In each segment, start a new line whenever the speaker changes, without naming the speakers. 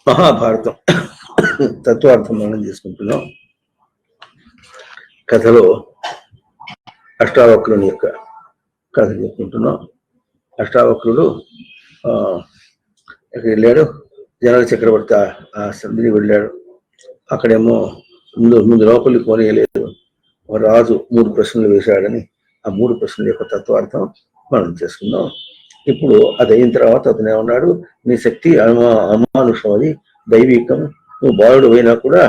మహాభారతం తత్వార్థం మనం చేసుకుంటున్నాం. కథలో అష్టావక్రుని యొక్క కథ చెప్పుకుంటున్నాం. అష్టావక్రుడు వెళ్ళాడు, జనరల చక్రవర్తి ఆ సంధిని వెళ్ళాడు. అక్కడేమో ముందు లోపలికి పోనీయలేదు. రాజు 3 ప్రశ్నలు వేశాడని ఆ 3 ప్రశ్నల యొక్క తత్వార్థం మనం చేసుకుందాం. ఇప్పుడు అది అయిన తర్వాత అతను ఏమన్నాడు, నీ శక్తి అమానుషం, అది దైవికం, నువ్వు బాలుడు అయినా కూడా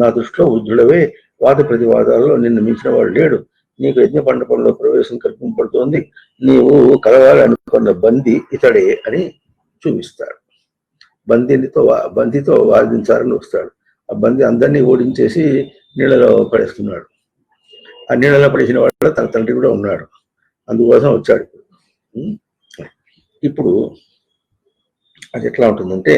నా దృష్టిలో వృద్ధుడవే, వాద ప్రతివాదాలలో నిన్ను మించిన వాడు లేడు, నీకు యజ్ఞ మండపంలో ప్రవేశం కల్పింపబడుతోంది, నీవు కలవాలనుకున్న బంది ఇతడే అని చూపిస్తాడు. బందితో వాదించాలని వస్తాడు. ఆ బంది అందరినీ ఓడించేసి నీళ్ళలో పడేస్తున్నాడు. ఆ నీళ్ళలో పడేసిన వాడు తన తండ్రి కూడా ఉన్నాడు, అందుకోసం వచ్చాడు. ఇప్పుడు అది ఎట్లా ఉంటుందంటే,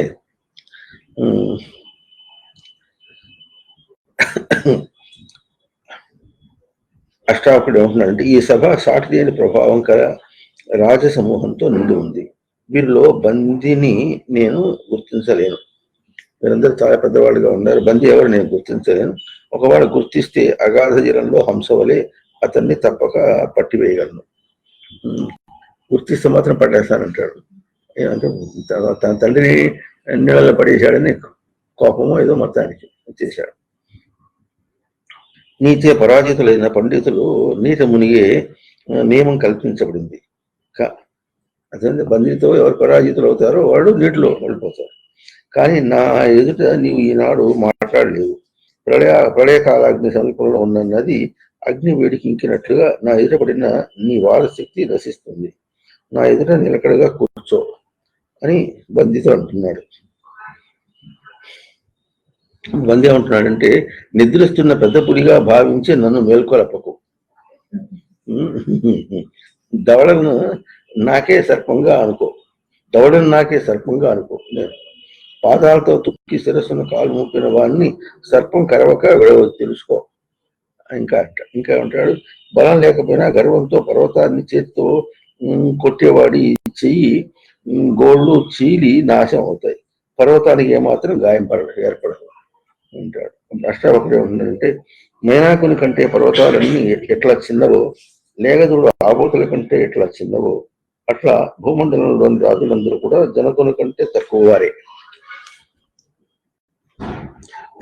అష్టావకుడు ఏమంటున్నాడంటే, ఈ సభ సాటి లేని ప్రభావం కల రాజసమూహంతో నిండి ఉంది. వీరిలో బందిని నేను గుర్తించలేను. వీరందరూ చాలా పెద్దవాళ్ళుగా ఉన్నారు. బంది ఎవరు నేను గుర్తించలేను. ఒకవాడు గుర్తిస్తే అగాధ జలంలో హంస వలె అతన్ని తప్పక పట్టివేయగలను. గుర్తిస్తే మాత్రం పట్టేస్తానంటాడు. ఏమంటే తన తండ్రిని నీళ్ళలో పడేశాడని కోపమో ఏదో మొత్తానికి చేశాడు. నీచే పరాజితులైన పండితులు నీట మునిగే నియమం కల్పించబడింది. అదే బందీతో ఎవరు పరాజితులు అవుతారో వాళ్ళు నీటిలో వెళ్ళిపోతారు. కానీ నా ఎదుట నీవు ఈనాడు మాట్లాడలేవు. ప్రళయకాలాగ్ని సమీపంలో ఉన్న నది అగ్ని వేడికి ఇంకినట్లుగా నా ఎదుట పడిన నీ వాదశక్తి నశిస్తుంది. నా ఎదుట నిలకడగా కూర్చో అని బందీతో అంటున్నాడు. బందీ ఏమంటున్నాడంటే, నిద్రిస్తున్న పెద్ద పుడిగా భావించి నన్ను మేల్కొలపకు. దవడను నాకే సర్పంగా అనుకో. నేను పాదాలతో తుక్కి శిరస్సును కాలు మూపిన వాడిని సర్పం కరవక విడవద్దు, తెలుసుకో. ఇంకా ఉంటాడు, బలం లేకపోయినా గర్వంతో పర్వతాన్ని చేత్తో కొట్టేవాడి చెయ్యి గోళ్ళు చీలి నాశనం అవుతాయి, పర్వతానికి ఏమాత్రం గాయం ఏర్పడదు అంటాడు. అష్టావకుడు ఏమంటాడంటే, మేనాకుని కంటే పర్వతాలన్నీ ఎట్లా చిన్నవో, లేగదుడు ఆబోతుల కంటే ఎట్లా చిన్నవో, అట్లా భూమండలంలోని రాజులందరూ కూడా జనకుని కంటే తక్కువ వారే.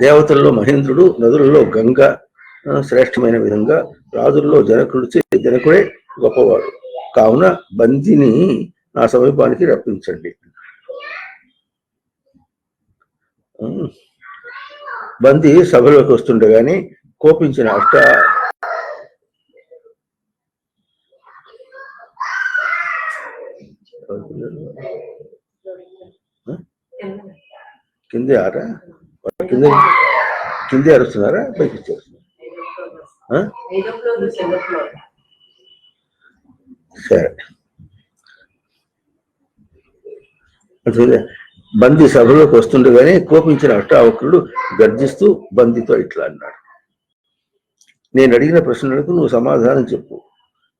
దేవతల్లో మహేంద్రుడు, నదులలో గంగ శ్రేష్టమైన విధంగా రాజుల్లో జనకుడే గొప్పవాడు. కావున బందిని నా సమీపానికి రప్పించండి. బంది సభలోకి వస్తుండగానే కోపించిన కిందే ఆరా కిందే అరుస్తున్నారా, పైకి ఇచ్చేస్తున్నారు? సరే, బందీ సభలోకి వస్తుండగానే కోపించిన అష్టావక్రుడు గర్జిస్తూ బందీతో ఇట్లా అన్నాడు, నేను అడిగిన ప్రశ్నలకు నువ్వు సమాధానం చెప్పు,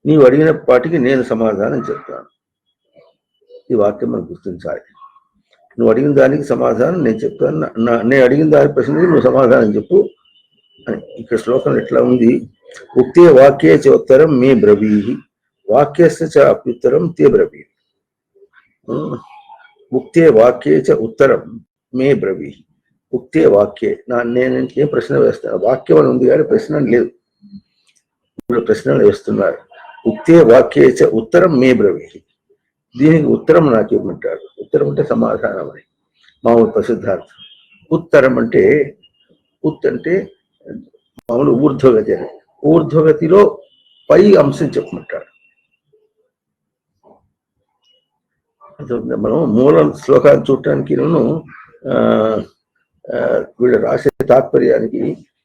నీవు అడిగిన పాటికి నేను సమాధానం చెప్తాను. ఈ వాక్యం మనం గుర్తించాలి. నువ్వు అడిగిన దానికి సమాధానం నేను చెప్తాను, నేను అడిగిన దాని ప్రశ్నకి నువ్వు సమాధానం చెప్పు అని. ఇక్కడ శ్లోకం ఎట్లా ఉంది, ఉక్తే వాక్యే చ ఉత్తరం మే బ్రవీహి, వాక్యస్య చ అప్యుత్తరం తే బ్రవీహి. ఉక్తే వాక్యే చ ఉత్తరం మే బ్రవీహి. ఉక్తే వాక్యే, నేను ఏం ప్రశ్న వేస్తాను, వాక్యం అని ఉంది కానీ ప్రశ్న లేదు. ఇప్పుడు ప్రశ్నలు వేస్తున్నారు. ఉక్తే వాక్యే చ ఉత్తరం మే బ్రవీహి, దీనికి ఉత్తరం నాకు ఇవ్వమంటాడు. ఉత్తరం అంటే సమాధానం అని మామూలు ప్రసిద్ధార్థం. ఉత్తరం అంటే అంటే మామూలు ఊర్ధ్వగతి అని. ఊర్ధ్వగతిలో పై అంశం చెప్పమంటాడు. మనం మూల శ్లోకాలు చూడటానికి వీళ్ళు రాసే తాత్పర్యానికి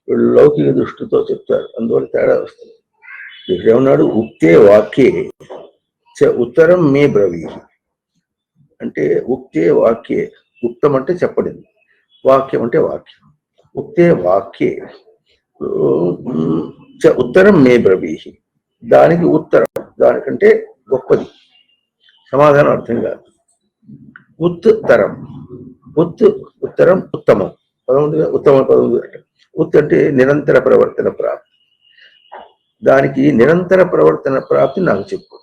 వీళ్ళు లౌకిక దృష్టితో చెప్తారు, అందువల్ల తేడా వస్తుంది. ఇక్కడ ఏమన్నాడు, ఉక్తే వాక్యే చ ఉత్తరం మే బ్రవీహి అంటే, ఉక్తే వాక్యే, ఉక్తం అంటే చెప్పడింది, వాక్యం అంటే వాక్యం. ఉక్తే వాక్యే చ ఉత్తరం మే బ్రవీహి, దానికి ఉత్తరం, దానికంటే గొప్పది. సమాధానం అర్థం కాదు. ఉత్తరం ఉత్ ఉత్తరం ఉత్తమం పదం ఉంది, ఉత్తమ పదం ఉంది. ఉత్ అంటే నిరంతర ప్రవర్తన ప్రాప్తి. దానికి నిరంతర ప్రవర్తన ప్రాప్తి నాకు చెప్పు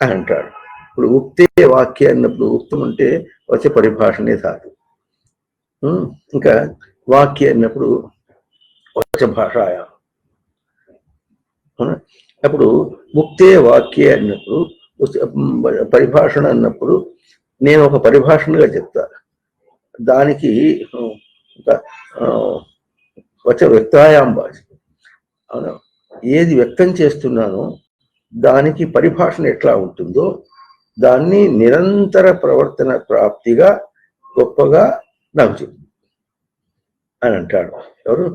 అని అంటాడు. ఇప్పుడు ఉక్తే వాక్య అన్నప్పుడు ఉక్తం అంటే వచ్చే పరిభాషనే ధాతు. ఇంకా వాక్య అన్నప్పుడు వచ్చే భాషాయా. అప్పుడు ముక్తే వాక్య అన్నప్పుడు పరిభాషణ అన్నప్పుడు నేను ఒక పరిభాషణగా చెప్తా. దానికి వచ్చే వ్యక్తాయాం భాష. అవునా, ఏది వ్యక్తం చేస్తున్నానో దానికి పరిభాషణ ఎట్లా ఉంటుందో దాన్ని నిరంతర ప్రవర్తన ప్రాప్తిగా గొప్పగా నాకు చెప్పు అని అంటాడు. ఎవరు?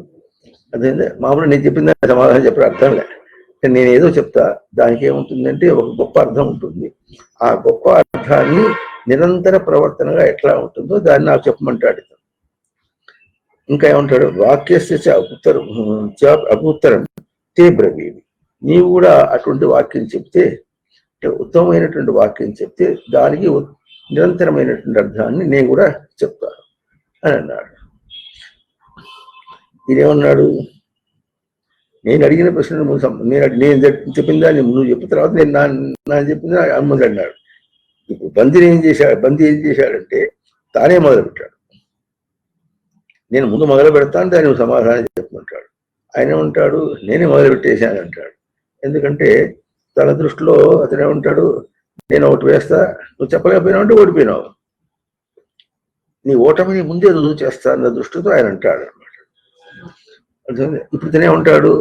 అదే మామూలు నేను చెప్పిన సమాధానం చెప్పడం అర్థం లే. నేను ఏదో చెప్తా, దానికి ఏముంటుందంటే ఒక గొప్ప అర్థం ఉంటుంది. ఆ గొప్ప అర్థాన్ని నిరంతర ప్రవర్తనగా ఎట్లా ఉంటుందో దాన్ని నాకు చెప్పమంటాడు. ఇంకా ఏమంటాడు? వాక్యస్య అపుత్తరం తే బ్రవీమి. నీవు కూడా అటువంటి వాక్యం చెప్తే, ఉత్తమమైనటువంటి వాక్యం చెప్తే దానికి నిరంతరమైనటువంటి అర్థాన్ని నేను కూడా చెప్తాను అని అన్నాడు. ఇదేమన్నాడు? నేను అడిగిన ప్రశ్న నేను చెప్పిన దాన్ని నువ్వు చెప్పిన తర్వాత నేను నా చెప్పింది అమ్మది అన్నాడు. ఇప్పుడు బందీ ఏం చేశాడంటే తానే మొదలుపెట్టాడు. నేను ముందు మొదలు పెడతాను, దాన్ని నువ్వు సమాధానం చెప్పమంటాడు. ఆయన ఏమంటాడు? నేనే మొదలు పెట్టేశాను అంటాడు. ఎందుకంటే తన దృష్టిలో అతను ఏమంటాడు? నేను ఒకటి వేస్తా, నువ్వు చెప్పలేకపోయినావు అంటే ఓడిపోయినావు, నీ ఓటమిని ముందే రుజువు చేస్తా అన్న దృష్టితో ఆయన అంటాడు అనమాట. ఇప్పుడు ఇతనే ఉంటాడు,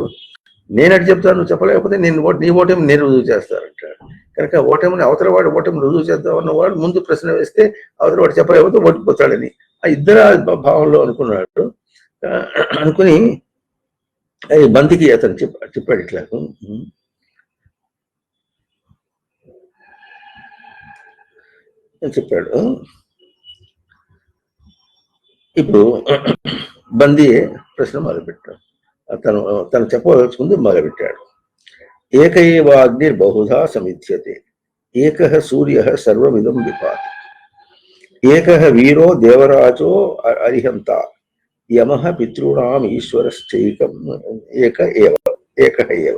నేను అటు చెప్తాను, నువ్వు చెప్పలేకపోతే నీ ఓటమి నేను రుజువు చేస్తానంటాడు. కనుక ఓటమిని అవతలవాడు ఓటమి రుజువు చేద్దాం అన్నవాడు ముందు ప్రశ్న వేస్తే అవతలవాడు చెప్పలేకపోతే ఓడిపోతాడని ఆ ఇద్దరు భావంలో అనుకున్నాడు. అనుకుని బంతికి అతను చెప్పాడు ఇట్లా. చెప్పాడు. ఇప్పుడు బందీ ప్రశ్న మొదలుపెట్టాడు. తను చెప్పవలసింది మొదలుపెట్టాడు. ఏక ఏవ అగ్నిర్ బహుధా సమిధ్యతే, ఏకః సూర్యః సర్వమిదం విభాతి, ఏకః వీరో దేవరాజో అరిహంత, యమః పితॄణాం ఈశ్వరశ్చైకం ఏకః ఏవ.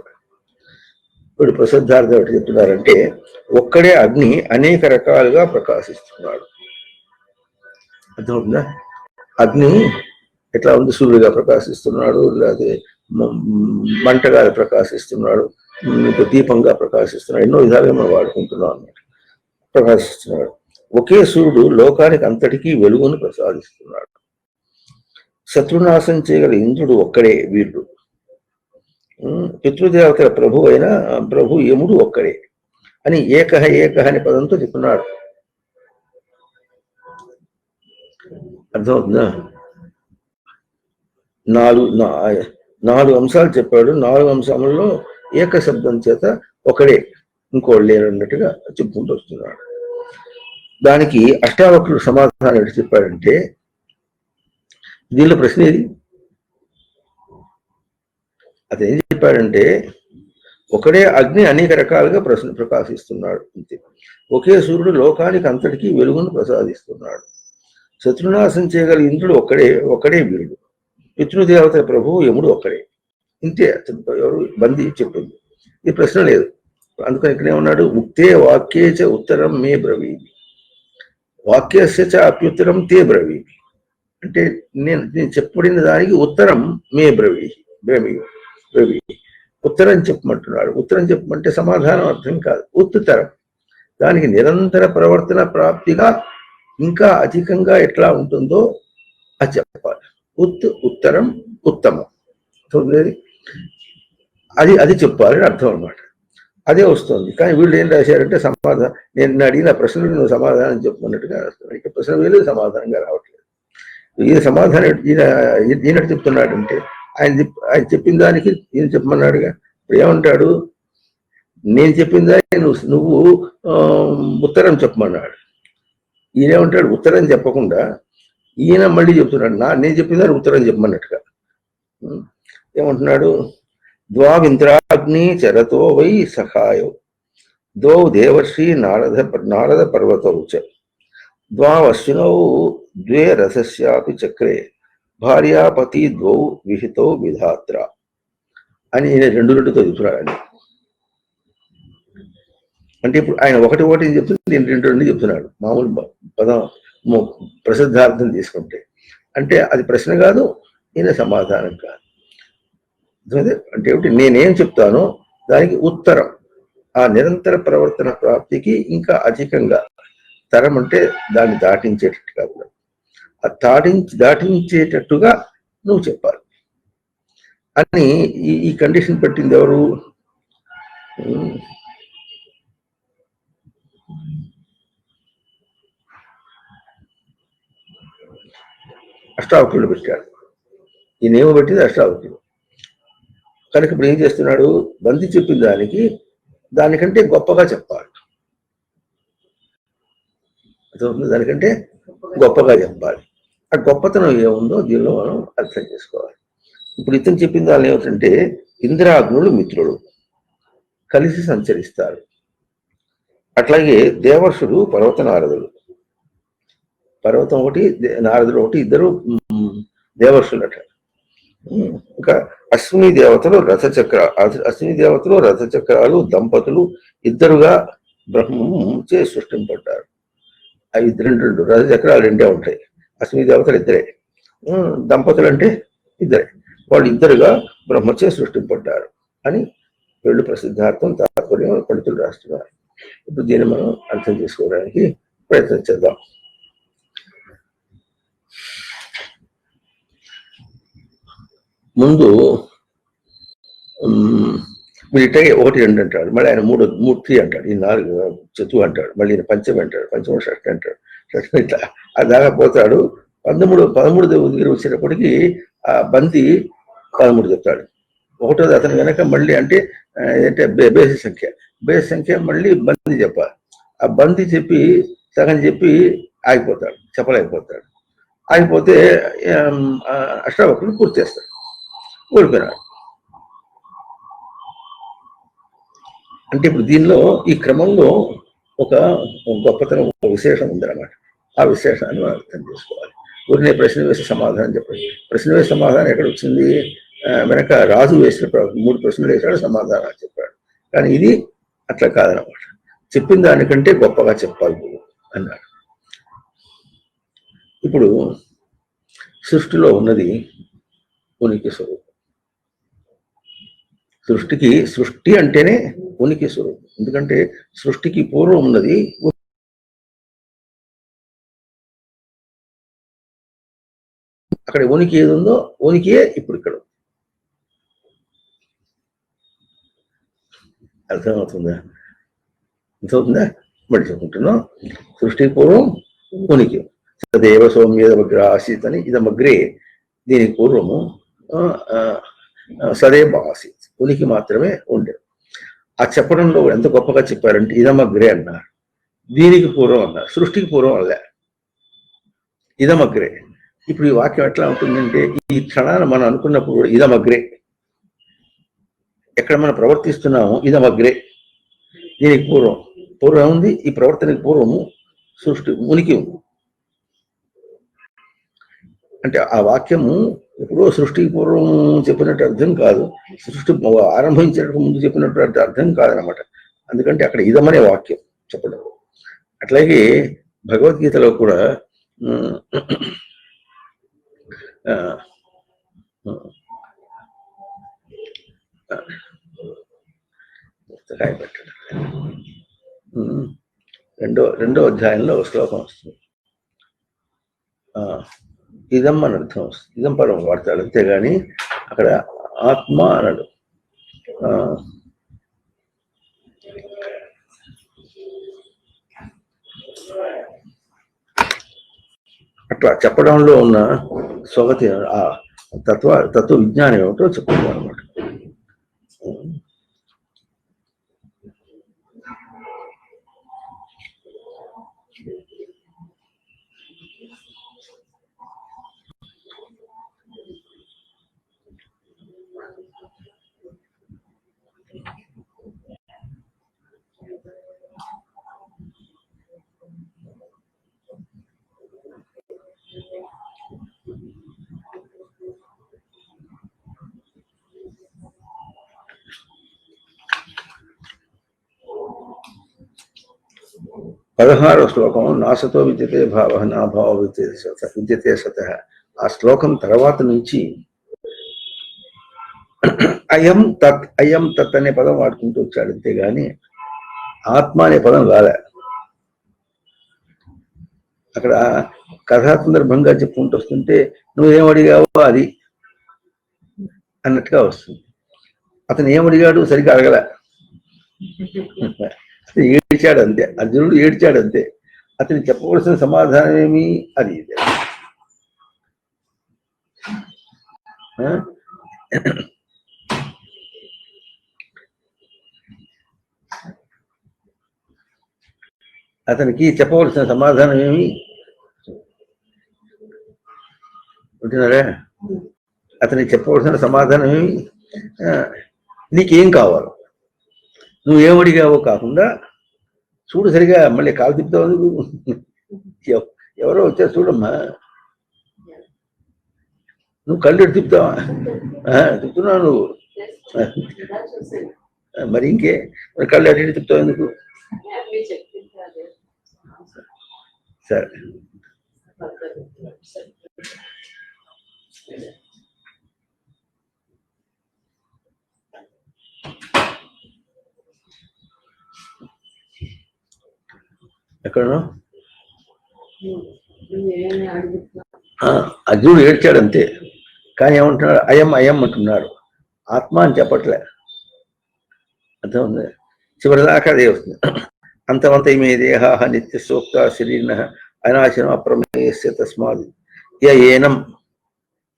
ఇప్పుడు ప్రసిద్ధార్థం ఎటు చెప్తున్నారంటే, ఒక్కడే అగ్ని అనేక రకాలుగా ప్రకాశిస్తున్నాడు. అర్థమవుతుందా? అగ్ని ఎట్లా ఉంది? సూర్యుడిగా ప్రకాశిస్తున్నాడు, లేకపోతే మంటగా ప్రకాశిస్తున్నాడు, దీపంగా ప్రకాశిస్తున్నాడు, ఎన్నో విధాలుగా మనం వాడుకుంటున్నాం అన్నమాట. ప్రకాశిస్తున్నాడు. ఒకే సూర్యుడు లోకానికి అంతటికీ వెలుగును ప్రసాదిస్తున్నాడు. శత్రునాశం చేయగల ఇంద్రుడు ఒక్కడే వీరుడు. పితృదేవతల ప్రభు అయిన ప్రభు యముడు ఒక్కడే అని ఏకహ అనే పదంతో చెప్తున్నాడు. అర్థమవుతుందా? నాలుగు అంశాలు చెప్పాడు. 4 అంశాలలో ఏక శబ్దం చేత ఒకడే, ఇంకోళ్ళు లేనన్నట్టుగా చెప్పుకుంటూ వస్తున్నాడు. దానికి అష్టావక్రుడు సమాధానం ఎటు చెప్పాడంటే, దీనిలో ప్రశ్న ఏది? అతను ఏం చెప్పాడంటే, ఒకడే అగ్ని అనేక రకాలుగా ప్రకాశిస్తున్నాడు అంతే. ఒకే సూర్యుడు లోకానికి అంతటికీ వెలుగును ప్రసాదిస్తున్నాడు. శత్రునాశం చేయగల ఇంద్రుడు ఒక్కడే వీరుడు. పితృదేవత ప్రభువు యముడు ఒక్కడే. ఇంతే ఎవరు బందీ చెప్పింది. ఈ ప్రశ్న లేదు. అందుకని ఇక్కడే ఉన్నాడు, ఉక్తే వాక్యేచ ఉత్తరం మే బ్రవీమి, వాక్యస్య చ అప్యుత్తరం తే బ్రవీమి. అంటే నేను చెప్పబడిన దానికి ఉత్తరం మే బ్రవీ. ఉత్తరం చెప్పమంటున్నాడు. ఉత్తరం చెప్పమంటే సమాధానం అర్థం కాదు, ఉత్తరం. దానికి నిరంతర ప్రవర్తన ప్రాప్తిగా ఇంకా అధికంగా ఎట్లా ఉంటుందో అది చెప్పాలి. ఉత్తరం ఉత్తమం అది చెప్పాలని అర్థం అన్నమాట. అదే వస్తుంది. కానీ వీళ్ళు ఏం రాశారంటే సమాధానం, నేను అడిగిన ప్రశ్నలకు నువ్వు సమాధానం చెప్పమన్నట్టుగా రాస్తున్నారు. ఇక ప్రశ్న వేలు సమాధానంగా రావట్లేదు. ఈయన సమాధానం ఈయనట్టు చెప్తున్నాడంటే ఆయన చెప్పిన దానికి ఈయన చెప్పమన్నాడుగా. ఇప్పుడు ఏమంటాడు? నేను చెప్పిన దానికి నువ్వు ఉత్తరం చెప్పమన్నాడు. ఈయనేమంటాడు? ఉత్తరం చెప్పకుండా ఈయన మళ్ళీ చెప్తున్నాడు, నేను చెప్పిన దానికి ఉత్తరం చెప్పమన్నట్టుగా. ఏమంటున్నాడు? ద్వావింద్రాగ్ని చరతో వై సఖాయో, ద్వౌ దేవర్షి నారద పర్వతౌ చ, ద్వావశ్వినౌ ద్వే రసస్యాపి చక్రే భార్యాపతి ద్వౌ విహితో విధాత్ర అని రెండు రెండుతో చెప్తున్నాడు. అంటే ఇప్పుడు ఆయన ఒకటి ఒకటి చెప్తుంది, నేను రెండు రెండు చెప్తున్నాడు. మామూలు పదం ప్రసిద్ధార్థం తీసుకుంటే అంటే అది ప్రశ్న కాదు, ఈయన సమాధానం కాదు. అంటే ఏమిటి, నేనేం చెప్తానో దానికి ఉత్తరం. ఆ నిరంతర ప్రవర్తన ప్రాప్తికి ఇంకా అధికంగా, తరం అంటే దాన్ని దాటించేటట్టుగా కూడా, ఆ దాటించేటట్టుగా నువ్వు చెప్పాలి అని ఈ కండిషన్ పెట్టింది ఎవరు? అష్టావక్రుడు పెట్టాడు. ఈ నియమం పెట్టింది అష్టావక్రుడు. కనుక ఇప్పుడు ఏం చేస్తున్నాడు, బంది చెప్పిన దానికంటే గొప్పగా చెప్పాలి. దానికంటే గొప్పగా చెప్పాలి. ఆ గొప్పతనం ఏముందో దీనిలో మనం అర్థం చేసుకోవాలి. ఇప్పుడు ఇతను చెప్పిన దాని ఏమిటంటే, ఇంద్రాగ్నులు మిత్రులు కలిసి సంచరిస్తారు. అట్లాగే దేవర్షుడు పర్వత నారదులు, పర్వతం ఒకటి నారదుడు ఒకటి, ఇద్దరు దేవర్షులట. ఇంకా అశ్విని దేవతలు రథచక్రాలు దంపతులు ఇద్దరుగా బ్రహ్మము చే సృష్టింపడ్డారు. అవి రెండు రథచక్రాలు రెండే ఉంటాయి. అశ్విని దేవతలు ఇద్దరే, దంపతులు అంటే ఇద్దరే, వాళ్ళు ఇద్దరుగా బ్రహ్మచే సృష్టింపడ్డారు అని వీళ్ళు ప్రసిద్ధార్థం తాత్పర్యం పండితులు రాస్తున్నారు. ఇప్పుడు దీన్ని మనం అర్థం చేసుకోవడానికి ప్రయత్నం చేద్దాం. ముందు వీటి ఒకటి రెండు అంటాడు, మళ్ళీ ఆయన మూడు అంటాడు, ఈ నాలుగు చతు అంటాడు, మళ్ళీ ఈయన పంచమి అంటాడు, పంచమ షష్ఠి అంటాడు, షష్ఠి ఇట్లా అది దాకా పోతాడు. 13 దగ్గర వచ్చేటప్పటికి ఆ బంతి 13 చెప్తాడు. ఒకటోది అతను వెనక మళ్ళీ అంటే బేస్ సంఖ్య మళ్ళీ బంతి చెప్పాలి. ఆ బంతి చెప్పి సగం చెప్పి ఆగిపోతాడు, చెప్పలేకపోతాడు. ఆగిపోతే అష్టావక్రులు పూర్తి చేస్తాడు, ఓడిపోయినాడు. అంటే ఇప్పుడు దీనిలో ఈ క్రమంలో ఒక గొప్పతనం, ఒక విశేషం ఉందన్నమాట. ఆ విశేషాన్ని మనం అర్థం చేసుకోవాలి. ఊరినే ప్రశ్న వేసి సమాధానం చెప్పండి. ప్రశ్న వేసి సమాధానం ఎక్కడ వచ్చింది? వెనక రాజు వేసిన 3 ప్రశ్నలు వేసాడు, సమాధానాలు చెప్పాడు. కానీ ఇది అట్లా కాదనమాట. చెప్పిన దానికంటే గొప్పగా చెప్పాలి అన్నాడు. ఇప్పుడు సృష్టిలో ఉన్నది ఉనికి స్వరూపం. సృష్టి అంటేనే ఉనికి స్వరూపం. ఎందుకంటే సృష్టికి పూర్వం ఉన్నది, అక్కడ ఉనికి ఏది ఉందో ఉనికియే ఇప్పుడు ఇక్కడ. అర్థమవుతుందా? మళ్ళీ చెప్పుకుంటున్నాం. సృష్టి పూర్వం ఉనికి, సదేవ సౌమ్యదమగ్ర ఆసీత్ అని, ఇదమగ్రే దీనికి పూర్వము సదేవ ఆసీత్, ఉనికి మాత్రమే ఉండేది. ఆ చెప్పడంలో ఎంత గొప్పగా చెప్పారంటే ఇదమగ్రే అన్నారు, దీనికి పూర్వం అన్నారు, సృష్టికి పూర్వం అల్లే ఇదమగ్రే. ఇప్పుడు ఈ వాక్యం ఎట్లా ఉంటుందంటే, ఈ క్షణాన్ని మనం అనుకున్నప్పుడు ఇదమగ్రే, ఎక్కడ మనం ప్రవర్తిస్తున్నాము ఇదమగ్రే, దీనికి పూర్వం ఉంది, ఈ ప్రవర్తనకి పూర్వము సృష్టి ఉనికి ఉంది. అంటే ఆ వాక్యము ఎప్పుడో సృష్టికి పూర్వం చెప్పినట్టు అర్థం కాదు, సృష్టి ఆరంభించేటప్పుడు ముందు చెప్పినట్టు అర్థం కాదనమాట. ఎందుకంటే అక్కడ ఇదమనే వాక్యం చెప్పడం. అట్లాగే భగవద్గీతలో కూడా పుస్తకాయ పెట్టడం రెండో అధ్యాయంలో శ్లోకం వస్తుంది. ఇదం అని అర్థం వస్తుంది, ఇదం పదం వాడతాడు, అంతేగాని అక్కడ ఆత్మ అనడు. అట్లా చెప్పడంలో ఉన్న స్వగతి, ఆ తత్వ విజ్ఞానం ఏమిటో చెప్తుంది అనమాట. 16వ శ్లోకం నాసతో విద్యతే భావ నా భావ విద్యతే సత. ఆ శ్లోకం తర్వాత నుంచి అయం తత్ అనే పదం వాడుకుంటూ వచ్చాడు, అంతేగాని ఆత్మ అనే పదం రాలే. అక్కడ కథా సందర్భంగా చెప్పుకుంటూ వస్తుంటే నువ్వేం అడిగావో అది అన్నట్టుగా వస్తుంది. అతను ఏమడిగాడు సరిగ్గా అడగల, ఏడ్చాడు అంతే. అర్జునుడు ఏడ్చాడు అంతే. అతను చెప్పవలసిన సమాధానం ఏమి అది అతనికి చెప్పవలసిన సమాధానం ఏమి ఉంటున్నారా? అతనికి చెప్పవలసిన సమాధానం ఏమి, నీకేం కావాలి, నువ్వేమడిగావో కాకుండా చూడు సరిగా, మళ్ళీ కాలు తిప్పుతావు, ఎవరో వచ్చారు చూడమ్మా, నువ్వు కళ్ళు తిప్పుతావా? తిప్పుతున్నావు నువ్వు, మరి ఇంకే మరి కళ్ళు అటు తిప్పుతావు ఎందుకు? సరే, ఎక్కడ అర్జునుడు ఏడ్చాడు అంతే. కానీ ఏమంటున్నాడు? అయం అంటున్నాడు, ఆత్మ అని చెప్పట్లే. అర్థం చివరిదాకా అదే వస్తుంది. అంతమంత ఇమే దేహా నిత్య సూక్త శరీర అనాశనం అప్రమేయస్య తస్మాత్ ఏనం,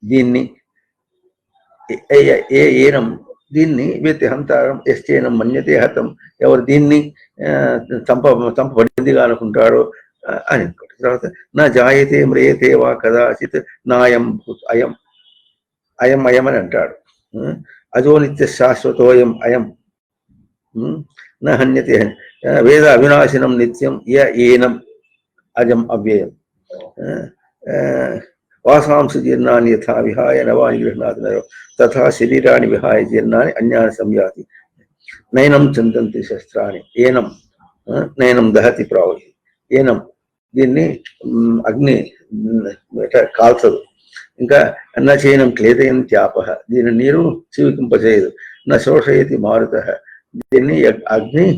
దీన్ని ఏనం దీన్ని వేతి హంతారం ఎస్చేనం మన్యతే హతం, ఎవరు దీన్ని చంపబడిందిగా అనుకుంటారో అని. తర్వాత నా జాయతే మ్రియతే వా కదాచిత్ నాయం అయం అయం అయం అని అంటాడు. అజో నిత్య శాశ్వతోయం అయం నా హన్యతే, వేద అవినాశనం నిత్యం ఏనం అజం అవ్యయం, వాసాంస జీర్ణాన్ని యథా విహాయ నవాని గృహ్ణాతి నరో తథా శరీరాన్ని విహాయ జీర్ణాన్ని అన్యాన్ని సంయాతి నయనం చింతంతి శస్త్రాన్ని ఏనం నయనం దహతి ప్రావహి. ఏనం దీన్ని అగ్ని కాల్చదు. ఇంకా నా చేయనం క్లేదయం త్యాప, దీని నీరు చివికింపచేయదు. నా శోషయతి మారుత, దీన్ని అగ్ని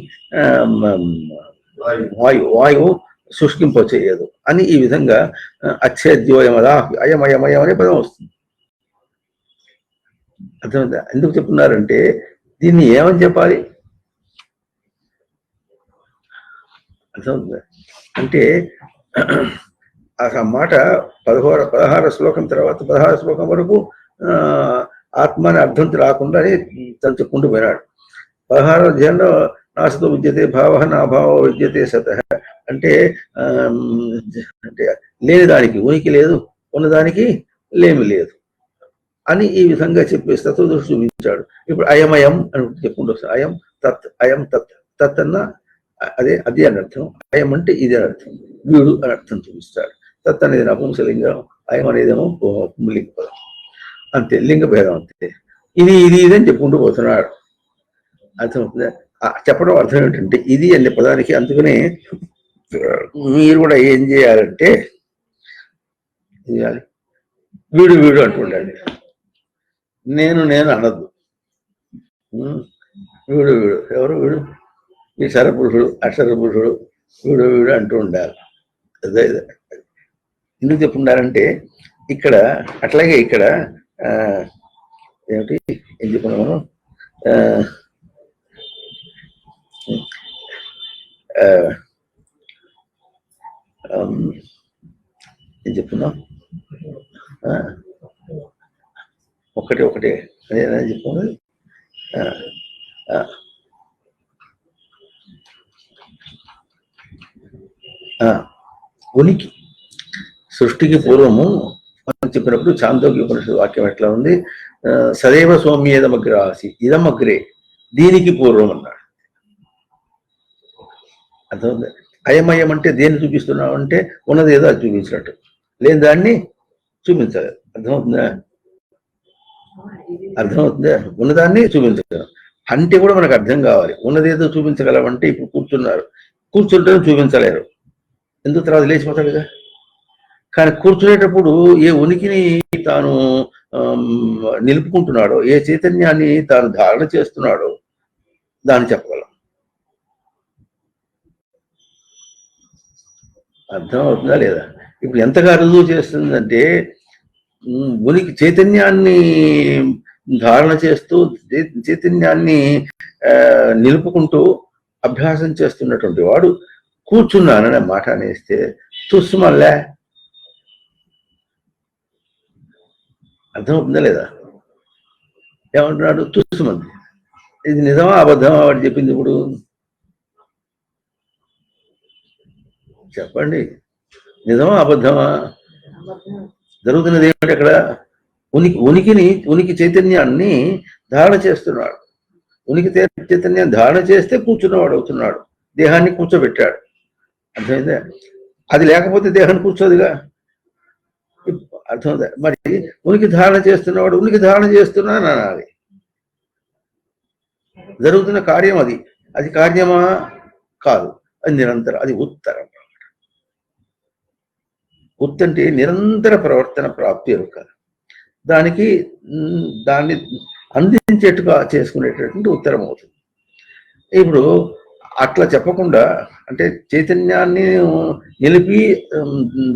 వాయువు శుష్కింపచేయదు అని. ఈ విధంగా అచ్ఛేద్యోయమదా అయమయమయం అనే పదం వస్తుంది. అర్థమైందా? ఎందుకు చెప్తున్నారంటే దీన్ని ఏమని చెప్పాలి? అర్థమవుతుందా? అంటే ఆ మాట 16 శ్లోకం తర్వాత 16 శ్లోకం వరకు ఆత్మ అనే అర్థం రాకుండానే తను చెప్పుకుంటూ పోయినాడు. 16వ అధ్యాయంలో నాసతో విద్యతే భావ నా భావ విద్యతే సత అంటే అంటే లేని దానికి ఉనికి లేదు, ఉన్నదానికి లేమి లేదు అని ఈ విధంగా చెప్పేసి తత్వదృష్టి చూపించాడు. ఇప్పుడు అయమయం అని చెప్పుకుంటూ వస్తాడు. అయం తత్, అయం తత్, తత్ అన్న అది అని అర్థం, అయం అంటే ఇది అని అర్థం, వీడు అని అర్థం చూపిస్తాడు. తత్ అనేది నపుంసలింగం, అయం అనేదేమో పుంలింగ పదం, అంతే, లింగ భేదం అంతే. ఇది అని చెప్పుకుంటూ పోతున్నాడు. అర్థం చెప్పడం అర్థం ఏంటంటే ఇది అనే పదానికి. అందుకనే మీరు కూడా ఏం చేయాలంటే వీడు అంటుండండి, నేను అనద్దు. వీడు ఎవరు? వీడు ఈ సరపురుషుడు అక్షర పురుషుడు వీడు అంటూ ఉండాలి. అదే ఎందుకు చెప్పుండాలంటే ఇక్కడ అట్లాగే ఇక్కడ ఏమిటి ఏం చెప్పుకున్నాం మనం, ఏం చెప్తున్నాం, ఒకటే అదే చెప్పుకున్నది. ఉనికి సృష్టికి పూర్వము మనం చెప్పినప్పుడు చాందోగ్య ఉపనిషత్తు వాక్యం ఎట్లా ఉంది? సదైవ సౌమ్యేదమగ్ర ఆసి ఇదమగ్రే, దీనికి పూర్వం అన్నాడు. అర్థమవుతుంది? అయమయం అంటే దేన్ని చూపిస్తున్నావు అంటే ఉన్నది ఏదో అది చూపించినట్టు, లేని దాన్ని చూపించాలి. అర్థమవుతుందా? ఉన్నదాన్ని చూపించగలం అంటే కూడా మనకు అర్థం కావాలి. ఉన్నదేదో చూపించగలమంటే ఇప్పుడు కూర్చుంటే చూపించలేరు. ఎందుకు తర్వాత లేచిపోతాడుగా. కానీ కూర్చునేటప్పుడు ఏ ఉనికిని తాను నిలుపుకుంటున్నాడో, ఏ చైతన్యాన్ని తాను ధారణ చేస్తున్నాడో దాన్ని చెప్పగలం. అర్థం అవుతుందా లేదా? ఇప్పుడు ఎంతగా రుజువు చేస్తుందంటే ఉనికి చైతన్యాన్ని ధారణ చేస్తూ చైతన్యాన్ని నిలుపుకుంటూ అభ్యాసం చేస్తున్నటువంటి వాడు కూర్చున్నాననే మాట అనేస్తే తుస్సుమల్లే. అర్థమవుతుందా లేదా? ఏమంటున్నాడు? తుస్సుమంది. ఇది నిజమా అబద్ధమా వాడు చెప్పింది? ఇప్పుడు చెప్పండి, నిజమా అబద్ధమా? జరుగుతున్నది ఏమిటి అక్కడ? ఉనికి చైతన్యాన్ని ధారణ చేస్తున్నాడు. ఉనికి చైతన్యాన్ని ధారణ చేస్తే కూర్చున్నవాడు అవుతున్నాడు. దేహాన్ని కూర్చోబెట్టాడు. అర్థమైందా? అది లేకపోతే దేహాన్ని కూర్చోదుగా. అర్థమైందా? మరి ఉనికి ధారణ చేస్తున్నవాడు ఉనికి ధారణ చేస్తున్నాను అనాలి. జరుగుతున్న కార్యం అది. అది కార్యమా? కాదు, అది నిరంతరం, అది ఉత్తరం. ఉత్తంటే నిరంతర ప్రవర్తన ప్రాప్తి ఎరుక. దాన్ని అందించేట్టుగా చేసుకునేటటువంటి ఉత్తరం అవుతుంది. ఇప్పుడు అట్లా చెప్పకుండా, అంటే చైతన్యాన్ని నిలిపి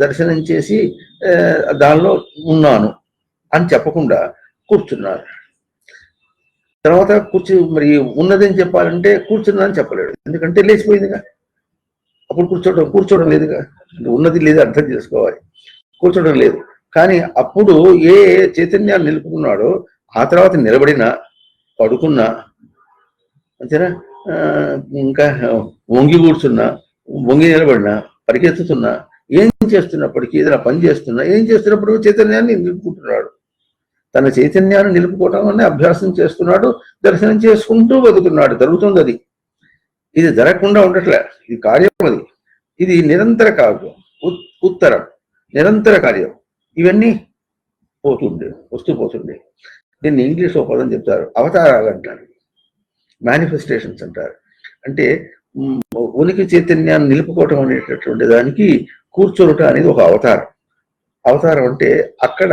దర్శనం చేసి దానిలో ఉన్నాను అని చెప్పకుండా కూర్చున్నారు. తర్వాత మరి ఉన్నదని చెప్పాలంటే కూర్చున్నానని చెప్పలేడు, ఎందుకంటే లేచిపోయిందిగా. అప్పుడు కూర్చోవడం లేదుగా. ఉన్నది లేదు అర్థం చేసుకోవాలి. కూర్చోవడం లేదు. కానీ అప్పుడు ఏ చైతన్యాన్ని నిలుపుకున్నాడో ఆ తర్వాత నిలబడినా, పడుకున్నా, అంతేనా, ఇంకా వంగి కూర్చున్నా, వంగి నిలబడినా, పరిగెత్తుతున్నా, ఏం చేస్తున్నప్పటికీ, ఏదైనా పని చేస్తున్నా, ఏం చేస్తున్నప్పుడు చైతన్యాన్ని నిలుపుకుంటున్నాడు. తన చైతన్యాన్ని నిలుపుకోవడం అనే అభ్యాసం చేస్తున్నాడు, దర్శనం చేసుకుంటూ బతుకున్నాడు. జరుగుతుంది అది. ఇది జరగకుండా ఉండట్లే. ఇది కార్యం అది. ఇది నిరంతర కార్యం, ఉత్తరం, నిరంతర కార్యం. ఇవన్నీ వస్తూ పోతుండే. దీన్ని ఇంగ్లీష్ ఒక పదం చెప్తారు, అవతారాలు అంటారు, మేనిఫెస్టేషన్స్ అంటారు. అంటే ఉనికి చైతన్యాన్ని నిలుపుకోవటం అనేటటువంటి దానికి కూర్చోనుట అనేది ఒక అవతారం. అవతారం అంటే అక్కడ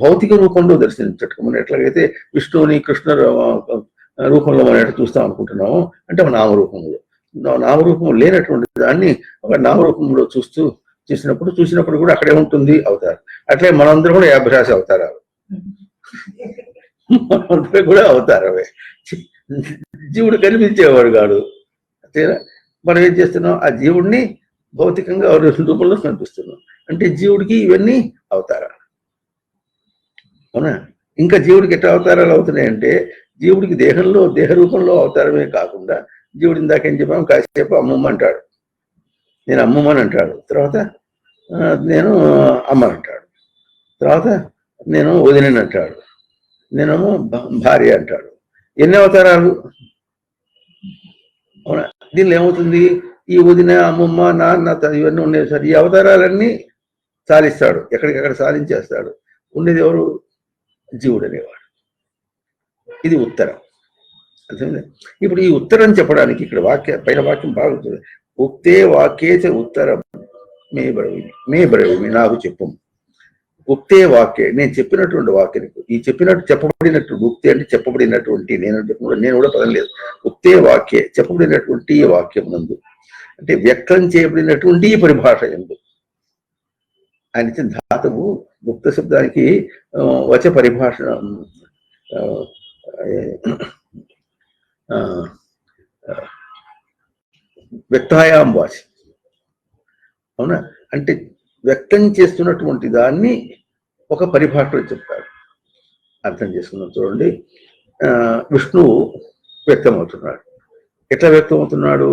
భౌతిక రూపంలో దర్శించటం. మనం ఎట్లాగైతే విష్ణువుని కృష్ణ రూపంలో మనం ఎట్లా చూస్తాం అనుకుంటున్నాము, అంటే నామరూపంలో. నామరూపం లేనటువంటి దాన్ని ఒక నామరూపంలో చూసినప్పుడు కూడా అక్కడే ఉంటుంది అవతారం. అట్లే మనందరం కూడా 50 రాశి అవతారాలు, మనందరూ కూడా అవతారమే. జీవుడు కనిపించేవాడు కాడు, అంతేనా? మనం ఏం చేస్తున్నాం? ఆ జీవుడిని భౌతికంగా రూపంలో కనిపిస్తున్నాం. అంటే జీవుడికి ఇవన్నీ అవతారాలు, అవునా? ఇంకా జీవుడికి ఎట్లా అవతారాలు అవుతున్నాయంటే, జీవుడికి దేహ రూపంలో అవతారమే కాకుండా, జీవుడు ఇందాకేం చెప్పాము, కాసేపు అమ్మమ్మ అంటాడు, నేను అమ్మమ్మని అంటాడు. తర్వాత నేను అమ్మని అంటాడు. తర్వాత నేను వదినని అంటాడు. నేనేమో భార్య అంటాడు. ఎన్ని అవతారాలు, అవునా? దీనిలో ఏమవుతుంది? ఈ వదిన, అమ్మమ్మ, నాన్న ఇవన్నీ ఉండేవి సార్. ఈ అవతారాలన్నీ సాధిస్తాడు, ఎక్కడికక్కడ సాధించేస్తాడు. ఉండేది ఎవరు? జీవుడు అనేవాడు. ఇది ఉత్తరం. అర్థమైంది? ఇప్పుడు ఈ ఉత్తరం చెప్పడానికి ఇక్కడ పైన వాక్యం బాగుంటుంది. ఉక్తే వాక్యేచ ఉత్తరం మే బ్రవీమి, నాకు చెప్పు. ఉక్తే వాక్యే, నేను చెప్పినటువంటి వాక్యం, ఈ చెప్పబడినట్టు ఉక్తి అంటే చెప్పబడినటువంటి, నేను కూడా పదం లేదు. ఉక్తే వాక్యే, చెప్పబడినటువంటి ఈ వాక్యం నందు, అంటే వ్యక్తం చేయబడినటువంటి ఈ పరిభాష ఎందు. ఆయన ఇచ్చిన ధాతువు గుప్త శబ్దానికి వచ పరిభాష, వ్యక్తాయాం వాచి, అవునా? అంటే వ్యక్తం చేస్తున్నటువంటి దాన్ని ఒక పరిభాషలో చెప్తారు. అర్థం చేసుకున్నాం. చూడండి, విష్ణువు వ్యక్తమవుతున్నాడు. ఎట్లా వ్యక్తమవుతున్నాడు?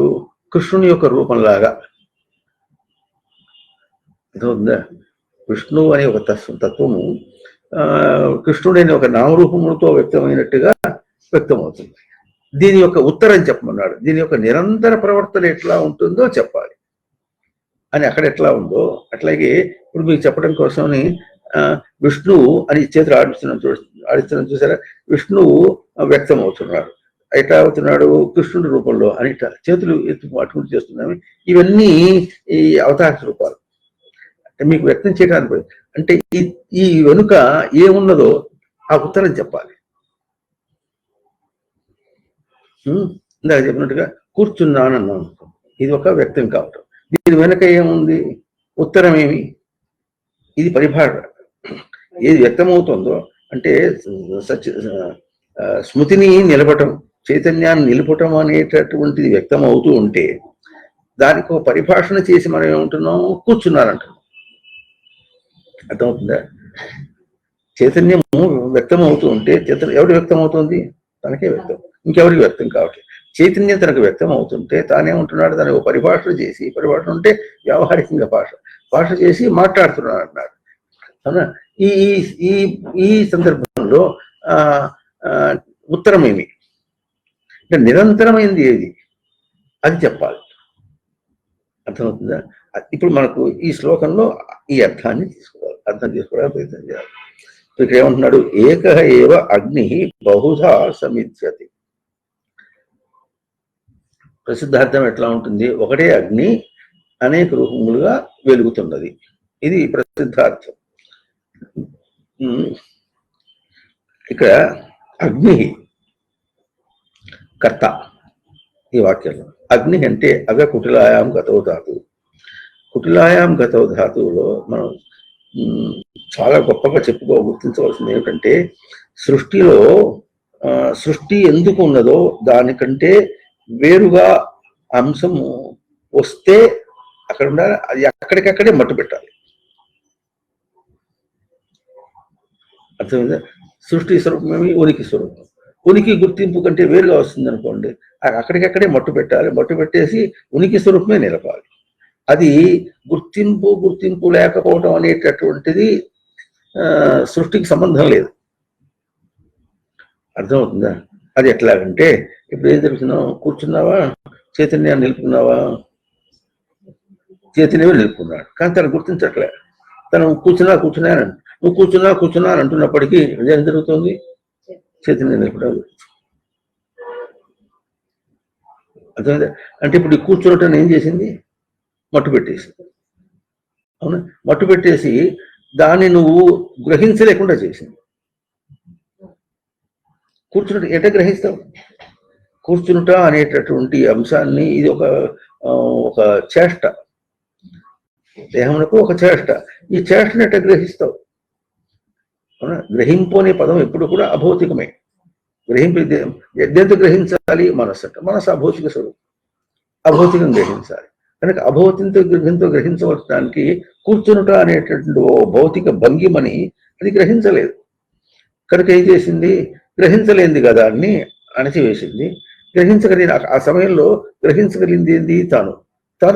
కృష్ణుని యొక్క రూపంలాగా. ఉందా? విష్ణువు అనే ఒక తత్వము కృష్ణుడైన ఒక నామరూపములతో వ్యక్తమైనట్టుగా వ్యక్తమవుతుంది. దీని యొక్క ఉత్తరం చెప్పమన్నాడు. దీని యొక్క నిరంతర ప్రవర్తన ఎట్లా ఉంటుందో చెప్పాలి అని. అక్కడ ఎట్లా ఉందో అట్లాగే ఇప్పుడు మీకు చెప్పడం కోసమని విష్ణువు అని చేతులు ఆడిస్తున్నాం చూసారా? విష్ణువు వ్యక్తం అవుతున్నాడు. ఎట్లా అవుతున్నాడు కృష్ణుడి రూపంలో అని ఇట్లా చేతులు ఎత్తు పట్టుకుంటూ చేస్తున్నాము. ఇవన్నీ ఈ అవతార రూపాలు అంటే మీకు వ్యక్తం చేయడానికి. అంటే ఈ వెనుక ఏమున్నదో ఆ ఉత్తరం చెప్పాలి. ఇందాక చెప్పినట్టుగా కూర్చున్నాను అన్నాను, ఇది ఒక వ్యక్తం కావటం. దీని వెనక ఏముంది, ఉత్తరం ఏమి, ఇది పరిభాష. ఏది వ్యక్తమవుతుందో అంటే స్మృతిని నిలపటం, చైతన్యాన్ని నిలపటం అనేటటువంటిది వ్యక్తం అవుతూ ఉంటే దానికి ఒక పరిభాషణ చేసి మనం ఏమంటున్నాం, కూర్చున్నారంటున్నాం. అర్థమవుతుందా? చైతన్యము వ్యక్తం అవుతూ ఉంటే ఎవరు వ్యక్తం అవుతుంది, తనకే వ్యక్తం, ఇంకెవరికి వ్యక్తం కావట్లేదు. చైతన్యం తనకు వ్యక్తం అవుతుంటే తానేమంటున్నాడు, దానికి ఒక పరిభాష చేసి, పరిభాష ఉంటే వ్యావహారికంగా భాష చేసి మాట్లాడుతున్నాడు అన్నాడు. అవునా? ఈ ఈ ఈ సందర్భంలో ఉత్తరం ఏమి అంటే నిరంతరమైంది ఏది అది చెప్పాలి. అర్థమవుతుందా? ఇప్పుడు మనకు ఈ శ్లోకంలో ఈ అర్థాన్ని తీసుకోవాలి, అర్థం చేసుకోవడానికి ప్రయత్నం చేయాలి. ఇక్కడ ఏమంటున్నాడు, ఏక ఏవ అగ్ని బహుధా సమిధ్యతి. ప్రసిద్ధార్థం ఎట్లా ఉంటుంది, ఒకటే అగ్ని అనేక రూపములుగా వెలుగుతున్నది. ఇది ప్రసిద్ధార్థం. ఇక్కడ అగ్ని కర్త ఈ వాక్యంలో. అగ్ని అంటే అగ కుటిలాయాం గతో ధాతువు. కుటిలాయాం గతో ధాతువులో మనం చాలా గొప్పగా గుర్తించవలసింది ఏమిటంటే, సృష్టిలో సృష్టి ఎందుకు ఉన్నదో దానికంటే వేరుగా అంశము వస్తే అక్కడ ఉండాలి, అది అక్కడికక్కడే మట్టు పెట్టాలి. అర్థమైందా? సృష్టి స్వరూపమేమి ఉనికి స్వరూపం. ఉనికి గుర్తింపు కంటే వేరుగా వస్తుంది అనుకోండి, అక్కడికక్కడే మట్టు పెట్టాలి. మట్టు పెట్టేసి ఉనికి స్వరూపమే నిలపాలి. అది గుర్తింపు లేకపోవడం అనేటటువంటిది సృష్టికి సంబంధం లేదు. అర్థమవుతుందా? అది ఎట్లాగంటే, ఇప్పుడు ఏం జరుగుతున్నావు, కూర్చున్నావా, చైతన్యాన్ని నిలుపుకున్నావా, చైతన్యమే నిలుపుకున్నాడు, కానీ తను గుర్తించట్లే. తను కూర్చున్నాను, నువ్వు కూర్చున్నా అని అంటున్నప్పటికీ ఏం జరుగుతుంది, చైతన్యం నిలపడం. అర్థమైందా? అంటే ఇప్పుడు కూర్చోవటం ఏం చేసింది, మట్టు పెట్టేసింది. అవునా? మట్టు పెట్టేసి దాన్ని నువ్వు గ్రహించలేకుండా చేసింది. కూర్చున్నట్టు ఎట గ్రహిస్తావు? కూర్చునుట అనేటటువంటి అంశాన్ని, ఇది ఒక చేష్ట, దేహమునకు ఒక చేష్ట. ఈ చేష్టను ఎట గ్రహిస్తావు? అవునా? గ్రహింపు అనే పదం ఎప్పుడు కూడా అభౌతికమే. దేంతో గ్రహించాలి? మనస్సు అంట. మనస్సు అభౌతిక స్వరూపం, అభౌతికం గ్రహించాలి. కనుక అభౌతికంతో గ్రహించవలసడానికి కూర్చునుట అనేటటువంటి ఓ భౌతిక భంగిమని అది గ్రహించలేదు. కనుక ఏం చేసింది, గ్రహించలేంది కదా అని అణచివేసింది. గ్రహించగలిగిన ఆ సమయంలో గ్రహించగలిగింది ఏంది, తాను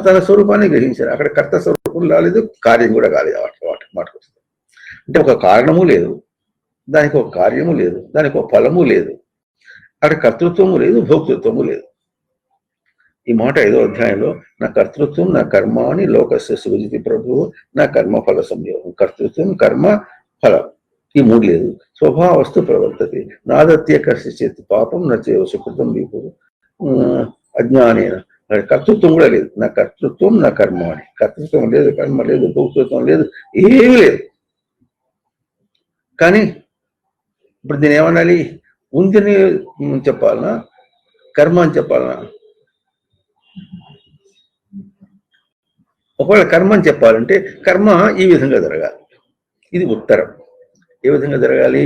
తన స్వరూపాన్ని గ్రహించారు. అక్కడ కర్త స్వరూపం రాలేదు, కార్యం కూడా కాలేదు. మాటకు వస్తుంది అంటే ఒక కారణము లేదు, దానికి ఒక కార్యము లేదు, దానికి ఒక ఫలము లేదు, అక్కడ కర్తృత్వము లేదు, భోక్తృత్వము లేదు. ఈ మాట 5వ అధ్యాయంలో, నా కర్తృత్వం నా కర్మాని లోకస్య సృజితి ప్రభువు నా కర్మఫల సంయోగం. కర్తృత్వం, కర్మ, ఫలం ఈ 3 లేదు. స్వభావస్తు ప్రవర్తతే నాదత్య కర్షిచేత్ పాపం నచేవ సుకృతం విభు అజ్ఞానేన. కర్తృత్వం కూడా లేదు. నా కర్తృత్వం నా కర్మాని, కర్తృత్వం లేదు, కర్మ లేదు, భోక్తృత్వం లేదు, ఏమీ లేదు. కానీ ఇప్పుడు దీన్ని ఏమనాలి, ఉందని చెప్పాలనా, కర్మ అని చెప్పాలనా? ఒకవేళ కర్మ అని చెప్పాలంటే కర్మ ఈ విధంగా జరగాలి. ఇది ఉత్తరం. ఏ విధంగా జరగాలి,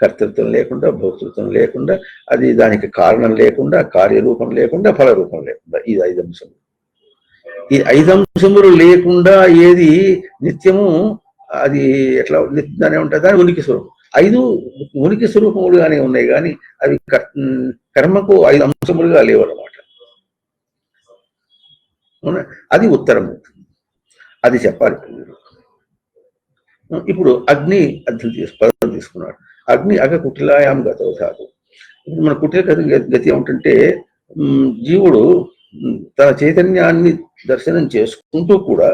కర్తృత్వం లేకుండా, భోక్తృత్వం లేకుండా, అది దానికి కారణం లేకుండా, కార్యరూపం లేకుండా, ఫలరూపం లేకుండా, ఇది 5 అంశములు. ఈ 5 అంశములు లేకుండా ఏది నిత్యము, అది ఎట్లా నిత్యంగానే ఉంటుంది, దాని ఉనికి స్వరూపం. 5 ఉనికి స్వరూపములుగానే ఉన్నాయి, కానీ అవి కర్మకు 5 అంశములుగా లేవు అన్నమాట. అది ఉత్తరము, అది చెప్పాలి. ఇప్పుడు అగ్ని పదం తీసుకున్నాడు. అగ్ని అగ కుటిలాయాం గతో ధాతు. ఇప్పుడు మన కుటిల గతి ఏమిటంటే, జీవుడు తన చైతన్యాన్ని దర్శనం చేసుకుంటూ కూడా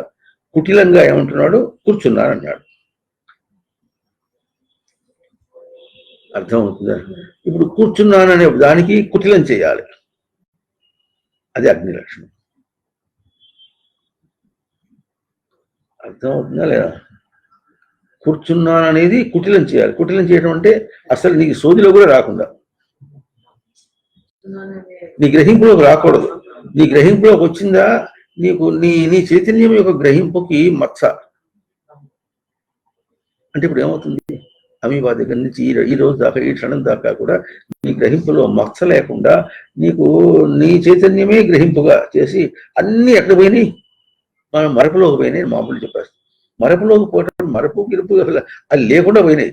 కుటిలంగా ఏమంటున్నాడు, కూర్చున్నాడు అన్నాడు. అర్థమవుతుందా? ఇప్పుడు కూర్చున్నాననే దానికి కుటిలం చేయాలి, అది అగ్ని లక్షణం. అర్థమవుతుందా లేదా? కూర్చున్నాననేది కుటిలం చేయాలి. కుటిలం చేయడం అంటే అసలు నీకు సోదిలో కూడా రాకుండా, నీ గ్రహింపులోకి రాకూడదు. నీ గ్రహింపులోకి వచ్చిందా నీకు నీ నీ చైతన్యం యొక్క గ్రహింపుకి మత్స అంటే ఇప్పుడు ఏమవుతుంది? అమీబా దగ్గర నుంచి ఈ రోజు దాకా, ఈ క్షణం దాకా కూడా నీ గ్రహింపులో మత్స లేకుండా నీకు నీ చైతన్యమే గ్రహింపుగా చేసి అన్ని ఎక్కడ పోయినాయి, మనం మరపులోకి పోయినాయి మామూలు చెప్పేస్తాం. మరపులోకి పోవటం, మరపు గిరుపు అది లేకుండా పోయినాయి,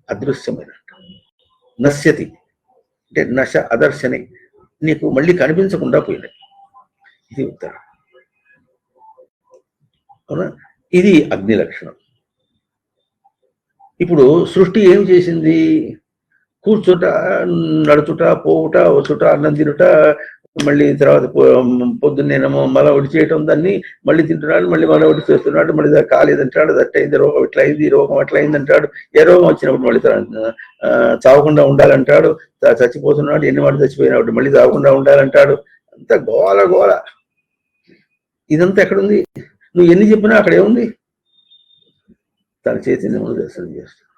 అదృశ్యమైన నశ్యతి అంటే నశ అదర్శనే, నీకు మళ్ళీ కనిపించకుండా పోయినాయి. ఇది ఉత్తరం. అవునా? ఇది అగ్ని లక్షణం. ఇప్పుడు సృష్టి ఏం చేసింది? కూర్చుట, నడుచుట, పోవుట, వచ్చుట, అన్నం తినుట, మళ్ళీ తర్వాత పొద్దున్నేమో మల ఒడి చేయటం, దాన్ని మళ్ళీ తింటున్నాడు, మళ్ళీ మల ఒడి చేస్తున్నాడు, మళ్ళీ కాలేదంటాడు, దట్టయింది, రోగం ఇట్లా అయింది, రోగం అట్లా అయింది అంటాడు. ఏ రోగం వచ్చినప్పుడు మళ్ళీ చావకుండా ఉండాలంటాడు, చచ్చిపోతున్నాడు, ఎన్ని వాడు చచ్చిపోయినప్పుడు మళ్ళీ చావకుండా ఉండాలంటాడు. అంత గోల గోల. ఇదంతా ఎక్కడుంది? నువ్వు ఎన్ని చెప్పినా అక్కడ ఏముంది? తన చైతన్యమును దర్శనం చేస్తాడు.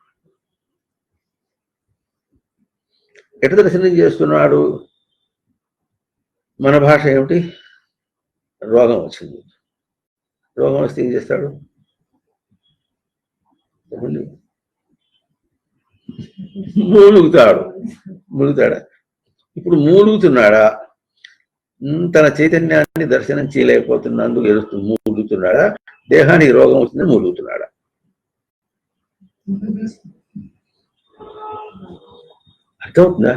ఎటు దర్శనం చేస్తున్నాడు? మన భాష ఏమిటి? రోగం వచ్చింది. రోగం వస్తే ఏం చేస్తాడు? మూలుగుతాడా? ఇప్పుడు మూలుగుతున్నాడా? తన చైతన్యాన్ని దర్శనం చేయలేకపోతున్నందుకు ఎదురుస్తూ మూలుగుతున్నాడా? దేహానికి రోగం వచ్చిందని మూలుగుతున్నాడా? అర్థమవుతుందా?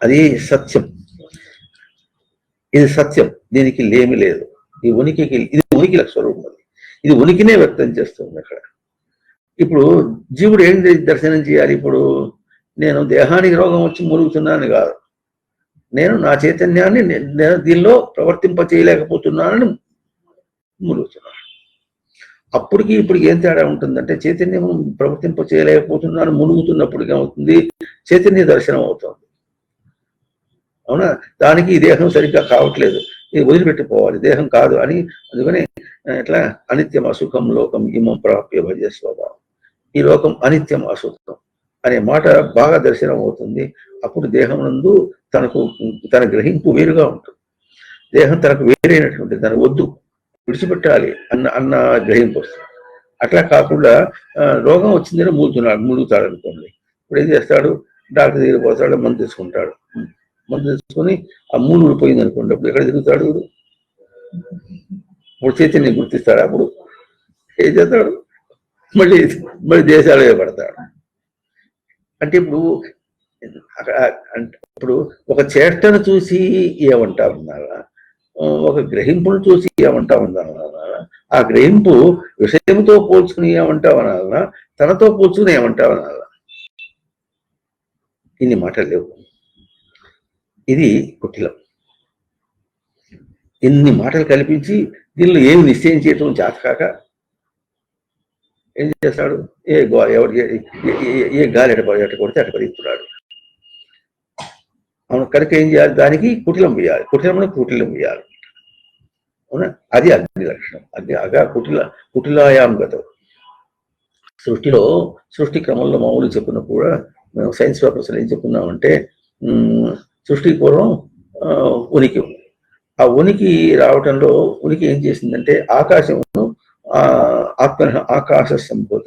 అది సత్యం. ఇది సత్యం, దీనికి లేమి లేదు. ఈ ఉనికికి, ఇది ఉనికి స్వరూపం. ఇది ఉనికినే వ్యక్తం చేస్తుంది అక్కడ. ఇప్పుడు జీవుడు ఏం దర్శనం చేయాలి? ఇప్పుడు నేను దేహానికి రోగం వచ్చి మూలుగుతున్నాను కాదు, నేను నా చైతన్యాన్ని నేను దీనిలో ప్రవర్తింప చేయలేకపోతున్నానని మూలుగుతున్నాను. అప్పటికి ఇప్పటికి ఏం తేడా ఉంటుందంటే, చైతన్యం ప్రవర్తింప చేయలేకపోతున్నాను మునుగుతున్నప్పటికి ఏమవుతుంది? చైతన్య దర్శనం అవుతుంది. అవునా? దానికి ఈ దేహం సరిగ్గా కావట్లేదు, ఇది వదిలిపెట్టిపోవాలి, దేహం కాదు అని. అందుకని ఎట్లా అనిత్యం అసుఖం లోకం ఇమం ప్రాప్య భజ స్వభావం. ఈ లోకం అనిత్యం అసుఖం అనే మాట బాగా దర్శనం అవుతుంది. అప్పుడు దేహం నందు తన గ్రహింపు వేరుగా ఉంటుంది. దేహం తనకు వేరైనటువంటి, తన వద్దు విడిచిపెట్టాలి అన్న గ్రహింపు వస్తుంది. అట్లా కాకుండా రోగం వచ్చిందని మూలుగుతాడు అనుకోండి. ఇప్పుడు ఏం చేస్తాడు? డాక్టర్ దగ్గర పోతాడు, మందు తీసుకుంటాడు. మందు తీసుకొని ఆ మూలుగుడు పోయింది అనుకోండి, అప్పుడు ఎక్కడ తిరుగుతాడు? ఇప్పుడు చైతన్యం గుర్తిస్తాడు. అప్పుడు ఏం చేస్తాడు? మళ్ళీ దేశాలే పడతాడు. అంటే ఇప్పుడు ఒక చేష్టను చూసి ఏమంటా ఉన్నారా? ఒక గ్రహింపును చూసి ఏమంటా ఉందన్నా? ఆ గ్రహింపు విషయంతో పోల్చుకుని ఏమంటావనాలనా, తనతో పోల్చుకుని ఏమంటావనాలా? ఇన్ని మాటలు లేవు. ఇది కుటిలం. ఇన్ని మాటలు కల్పించి దీనిలో ఏమి నిశ్చయం చేయటం చేతకాక ఏం చేస్తాడు? ఏ గాలి ఎట కొడితే అటు పరిగెత్తున్నాడు. అవును, కనుక ఏం చేయాలి? దానికి కుటిలం వేయాలి. కుటిలం వేయాలి. అవునా? అది అగ్ని లక్షణం. అగా కుటిలాయాం గతం. సృష్టి క్రమంలో మామూలు చెప్పినప్పుడు కూడా మేము సైన్స్ పేపర్స్లో ఏం చెప్పుకున్నామంటే, సృష్టికి పూర్వం ఉనికి ఉంది. ఆ ఉనికి రావటంలో ఉనికి ఏం చేసిందంటే, ఆకాశమును ఆకాశ సంభూత,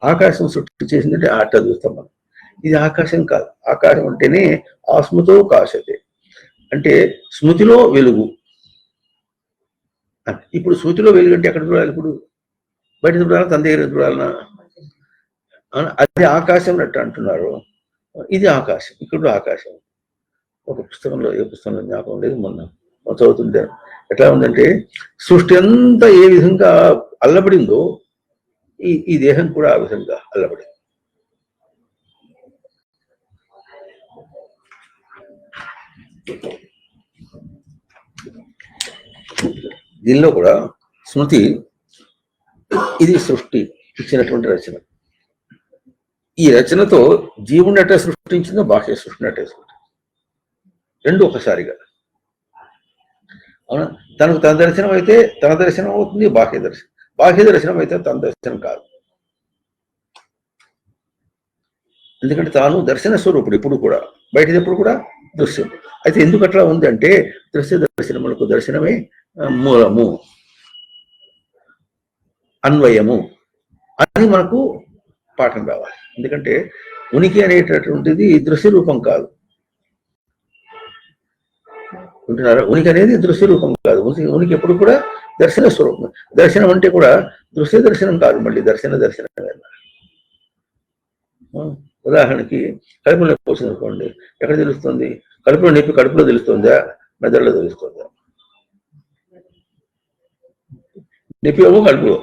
ఆకాశం సృష్టి చేసిందంటే అట్లా చూస్తాం మనం. ఇది ఆకాశం కాదు. ఆకాశం అంటేనే ఆస్మృతో కాశతే, అంటే స్మృతిలో వెలుగు. ఇప్పుడు స్మృతిలో వెలుగు అంటే ఎక్కడ చూడాలి? ఇప్పుడు బయట చూడాలా, తన దగ్గర చూడాలన్నా? అది ఆకాశం అట్లా అంటున్నారు. ఇది ఆకాశం, ఇక్కడ ఆకాశం. ఒక పుస్తకంలో, ఏ పుస్తకంలో జ్ఞాపకం లేదు, మొన్న చదువుతుంటే ఎట్లా ఉందంటే, సృష్టి అంతా ఏ విధంగా అల్లబడిందో ఈ దేహం కూడా ఆ విధంగా అల్లబడింది. దీనిలో కూడా స్మృతి, ఇది సృష్టి ఇచ్చినటువంటి రచన. ఈ రచనతో జీవుని అట్ట సృష్టించిందో బాహ్య సృష్టిని అట్టే సృష్టించింది, రెండు ఒకసారిగా. అవునా? తనకు తన దర్శనం అయితే తన దర్శనం అవుతుంది, బాహ్య దర్శనం. బాహ్య దర్శనం అయితే తన దర్శనం కాదు. ఎందుకంటే తాను దర్శన స్వరూపుడు ఎప్పుడు కూడా, బయటది ఎప్పుడు కూడా దృశ్యం. అయితే ఎందుకు అట్లా ఉంది అంటే దృశ్య దర్శనములకు దర్శనమే మూలము, అన్వయము అని మనకు పాఠం రావాలి. ఎందుకంటే ఉనికి అనేటటువంటిది దృశ్య రూపం కాదు. ఉంటున్నారా? ఉనికి అనేది దృశ్య రూపం కాదు. ఉనికి ఎప్పుడు కూడా దర్శన స్వరూపం. దర్శనం అంటే కూడా దృశ్య దర్శనం కాదు, మళ్ళీ దర్శనమే. ఉదాహరణకి కడుపులో పోసింది అనుకోండి, ఎక్కడ తెలుస్తుంది? కడుపులో నొప్పి కడుపులో తెలుస్తుందా, మెదడులో తెలుస్తుందా? నొప్పి ఏమో కడుపులో,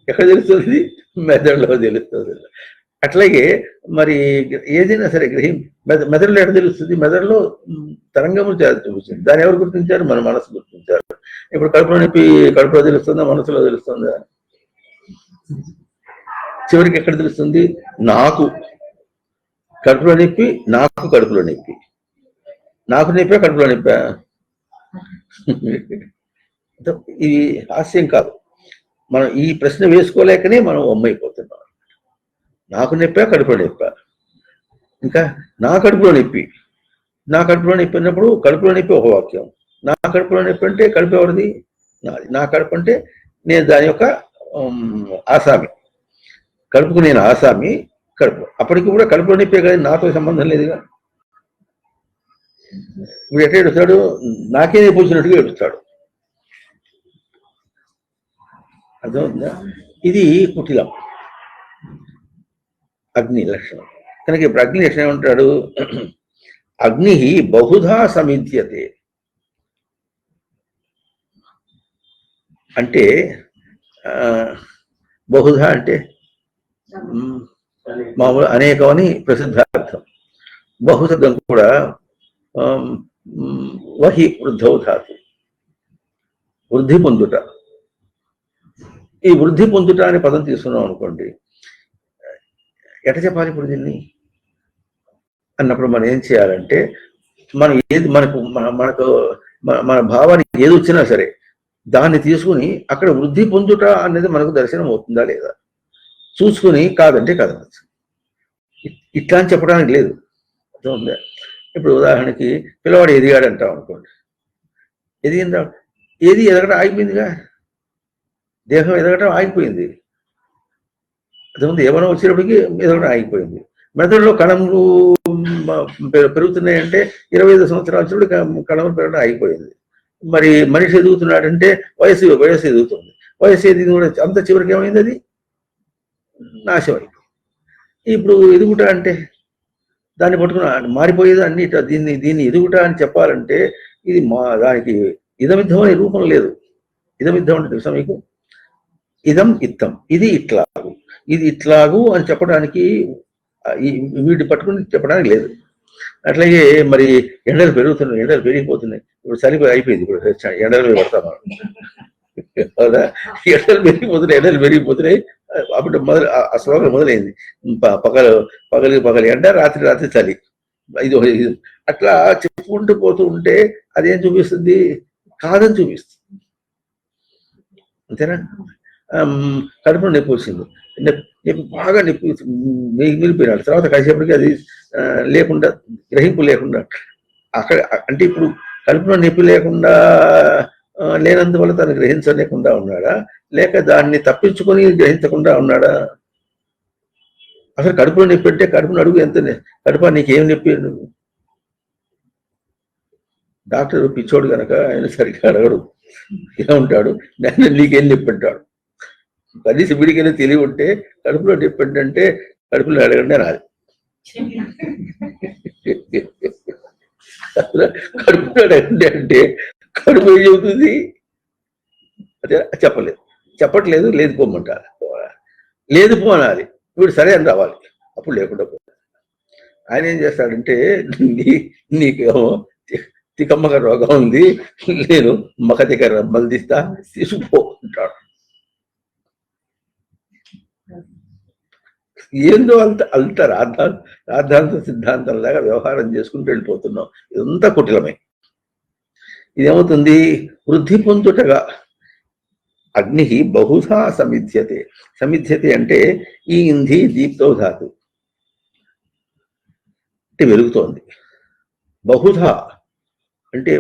ఎక్కడ తెలుస్తుంది? మెదడులో తెలుస్తుంది. అట్లాగే మరి ఏదైనా సరే మెదడులో ఎక్కడ తెలుస్తుంది? మెదడులో తరంగములు చూపించింది. దాన్ని ఎవరు గుర్తించారు? మన మనసు గుర్తించారు. ఇప్పుడు కడుపులో నొప్పి కడుపులో తెలుస్తుందా, మనసులో తెలుస్తుందా? చివరికి ఎక్కడ తెలుస్తుంది? నాకు కడుపులో నొప్పి, నాకు కడుపులో నొప్పి. నాకు నొప్పా, కడుపులో నొప్పా? ఇది హాస్యం కాదు. మనం ఈ ప్రశ్న వేసుకోలేకనే మనం అమ్మైపోతున్నాం. నాకు నొప్పా, కడుపులో నొప్పా? ఇంకా నా కడుపులో నొప్పి, నా కడుపులో నొప్పి అన్నప్పుడు కడుపులో నొప్పి ఒక వాక్యం. నా కడుపులో నొప్పి అంటే కడుపు ఎవరిది? నాది. నా కడుపు అంటే నేను దాని యొక్క ఆసామి. కడుపుకు నేను ఆసామి, కడుపు. అప్పటికి కూడా కడుపులో నొప్పే కానీ నాతో సంబంధం లేదుగా. ఇప్పుడు ఎట్లా ఏడుస్తాడు? నాకే నొప్పి వచ్చినట్టుగా ఏడుస్తాడు. అర్థమవుతుందా? ఇది కుటిలం, అగ్ని లక్షణం. కనుక ఇప్పుడు అగ్ని లక్షణం ఏమంటాడు? అగ్ని బహుధా సమిధ్యతే అంటే, బహుధా అంటే మామూలు అనేకం అని ప్రసిద్ధార్థం. బహుశబ్దం కూడా వహి వృద్ధౌ ధాతు, వృద్ధి పొందుట. ఈ వృద్ధి పొందుట అనే పదం తీసుకున్నాం అనుకోండి, ఎట చెప్పాలి ఇప్పుడు దీన్ని అన్నప్పుడు మనం ఏం చేయాలంటే, మనం ఏది మనకు మన భావానికి ఏది వచ్చినా సరే దాన్ని తీసుకుని అక్కడ వృద్ధి పొందుట అనేది మనకు దర్శనం అవుతుందా లేదా చూసుకుని, కాదంటే కాదనచ్చు. ఇట్లా అని చెప్పడానికి లేదు. అర్థమవుతుందా? ఇప్పుడు ఉదాహరణకి పిల్లవాడు ఎదిగాడు అంటాం అనుకోండి, ఎదిగిందా? ఎదగడం ఆగిపోయిందిగా, దేహం ఎదగడం ఆగిపోయింది. అర్థమవుతుంది? ఏమైనా వచ్చేటప్పటికి ఎదగడం ఆగిపోయింది. మెదడులో కణములు పెరుగుతున్నాయంటే 25 సంవత్సరాల చూడు కణములు పెరగడం ఆగిపోయింది. మరి మనిషి ఎదుగుతున్నాడంటే వయసు ఎదుగుతుంది. వయసు ఎదిగి కూడా అంత చివరికి ఏమైంది? అది నాశం అయిపోయింది. ఇప్పుడు ఎదుగుట అంటే దాన్ని పట్టుకుని మారిపోయేది అన్ని. దీన్ని ఎదుగుట అని చెప్పాలంటే ఇది దానికి ఇదమిద్ధం అనే రూపం లేదు. ఇదమిద్ధం అంటే తెలుసా మీకు? ఇదం ఇత్తం, ఇది ఇట్లాగు, ఇది ఇట్లాగు అని చెప్పడానికి వీటి పట్టుకుని చెప్పడానికి లేదు. అట్లాగే మరి ఎండలు పెరుగుతున్నాయి, ఎండలు పెరిగిపోతున్నాయి. ఇప్పుడు చలి అయిపోయింది, ఇప్పుడు ఎండలు పడతాం కదా. ఎండలు పెరిగిపోతున్నాయి. అప్పుడు ఆ శ్లోకం మొదలైంది. పగలి ఎండ, రాత్రి చలి. ఇది అట్లా చెప్పుకుంటూ పోతూ ఉంటే అదేం చూపిస్తుంది? కాదని చూపిస్తుంది. అంతేనా? కడుపులో నొప్పి వచ్చింది, నొప్పి బాగా నొప్పి మిగిలిపోయినాడు. తర్వాత కాసేపటికి అది లేకుండా, గ్రహింపు లేకుండా అక్కడ అంటే ఇప్పుడు కడుపులో నొప్పి లేకుండా లేనందువల్ల తను గ్రహించలేకుండా ఉన్నాడా, లేక దాన్ని తప్పించుకొని గ్రహించకుండా ఉన్నాడా? అసలు కడుపులో నొప్పి అంటే కడుపును అడుగు, ఎంత కడుప నీకేం నొప్పి? నువ్వు డాక్టర్ పిచ్చోడు కనుక ఆయన సరిగ్గా అడగడు, ఏమంటాడు? నీకేం నొప్పి అంటాడు. కనీసం వీడికైనా తెలివి ఉంటే కడుపులో నొప్పి అంటే కడుపులో అడగండి రాదు. కడుపులో అడగండి అంటే కడుపు ఏం చెబుతుంది? అదే చెప్పట్లేదు, లేదు పోమంటారు. లేదు పో అనాలి, వీడు సరే అని రావాలి, అప్పుడు లేకుండా పోతాడు. ఆయన ఏం చేస్తాడంటే, నీకేమో తికమ్మక రోగం ఉంది, నేను మగ దగ్గర మల్దిస్తా, తీసుకుపో అంటాడు. ఏందో అంత అంత రాద్ధాంత సిద్ధాంతంలాగా వ్యవహారం చేసుకుంటూ వెళ్ళిపోతున్నాం. ఇదంతా కుటిలమే. ఇదేమవుతుంది? వృద్ధి పొందుటగా అగ్ని బహుధా సమిధ్యతే. సమిధ్యతే అంటే ఈ ఇంధి దీప్తో ధాతు అంటే వెలుగుతోంది. బహుధా అంటే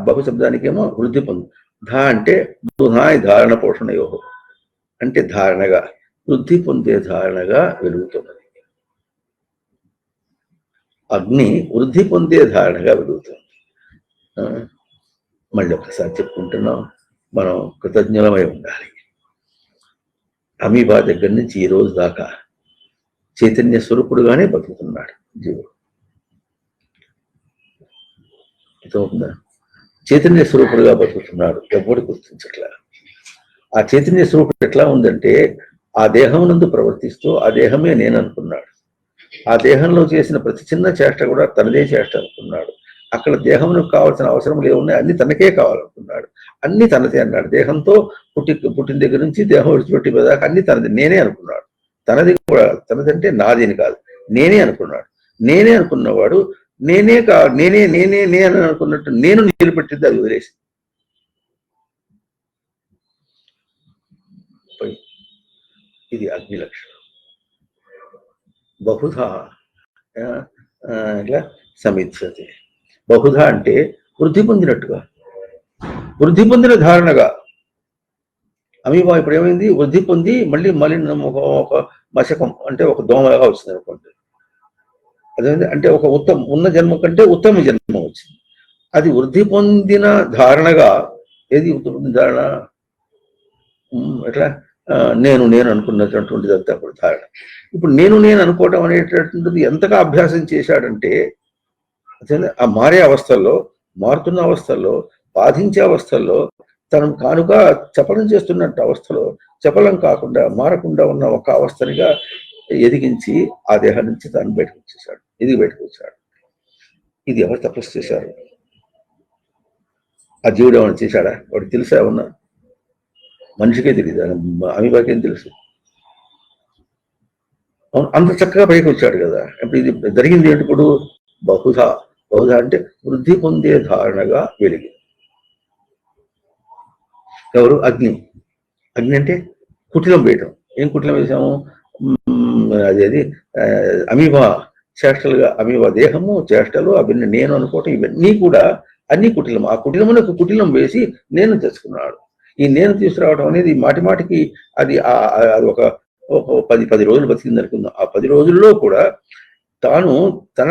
బహు శబ్దానికేమో వృద్ధి పొందు. ధా అంటే బహుధాయ్ ధారణ పోషణ యోహో అంటే ధారణగా, వృద్ధి పొందే ధారణగా వెలుగుతున్నది. అగ్ని వృద్ధి పొందే ధారణగా వెలుగుతుంది. మళ్ళీ ఒకసారి చెప్పుకుంటున్నాం, మనం కృతజ్ఞలమై ఉండాలి. అమీబా దగ్గర నుంచి ఈ రోజు దాకా చైతన్య స్వరూపుడుగానే బతుకుతున్నాడు జీవుడు. అర్థమవుతుందా? చైతన్య స్వరూపుడుగా బతుకుతున్నాడు, ఎవరు గుర్తించట్లా. ఆ చైతన్య స్వరూపుడు ఎట్లా ఉందంటే ఆ దేహం నందు ప్రవర్తిస్తూ ఆ దేహమే నేను అనుకున్నాడు. ఆ దేహంలో చేసిన ప్రతి చిన్న చేష్ట కూడా తనదే చేష్ట అనుకున్నాడు. అక్కడ దేహంకు కావాల్సిన అవసరములు ఏమున్నాయి, అన్ని తనకే కావాలనుకున్నాడు. అన్ని తనదే అన్నాడు. దేహంతో పుట్టిన దగ్గర నుంచి దేహం విడిచిపెట్టి దాకా అన్ని తనది, నేనే అనుకున్నాడు. తనది కూడా తనదంటే నాది అని కాదు, నేనే అనుకున్నాడు. నేనే అనుకున్నవాడు నేనే నే అని అనుకున్నట్టు నేను నిలబెట్టింది అది వదిలేసి ఇది అగ్ని లక్షణం. బహుధా ఇట్లా సమిధ్యతే. బహుధా అంటే వృద్ధి పొందినట్టుగా, వృద్ధి పొందిన ధారణగా. అమీబా ఇప్పుడు ఏమైంది? వృద్ధి పొంది మళ్ళీ ఒక మశకం అంటే ఒక దోమలాగా వచ్చింది అనుకోండి. అదే అంటే ఒక ఉన్న జన్మ కంటే ఉత్తమ జన్మ వచ్చింది. అది వృద్ధి పొందిన ధారణగా. ఏది వృద్ధి పొందిన ధారణ? ఎట్లా? నేను అనుకున్నటువంటిది అంతా ఇప్పుడు ధారణ. ఇప్పుడు నేను అనుకోవటం అనేటటువంటిది ఎంతగా అభ్యాసం చేశాడంటే ఆ మారే అవస్థల్లో, మారుతున్న అవస్థల్లో, బాధించే అవస్థల్లో, తను కానుగా చపలం చేస్తున్నట్టు అవస్థలో చపలం కాకుండా మారకుండా ఉన్న ఒక అవస్థనిగా ఎదిగించి ఆ దేహం నుంచి తాను బయటకు వచ్చేసాడు, బయటకు వచ్చాడు. ఇది ఎవరు తపస్సు చేశారు? ఆ జీవుడు ఏమైనా చేశాడా? వాడికి తెలుసా? ఉన్నా మనిషికే తెలియదు, అమీబాకేం తెలుసు? అంత చక్కగా పైకి వచ్చాడు కదా. ఇప్పుడు ఇది జరిగింది ఏంటి? ఇప్పుడు బహుధా అంటే వృద్ధి పొందే ధారణగా వెలిగి. ఎవరు? అగ్ని అంటే కుటిలం వేయటం. ఏం కుటిలం వేసాము? అదేది అమీబా చేష్టలుగా, అమీబా దేహము చేష్టలు అవన్నీ నేను అనుకోవటం, ఇవన్నీ కూడా అన్ని కుటిలం. ఆ కుటిలమునకు కుటిలం వేసి నేను తెచ్చుకున్నాడు. ఈ నేను తీసుకురావడం అనేది మాటికి అది ఒక 10 రోజులు బతికింది అనుకుందాం. ఆ 10 రోజుల్లో కూడా తాను తన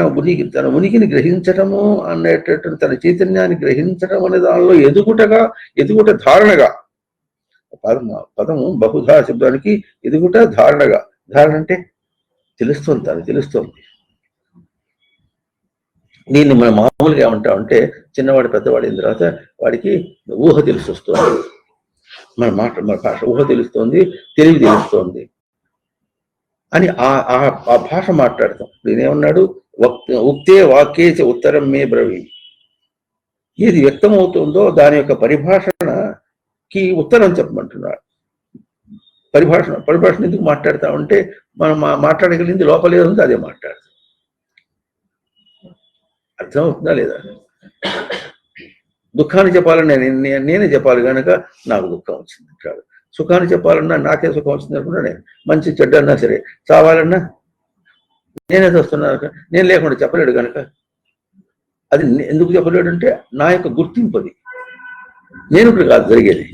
ఉనికిని గ్రహించటము అనేటటువంటి, తన చైతన్యాన్ని గ్రహించటం అనే దానిలో ఎదుగుట ధారణగా. పదము బహుధా శబ్దానికి ఎదుగుట ధారణగా. ధారణ అంటే తెలుస్తుంది, తను తెలుస్తుంది. దీన్ని మనం మామూలుగా ఏమంటామంటే చిన్నవాడు పెద్దవాడు అయిన తర్వాత వాడికి ఊహ తెలిసి వస్తుంది. మన భాష ఊహ తెలుస్తోంది, తెలివి తెలుస్తోంది అని ఆ భాష మాట్లాడతాం. నేనేమన్నాడు? ఉక్తే వాక్యే ఉత్తరం మే బ్రవీ. ఏది వ్యక్తం అవుతుందో దాని యొక్క పరిభాషణకి ఉత్తరం చెప్పమంటున్నాడు. పరిభాషణ ఎందుకు మాట్లాడతామంటే మనం మాట్లాడగలిగింది లోపలే ఉంది, అదే మాట్లాడతాం. అర్థం అవుతుందా లేదా? దుఃఖాన్ని చెప్పాలన్నా నేనే చెప్పాలి కనుక నాకు దుఃఖం వచ్చింది అంటాడు. సుఖాన్ని చెప్పాలన్నా నాకే సుఖం వచ్చింది అనుకున్నా నేను. మంచి చెడ్డ అన్నా సరే, చావాలన్నా నేనే చూస్తున్నాను, నేను లేకుండా చెప్పలేడు కనుక. అది ఎందుకు చెప్పలేడు అంటే నా యొక్క గుర్తింపు అది. నేను ఇప్పుడు కాదు జరిగేది,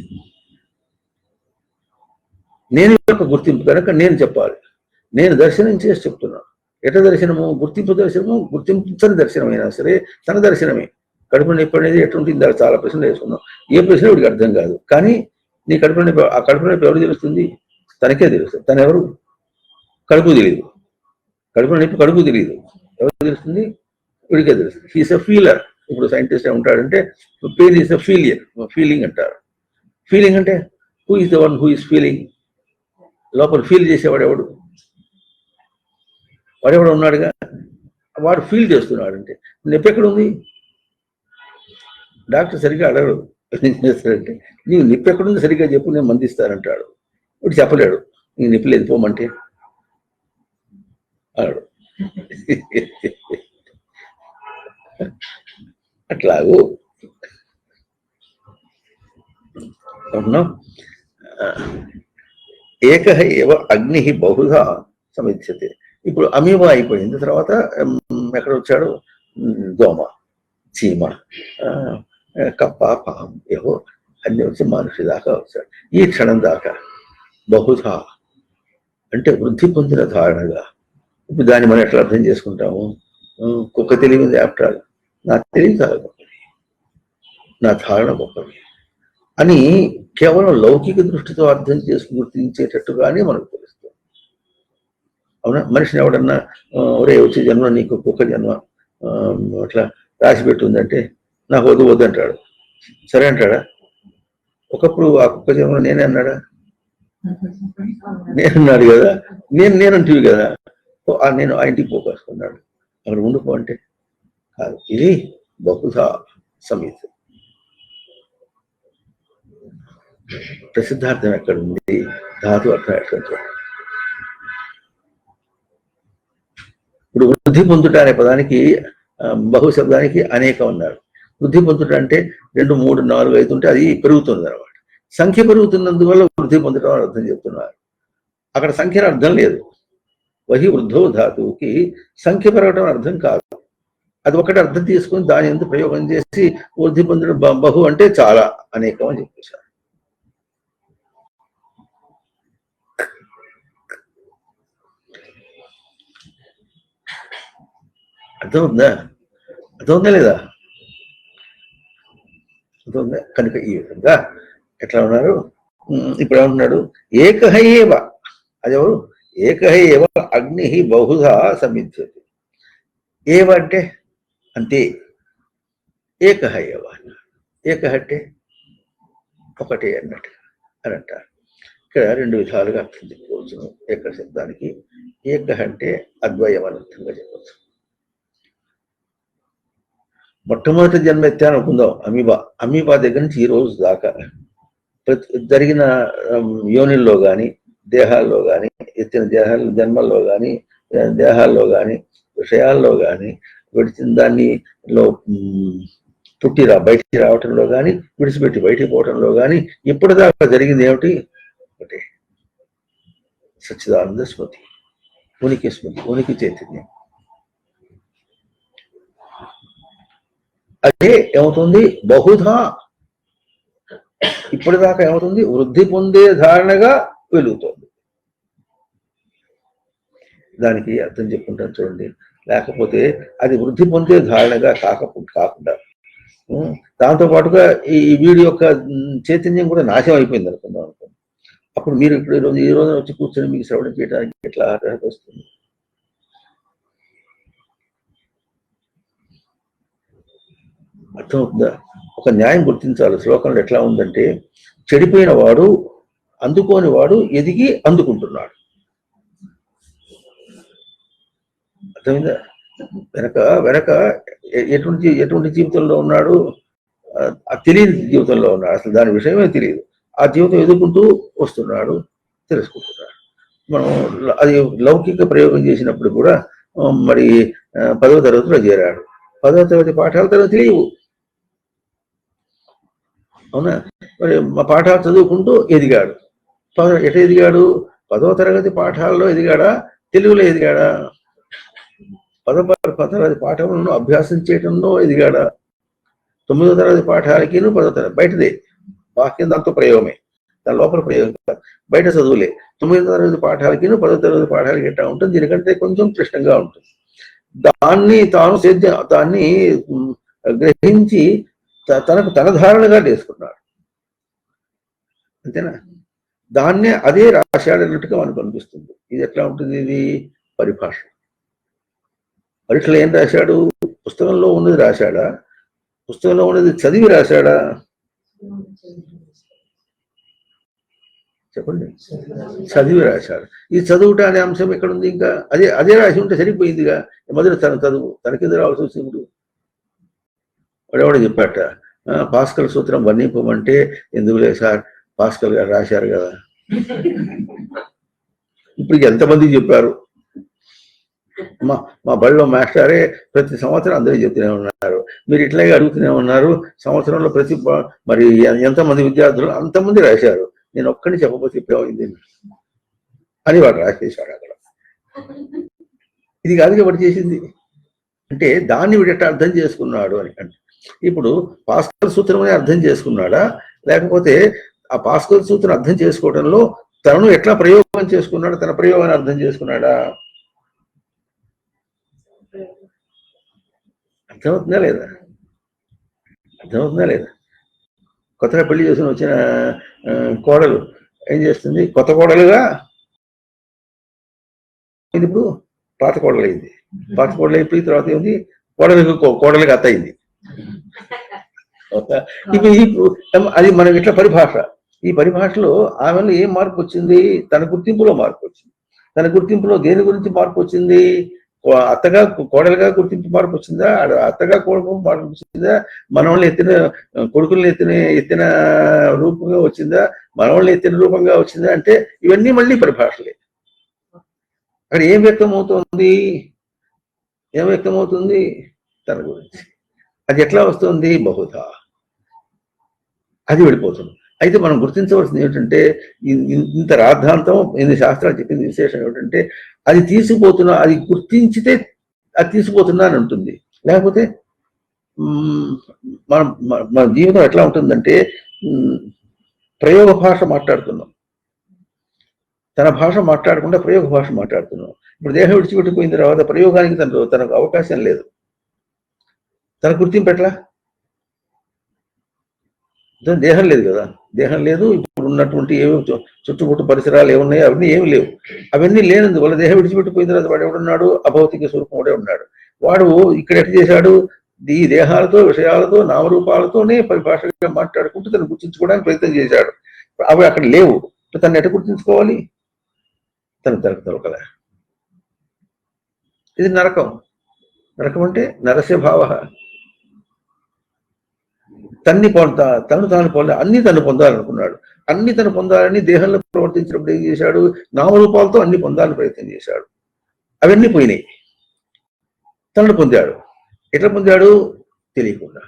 నేను యొక్క గుర్తింపు కనుక నేను చెప్పాలి. నేను దర్శనం చేసి చెప్తున్నాను. ఎట దర్శనము? గుర్తింపు దర్శనము. గుర్తించని దర్శనం అయినా సరే తన దర్శనమే. కడుపు నొప్పి అనేది ఎట్లుంటుంది? చాలా ప్రశ్నలు వేసుకున్నాం. ఏ ప్రశ్న వీడికి అర్థం కాదు. కానీ నీ కడుపు నొప్పి, ఆ కడుపు నొప్పి ఎవరు తెలుస్తుంది? తనకే తెలుస్తుంది. తను ఎవరు? కడుపు తెలియదు. కడుపు తెలియదు. ఎవరు తెలుస్తుంది? వీడికే తెలుస్తుంది. He's a ఫీలర్. ఇప్పుడు సైంటిస్ట్ ఏమంటాడంటే పెయిన్ ఈస్ ఎ ఫీలింగ్ అంటారు. ఫీలింగ్ అంటే who is the one who is feeling? లోపల ఫీల్ చేసేవాడు ఎవడు? వాడెవడు ఉన్నాడుగా, వాడు ఫీల్ చేస్తున్నాడు. అంటే నొప్పి ఎక్కడ ఉంది? డాక్టర్ సరిగ్గా అడగడు. ఏం చేస్తాడంటే నీకు నొప్పి ఎక్కడుంది సరిగ్గా చెప్పు, నేను మందిస్తానంటాడు. ఇప్పుడు చెప్పలేడు. నీకు నొప్పి లేదు పోమంటే. అన్నాడు. అట్లాగూ ఏక ఏవ అగ్ని బహుధా సమిధ్యతే. ఇప్పుడు అమీబా అయిపోయింది, తర్వాత ఎక్కడ వచ్చాడు? దోమ, చీమ, కప్ప, పాము, ఏవో అన్ని వచ్చి మనిషి దాకా వచ్చాడు. ఈ క్షణం దాకా బహుధా అంటే వృద్ధి పొందిన ధారణగా. ఇప్పుడు దాన్ని మనం ఎట్లా అర్థం చేసుకుంటాము? కుక్క తెలివింది ఆఫ్టర్, నా తెలివి చాలా గొప్పది, నా ధారణ గొప్పది అని కేవలం లౌకిక దృష్టితో అర్థం చేసి గుర్తించేటట్టుగానే మనకు తెలుస్తుంది. అవునా? మనిషిని ఎవడన్నా ఒరే వచ్చే జన్మ నీకు కుక్క జన్మ అట్లా రాసి పెట్టుందంటే నాకు వద్దు వద్దు అంటాడు. సరే అంటాడా? ఒకప్పుడు ఆ కుక్క జన్మ నేనే అన్నాడా? నేనన్నాడు కదా, నేనంటివి కదా. నేను ఆ ఇంటికి పోకేసుకున్నాడు, అక్కడ ఉండిపో అంటే కాదు. ఇది బహుశా సమీత. ప్రసిద్ధార్థం ఎక్కడుంది? ధాతు అర్థం ఎక్కడ? ఇప్పుడు వృద్ధి పొందుట అనే పదానికి బహుశబ్దానికి అనేకం అన్నారు. వృద్ధి పొందుట అంటే 2, 3, 4, 5 ఉంటే అది పెరుగుతుంది అనమాట. సంఖ్య పెరుగుతున్నందువల్ల వృద్ధి పొందడం అని అర్థం చెప్తున్నారు. అక్కడ సంఖ్యను అర్థం లేదు. వహి వృద్ధో ధాతువుకి సంఖ్య పెరగడం అర్థం కాదు. అది ఒకటి అర్థం తీసుకుని దాని ఎందుకు ప్రయోగం చేసి వృద్ధి పొందడం బహు అంటే చాలా అనేకం అని చెప్పేశారు. అర్థమవుతుందా? అర్థమవుతుందా లేదా? అర్థమవుతుందా? కనుక ఈ విధంగా ఎట్లా ఉన్నారు? ఇప్పుడు ఏమంటున్నాడు? ఏకహైవ, అదెవరు? ఏకహైవ అగ్ని బహుధా సమిధ్యతి. ఏవ అంటే అంతే, ఏకహైవ. ఏక అంటే ఒకటే అన్నట్టు అని అంటారు. ఇక్కడ 2 విధాలుగా అర్థం చెప్పుకోవచ్చు. ఏక శబ్దానికి ఏక అంటే అద్వయం అని అర్థంగా చెప్పవచ్చు. మొట్టమొదటి జన్మ ఎత్తాను అనుకుందాం, అమీబా దగ్గర నుంచి ఈ రోజు దాకా జరిగిన యోనిల్లో కానీ, దేహాల్లో కానీ, ఎత్తిన జన్మల్లో కానీ, దేహాల్లో కానీ, విషయాల్లో కానీ, విడిచిన దానిలో బయటికి రావటంలో కానీ, విడిచిపెట్టి బయటికి పోవటంలో కానీ ఇప్పటిదాకా జరిగింది ఏమిటి? ఒకటే, సచ్చిదానంద స్మృతి, ఉనికి స్మృతి, ఉనికి చైతన్యం. అదే ఏమవుతుంది? బహుధా. ఇప్పటిదాకా ఏమవుతుంది? వృద్ధి పొందే ధారణగా వెలుగుతుంది. దానికి అర్థం చెప్పుకుంటాను చూడండి. లేకపోతే అది వృద్ధి పొందే ధారణగా కాకుండా దాంతో పాటుగా ఈ వీడి యొక్క చైతన్యం కూడా నాశనం అయిపోయింది అనుకుందాం. అప్పుడు మీరు ఇప్పుడు ఈ రోజున వచ్చి కూర్చొని మీకు శ్రవణం చేయడానికి ఎట్లా అర్హత వస్తుంది? అర్థమవుతుందా? ఒక న్యాయం గుర్తించాలి. శ్లోకంలో ఎట్లా ఉందంటే, చెడిపోయిన వాడు, అందుకోని వాడు ఎదిగి అందుకుంటున్నాడు. అర్థమైందా? వెనక ఎటువంటి జీవితంలో ఉన్నాడు? తెలియని జీవితంలో ఉన్నాడు. అసలు దాని విషయమే తెలియదు. ఆ జీవితం ఎదుర్కొంటూ వస్తున్నాడు, తెలుసుకుంటున్నాడు. మనం అది లౌకిక ప్రయోగం చేసినప్పుడు కూడా మరి 10వ తరగతిలో చేరాడు. 10వ తరగతి పాఠాలు తనకు తెలియవు. అవునా? మరి మా పాఠాలు చదువుకుంటూ ఎదిగాడు. ఎట ఎదిగాడు? 10వ తరగతి పాఠాల్లో ఎదిగాడా? తెలుగులో ఎదిగాడా? 10వ తరగతి పాఠములను అభ్యాసం చేయడంలో ఎదిగాడా? 9వ తరగతి పాఠాలకి 10వ తరగతి బయటదే, వాక్యం దాంతో ప్రయోగమే, దాని లోపల ప్రయోగం కాదు, బయట చదువులే. 9వ తరగతి పాఠాలకి 10వ తరగతి పాఠాలకి ఎట్లా ఉంటుంది? దీనికంటే కొంచెం క్లిష్టంగా ఉంటుంది. దాన్ని గ్రహించి తనకు తన ధారణగా చేసుకున్నాడు. అంతేనా? దాన్నే అదే రాశాడన్నట్టుగా మనకు అనిపిస్తుంది. ఇది ఎట్లా ఉంటుంది? ఇది పరిభాష. పరీక్షలో ఏం రాశాడు? పుస్తకంలో ఉన్నది రాశాడా? పుస్తకంలో ఉన్నది చదివి రాశాడా? చెప్పండి. చదివి రాశాడు. ఈ చదువుట అనే అంశం ఎక్కడుంది? ఇంకా అదే రాసి ఉంటే సరిపోయిందిగా. మొదలు చదువు, తనకింద రావాల్సి వచ్చినప్పుడు వాడెవడో చెప్పాట, పాస్కల్ సూత్రం వర్ణింపమంటే ఎందుకులే సార్, పాస్కల్ గారు రాశారు కదా. ఇప్పుడు ఎంతమంది చెప్పారు? మా మా బడిలో మాస్టరే ప్రతి సంవత్సరం అందరూ చెప్తూనే ఉన్నారు, మీరు ఇట్లాగే అడుగుతూనే ఉన్నారు, సంవత్సరంలో మరి ఎంతమంది విద్యార్థులు అంతమంది రాశారు, నేను ఒక్కడిని చెప్పబోతే ఇప్పుడైంది అని వాడు రాసేశాడు అక్కడ. ఇది కాదుగా వాడు చేసింది. అంటే దాన్ని వీడట అర్థం చేసుకున్నాడు అని. అంటే ఇప్పుడు పాస్కల్ సూత్రం అర్థం చేసుకున్నాడా, లేకపోతే ఆ పాస్కల్ సూత్రం అర్థం చేసుకోవడంలో తనను ఎట్లా ప్రయోగం చేసుకున్నాడు, తన ప్రయోగాన్ని అర్థం చేసుకున్నాడా? అర్థమవుతుందా లేదా? అర్థమవుతుందా లేదా? కొత్తగా పెళ్లి చేసుకుని వచ్చిన కోడలు ఏం చేస్తుంది? కొత్త కోడలుగా ఇది ఇప్పుడు పాత కోడలు అయింది. పాత కోడలు అయిపోయిన తర్వాత ఏంది? కోడలికి అత్త అయింది. ఇప్పుడు అది మనం ఇట్లా పరిభాష. ఈ పరిభాషలో ఆమెలో ఏం మార్పు వచ్చింది? తన గుర్తింపులో మార్పు వచ్చింది. తన గుర్తింపులో దేని గురించి మార్పు వచ్చింది? అత్తగా కోడలుగా గుర్తింపు మార్పు వచ్చిందా? అత్తగా కొడుకు మార్పు వచ్చిందా? మనవాళ్ళని కొడుకుల్ని ఎత్తిన రూపంగా వచ్చిందా? మనవాళ్ళని ఎత్తిన రూపంగా వచ్చిందా? అంటే ఇవన్నీ మళ్ళీ పరిభాషలే. అక్కడ ఏం వ్యక్తమవుతుంది? ఏం వ్యక్తమవుతుంది? తన గురించి. అది ఎట్లా వస్తుంది? బహుధా. అది వెళ్ళిపోతుంది. అయితే మనం గుర్తించవలసింది ఏమిటంటే, ఇంత రాద్ధాంతం ఎన్ని శాస్త్రాలు చెప్పింది విశేషం ఏమిటంటే, అది తీసుకుపోతున్నా, అది గుర్తించితే అది తీసుకుపోతున్నా అని ఉంటుంది. లేకపోతే మన జీవితం ఎట్లా ఉంటుందంటే, ప్రయోగ భాష మాట్లాడుతున్నాం, తన భాష మాట్లాడకుండా ప్రయోగ భాష మాట్లాడుతున్నాం. ఇప్పుడు దేహం విడిచిపెట్టిపోయిన తర్వాత ప్రయోగానికి తనకు అవకాశం లేదు. తన గుర్తింపు ఎట్లా? దేహం లేదు కదా, దేహం లేదు. ఇప్పుడు ఉన్నటువంటి ఏమి చుట్టుముట్టు పరిసరాలు ఏమున్నాయో అవన్నీ ఏమి లేవు. అవన్నీ లేనందువల్ల దేహం విడిచిపెట్టిపోయిన తర్వాత వాడు ఎవడున్నాడు? అభౌతిక స్వరూపం కూడా ఉన్నాడు. వాడు ఇక్కడ ఎట్లా చేశాడు? ఈ దేహాలతో, విషయాలతో, నామరూపాలతోనే పరిభాషగా మాట్లాడుకుంటూ తను గుర్తించుకోవడానికి ప్రయత్నం చేశాడు. అవి అక్కడ లేవు. తను ఎట్లా గుర్తించుకోవాలి? తను దొరకలే. ఇది నరకం. నరకం అంటే నరస్య భావ. తను తాను పొందాలి, అన్ని తను పొందాలనుకున్నాడు. అన్ని తను పొందాలని దేహంలో ప్రవర్తించినప్పుడు ఏం చేశాడు? నామరూపాలతో అన్ని పొందాలని ప్రయత్నం చేశాడు. అవన్నీ పోయినాయి. తనను పొందాడు. ఎట్లా పొందాడు? తెలియకుండా,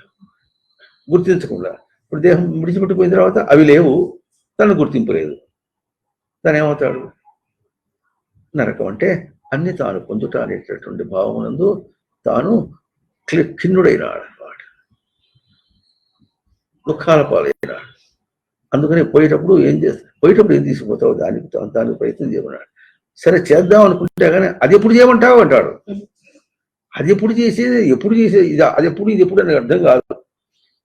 గుర్తించకుండా. ఇప్పుడు దేహం విడిచిపెట్టిపోయిన తర్వాత అవి లేవు, తను గుర్తింపు లేదు. తను ఏమవుతాడు? నరకం అంటే అన్ని తాను పొందుట అనేటటువంటి భావమునందు తాను ఖిన్నుడైనాడు, దుఃఖాల పాలైనాడు. అందుకని పోయేటప్పుడు ఏం తీసుకుపోతావు? దానికి ప్రయత్నం చేయమన్నాడు. సరే చేద్దాం అనుకుంటే కానీ అది ఎప్పుడు చేయమంటావు అంటాడు. అది ఎప్పుడు చేసేది? అది ఎప్పుడు అని అర్థం కాదు.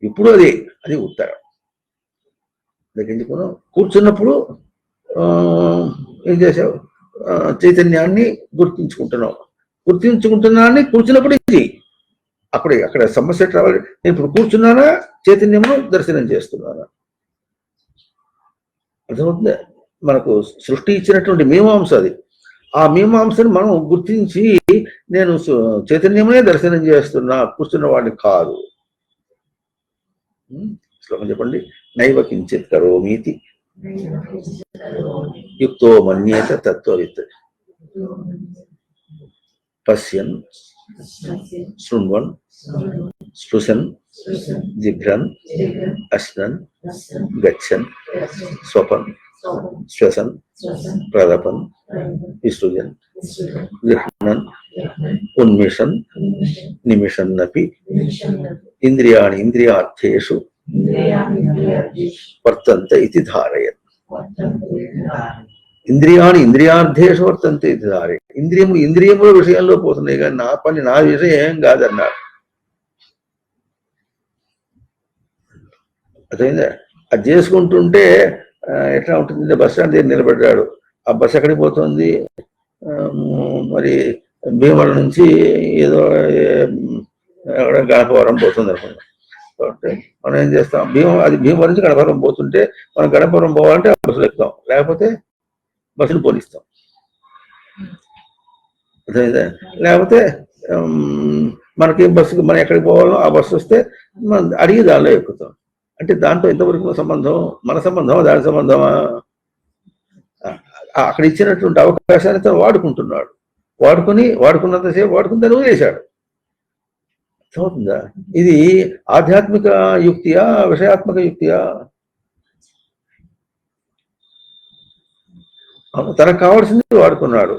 ఎప్పుడు అది ఉత్తరం. ఎందుకున్నావు? కూర్చున్నప్పుడు ఏం చేసావు? చైతన్యాన్ని గుర్తించుకుంటున్నాన్ని కూర్చున్నప్పుడు ఇది అక్కడ సమస్య రావాలి. నేను ఇప్పుడు కూర్చున్నానా, చైతన్యము దర్శనం చేస్తున్నానా? అర్థమవుతుంది. మనకు సృష్టి ఇచ్చినటువంటి మీమాంస అది. ఆ మీమాంసను మనం గుర్తించి నేను చైతన్యమే దర్శనం చేస్తున్నా, కూర్చున్న వాడిని కాదు. శ్లోకం చెప్పండి. నైవ కించిత్ కరోమీతి యుక్తో మన్యేత తత్వవిత్ పశ్యన్ శృణ్వన్ స్పృశన్ జిఘ్రన్ అశ్నన్ గచ్చన్ స్వపన్ శ్వసన్ ప్రదపన్ విసృజన్ గృహ్ణన్ ఉన్మిషన్ నిమిషన్నపి ఇంద్రియాణి ఇంద్రియార్థేషు వర్తంత ఇది ధారయన్. ఇంద్రియాణి ఇంద్రియార్థేషు వర్తంతే ఇది ధారయన్. ఇంద్రియముల విషయంలో పోతున్నాయి కానీ నా పని, నా విషయం ఏం కాదన్నాడు. అదైందా? అది చేసుకుంటుంటే ఎట్లా ఉంటుంది? బస్ స్టాండ్ దగ్గర నిలబడ్డాడు. ఆ బస్సు ఎక్కడికి పోతుంది? మరి భీమవరం నుంచి ఏదో గణపవరం పోతుంది అనుకున్నాం. కాబట్టి మనం ఏం చేస్తాం? భీమవరం నుంచి గణపవరం పోతుంటే మనం గణపవరం పోవాలంటే ఆ బస్సులు ఎక్కుతాం, లేకపోతే బస్సులు పోనిస్తాం. అర్థమైందా? లేకపోతే మనకి బస్సుకు మనం ఎక్కడికి పోవాలో ఆ బస్సు వస్తే మనం అడిగి దానిలో ఎక్కుతాం. అంటే దాంట్లో ఎంతవరకు సంబంధం? మన సంబంధమా, దాని సంబంధమా? అక్కడ ఇచ్చినటువంటి అవకాశాన్ని తను వాడుకుంటున్నాడు. వాడుకున్నంతసేపు వాడుకుందని వదిలేశాడు. అర్థమవుతుందా? ఇది ఆధ్యాత్మిక యుక్తియా, విషయాత్మక యుక్తియా? తనకు కావాల్సింది వాడుకున్నాడు,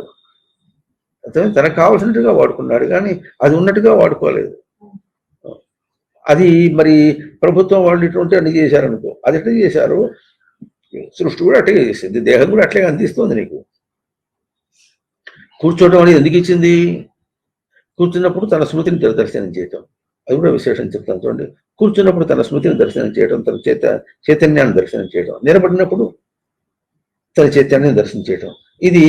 తనకు కావాల్సినట్టుగా వాడుకున్నాడు, కానీ అది ఉన్నట్టుగా వాడుకోలేదు. అది మరి ప్రభుత్వం వాళ్ళు ఇటువంటి అన్ని చేశారనుకో, అది ఎట్లా చేశారు? సృష్టి కూడా అట్లే చేసింది, దేహం కూడా అట్లే అందిస్తుంది నీకు. కూర్చోవడం అనేది ఎందుకు ఇచ్చింది? కూర్చున్నప్పుడు తన స్మృతిని దర్శనం చేయటం, అది కూడా విశేషం చెప్తాను చూడండి. కూర్చున్నప్పుడు తన స్మృతిని దర్శనం చేయడం, తన చైతన్యాన్ని దర్శనం చేయడం, నిలబడినప్పుడు తన చైతన్యాన్ని దర్శనం చేయటం, ఇది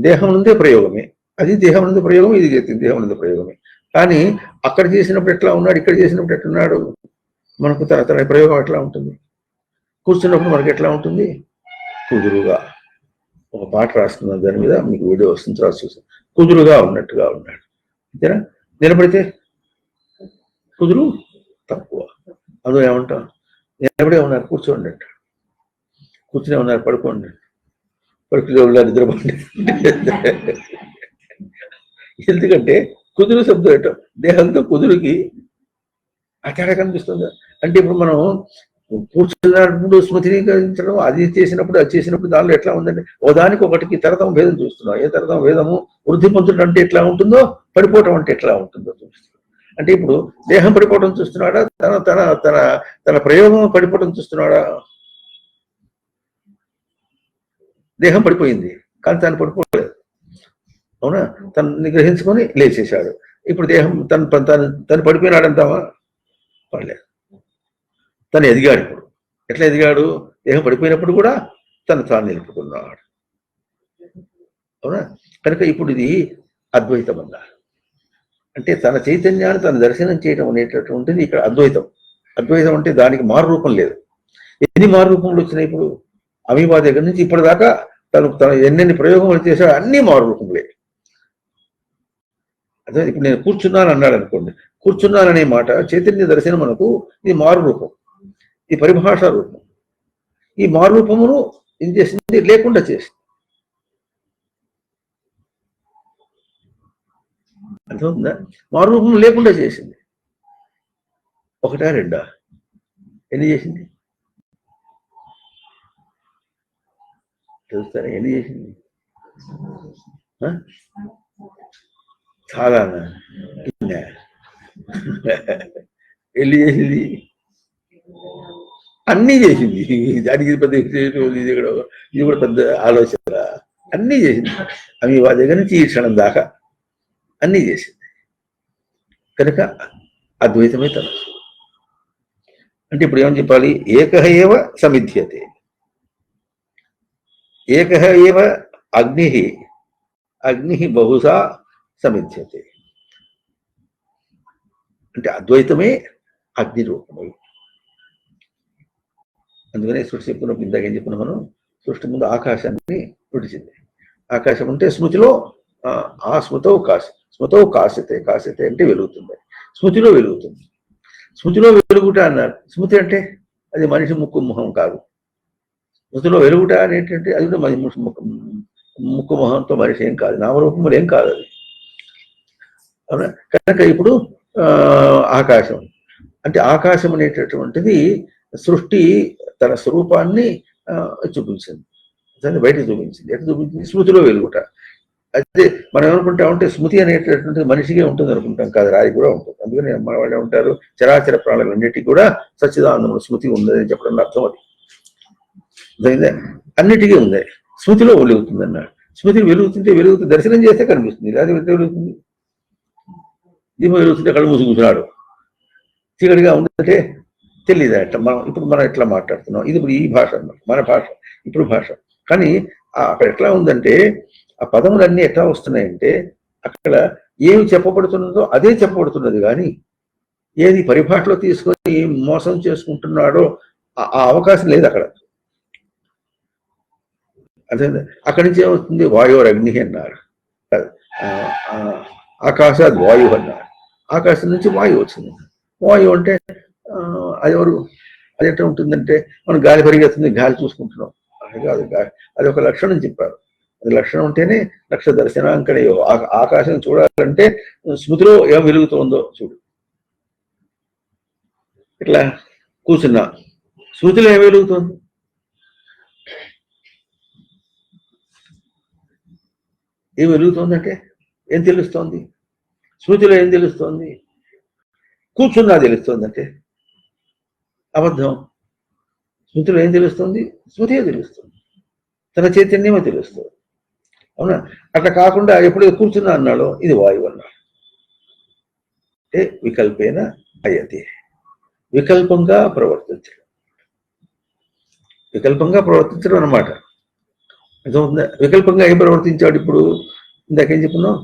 దేహం నుండే ప్రయోగమే. అది దేహం నుండి ప్రయోగం, ఇది దేహం నుండి ప్రయోగమే. కానీ అక్కడ చేసినప్పుడు ఎట్లా ఉన్నాడు, ఇక్కడ చేసినప్పుడు ఎట్లున్నాడు, మనకు తన ప్రయోగం ఎట్లా ఉంటుంది? కూర్చున్నప్పుడు మనకి ఎట్లా ఉంటుంది? కుదురుగా. ఒక పాట రాసుకున్నాను, దాని మీద మీకు వీడియో వస్తుంది, తర్వాత చూసాను. కుదురుగా ఉన్నట్టుగా ఉన్నాడు, అంతేనా? నిలబడితే కుదురు తక్కువ. అదో ఏమంటాం? నిలబడే ఉన్నారు, కూర్చోండి అంటాడు. కూర్చునే ఉన్నారు, పడుకోండి, పడుకునే ఉన్నారు, నిద్రపోండి. ఎందుకంటే కుదురు శబ్దం ఏంటో దేహంతో కుదురుకి ఆ తేడా కనిపిస్తుందా? అంటే ఇప్పుడు మనం కూర్చున్నప్పుడు స్మృతిని గ్రహించడం, అది చేసినప్పుడు దానిలో ఎట్లా ఉందండి? ఓదానికి ఒకటికి తరతం భేదం చూస్తున్నాం. ఏ తరతం భేదము? వృద్ధి పొందడం అంటే ఎట్లా ఉంటుందో, పడిపోవటం అంటే ఎట్లా ఉంటుందో చూస్తున్నాం. అంటే ఇప్పుడు దేహం పడిపోవడం చూస్తున్నాడా, తన తన తన తన ప్రయోగం పడిపోవడం చూస్తున్నాడా? దేహం పడిపోయింది, కానీ తను పడిపోలేదు, అవునా? తనని గ్రహించుకొని లేచేశాడు. ఇప్పుడు దేహం తను పడిపోయినాడంటావా? పడలేదు. తను ఎదిగాడు. ఇప్పుడు ఎట్లా ఎదిగాడు? దేహం పడిపోయినప్పుడు కూడా తాను నిలుపుకున్నాడు, అవునా? కనుక ఇప్పుడు ఇది అద్వైతం అన్నారు. అంటే తన చైతన్యాన్ని తను దర్శనం చేయడం అనేటటువంటిది ఇక్కడ అద్వైతం. అద్వైతం అంటే దానికి మారు రూపం లేదు. ఎన్ని మారు రూపంలో వచ్చినాయి? ఇప్పుడు అమీబా దగ్గర నుంచి ఇప్పటిదాకా తను ఎన్నెన్ని ప్రయోగములు చేశాడో అన్ని మారు రూపంలే. అదే ఇప్పుడు నేను కూర్చున్నాను అన్నాడు అనుకోండి, కూర్చున్నాననే మాట చైతన్య దర్శనం మనకు ఇది మారు రూపం, ఈ పరిభాష రూపం. ఈ మారు రూపమును ఏం చేసింది? లేకుండా చేసింది. అర్థమవుతుందా? మారు రూపం లేకుండా చేసింది. ఒకటా రెండా? ఎన్ని చేసింది చూస్తారా? ఎన్ని చేసింది? చాలా ఎన్ని చేసింది? అన్నీ చేసింది. దానికి పెద్ద ఇది కూడా పెద్ద ఆలోచన. అన్నీ చేసింది. అమీబా దగ్గర నుంచి ఈ క్షణం దాకా అన్నీ చేసింది. కనుక అద్వైతమే తన. అంటే ఇప్పుడు ఏమని చెప్పాలి? ఏకః ఏవ సమిధ్యతే, ఏకః ఏవ అగ్ని బహుశా సమిధ్యతే. అంటే అద్వైతమే అగ్ని రూపమై. అందుకనే సృష్టి చెప్పుకున్నప్పుడు ఇందాక ఏం చెప్పుకున్నాం మనం? సృష్టి ముందు ఆకాశాన్ని విడిచింది. ఆకాశం అంటే స్మృతిలో ఆ స్మృతౌ కాశతే అంటే వెలుగుతుంది, స్మృతిలో వెలుగుతుంది. స్మృతిలో వెలుగుట అన్నారు. స్మృతి అంటే అది మనిషి ముక్కు మొహం కాదు. స్మృతిలో వెలుగుట అనేటంటే అది కూడా ముక్కు మొహంతో మనిషి ఏం కాదు, నామరూపములు ఏం కాదు అది, అవునా? కనుక ఇప్పుడు ఆకాశం అంటే ఆకాశం అనేటటువంటిది సృష్టి తన స్వరూపాన్ని చూపించింది, దాన్ని బయట చూపించింది. ఎట్లా చూపించింది? స్మృతిలో వెలుగుట. అయితే మనం ఏమనుకుంటామంటే స్మృతి అనేటటువంటిది మనిషికే ఉంటుంది అనుకుంటాం, కాదు, రాయి కూడా ఉంటుంది. అందుకని మన వాళ్ళు ఏమంటారు? చరాచర ప్రాణులన్నిటికీ కూడా సచ్చిదానందముడు స్మృతి ఉందని చెప్పడం అర్థం. అది అన్నిటికీ ఉంది, స్మృతిలో వెలుగుతుంది అన్నాడు. స్మృతి వెలుగుతుంది దర్శనం చేస్తే కనిపిస్తుంది, లేదా వెలుగుతుంది. దీపం వెలుగుతుంటే కళ్ళు మూసి కూర్చున్నాడు, చీకటిగా ఉందంటే తెలియదట. మనం ఎట్లా మాట్లాడుతున్నాం, ఇది ఇప్పుడు ఈ భాష అన్నమాట, మన భాష ఇప్పుడు భాష. కానీ అక్కడ ఎట్లా ఉందంటే ఆ పదములన్నీ ఎట్లా వస్తున్నాయంటే అక్కడ ఏమి చెప్పబడుతున్నదో అదే చెప్పబడుతున్నది, కానీ ఏది పరిభాషలో తీసుకొని మోసం చేసుకుంటున్నాడో ఆ అవకాశం లేదు అక్కడ. అదే అక్కడి నుంచి ఏమవుతుంది? వాయువు అగ్ని అన్నారు, ఆకాశాద్ వాయువు అన్నారు. ఆకాశం నుంచి వాయువు వచ్చింది. వాయువు అంటే అది ఎవరు? అది ఎట్లా ఉంటుందంటే మనం గాలి పరిగెత్తుంది, గాలి చూసుకుంటున్నాం, అది కాదు. అది ఒక లక్షణం చెప్పారు. అది లక్షణం ఉంటేనే లక్ష దర్శనాంకనయో. ఆకాశం చూడాలంటే స్మృతిలో ఏం వెలుగుతోందో చూడు. ఇట్లా కూర్చున్నా, స్మృతిలో ఏం వెలుగుతోంది? ఏం వెలుగుతోందంటే ఏం తెలుస్తోంది? స్మృతిలో ఏం తెలుస్తోంది? కూర్చున్నా తెలుస్తోందంటే అబద్ధం. స్మృతిలో ఏం తెలుస్తుంది? స్మృతియే తెలుస్తుంది, తన చైతన్యమే తెలుస్తుంది. అవునా? అట్లా కాకుండా ఎప్పుడైతే కూర్చున్నా అన్నాడో ఇది వాయువు అన్నాడు. అంటే వికల్పేన అయతే, వికల్పంగా ప్రవర్తించడం, వికల్పంగా ప్రవర్తించడం అన్నమాట. వికల్పంగా ఏం ప్రవర్తించాడు ఇప్పుడు? ఇందాకేం చెప్పున్నాం,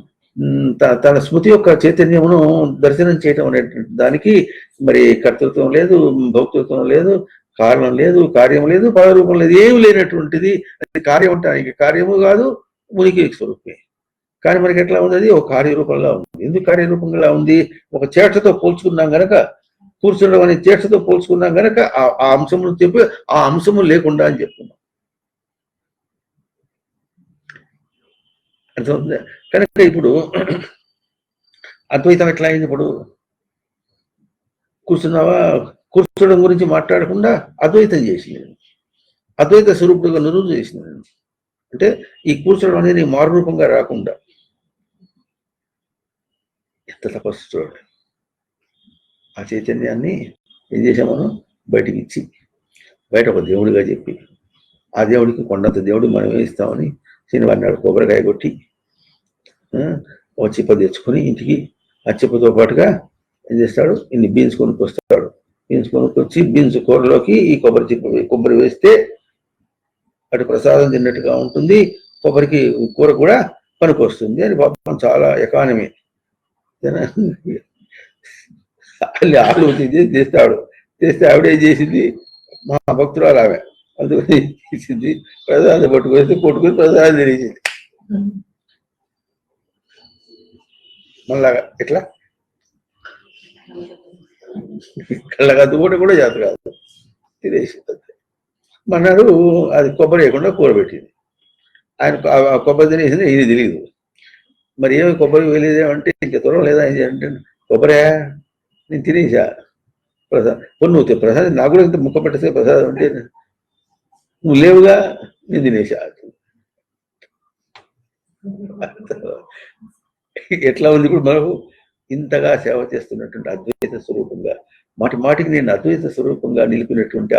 తన స్మృతి యొక్క చైతన్యమును దర్శనం చేయటం అనేటువంటి దానికి మరి కర్తృత్వం లేదు, భోక్తృత్వం లేదు, కారణం లేదు, కార్యం లేదు, పదరూపం లేదు, ఏమి లేనటువంటిది. అది కార్యం అంటానికి కార్యము కాదు, ఉనికి స్వరూపమే. కానీ మనకి ఎట్లా ఉంది? అది ఒక కార్యరూపంగా ఉంది. ఎందుకు కార్యరూపంగా ఉంది? ఒక చేష్టతో పోల్చుకున్నాం గనక, కూర్చుండడం అనే చేష్టతో పోల్చుకున్నాం గనక ఆ అంశమును చెప్పి ఆ అంశము లేకుండా అని చెప్తున్నాం. అర్థమవుతుంది కనుక ఇప్పుడు అద్వైతం ఎట్లా అయింది? ఇప్పుడు కూర్చున్నావా, కూర్చోడం గురించి మాట్లాడకుండా అద్వైతం చేసింది, అద్వైత స్వరూపుడుగా రుజువు చేసింది. అంటే ఈ కూర్చోడం అనేది మారు రూపంగా రాకుండా ఎంత తపస్సు చూడండి. ఆ చైతన్యాన్ని ఏం చేసామను బయటికి ఇచ్చి, బయట ఒక దేవుడిగా చెప్పి, ఆ దేవుడికి కొండంత దేవుడు మనం ఇస్తామని శనివారి నాడు కొబ్బరికాయ కొట్టి ఒక చిప్ప తెచ్చుకొని ఇంటికి ఆ చిప్పతో పాటుగా ఏం చేస్తాడు? ఇన్ని బీన్స్ కొనుక్కొస్తాడు. బీన్స్ కొనుక్కొచ్చి బీన్స్ కూరలోకి ఈ కొబ్బరి వేస్తే అటు ప్రసాదం తిన్నట్టుగా ఉంటుంది, కొబ్బరికి కూర కూడా పనికొస్తుంది అని పాపం చాలా ఎకానమీ. అల్లి ఆలు తెస్తాడు. తెస్తే ఆవిడేం చేసింది? మా భక్తురాలు ఆమె, అందుకని తీసింది, ప్రసాదం కొట్టుకొని ప్రసాదం తినేసింది. మళ్ళా ఎట్లా కళ్ళగద్దు కూడా జాత కాదు, తినేసింది. మన్నాడు అది కొబ్బరి వేయకుండా కూర పెట్టింది. ఆయన కొబ్బరి తినేసింది, ఇది తెలియదు. మరి ఏమి కొబ్బరి వేయలేదేమంటే ఇంకా త్వరం లేదా అంటే, కొబ్బరి నేను తినేసా ప్రసాదం, నువ్వు ప్రసాదం నాకు కూడా ఇంత ముక్క పెట్టేస్తే ప్రసాదం అంటే నువ్వు లేవుగా, నేను తినేసా. ఎట్లా ఉంది ఇప్పుడు మనకు? ఇంతగా సేవ చేస్తున్నటువంటి అద్వైత స్వరూపంగా, మాటికి నేను అద్వైత స్వరూపంగా నిలిపినటువంటి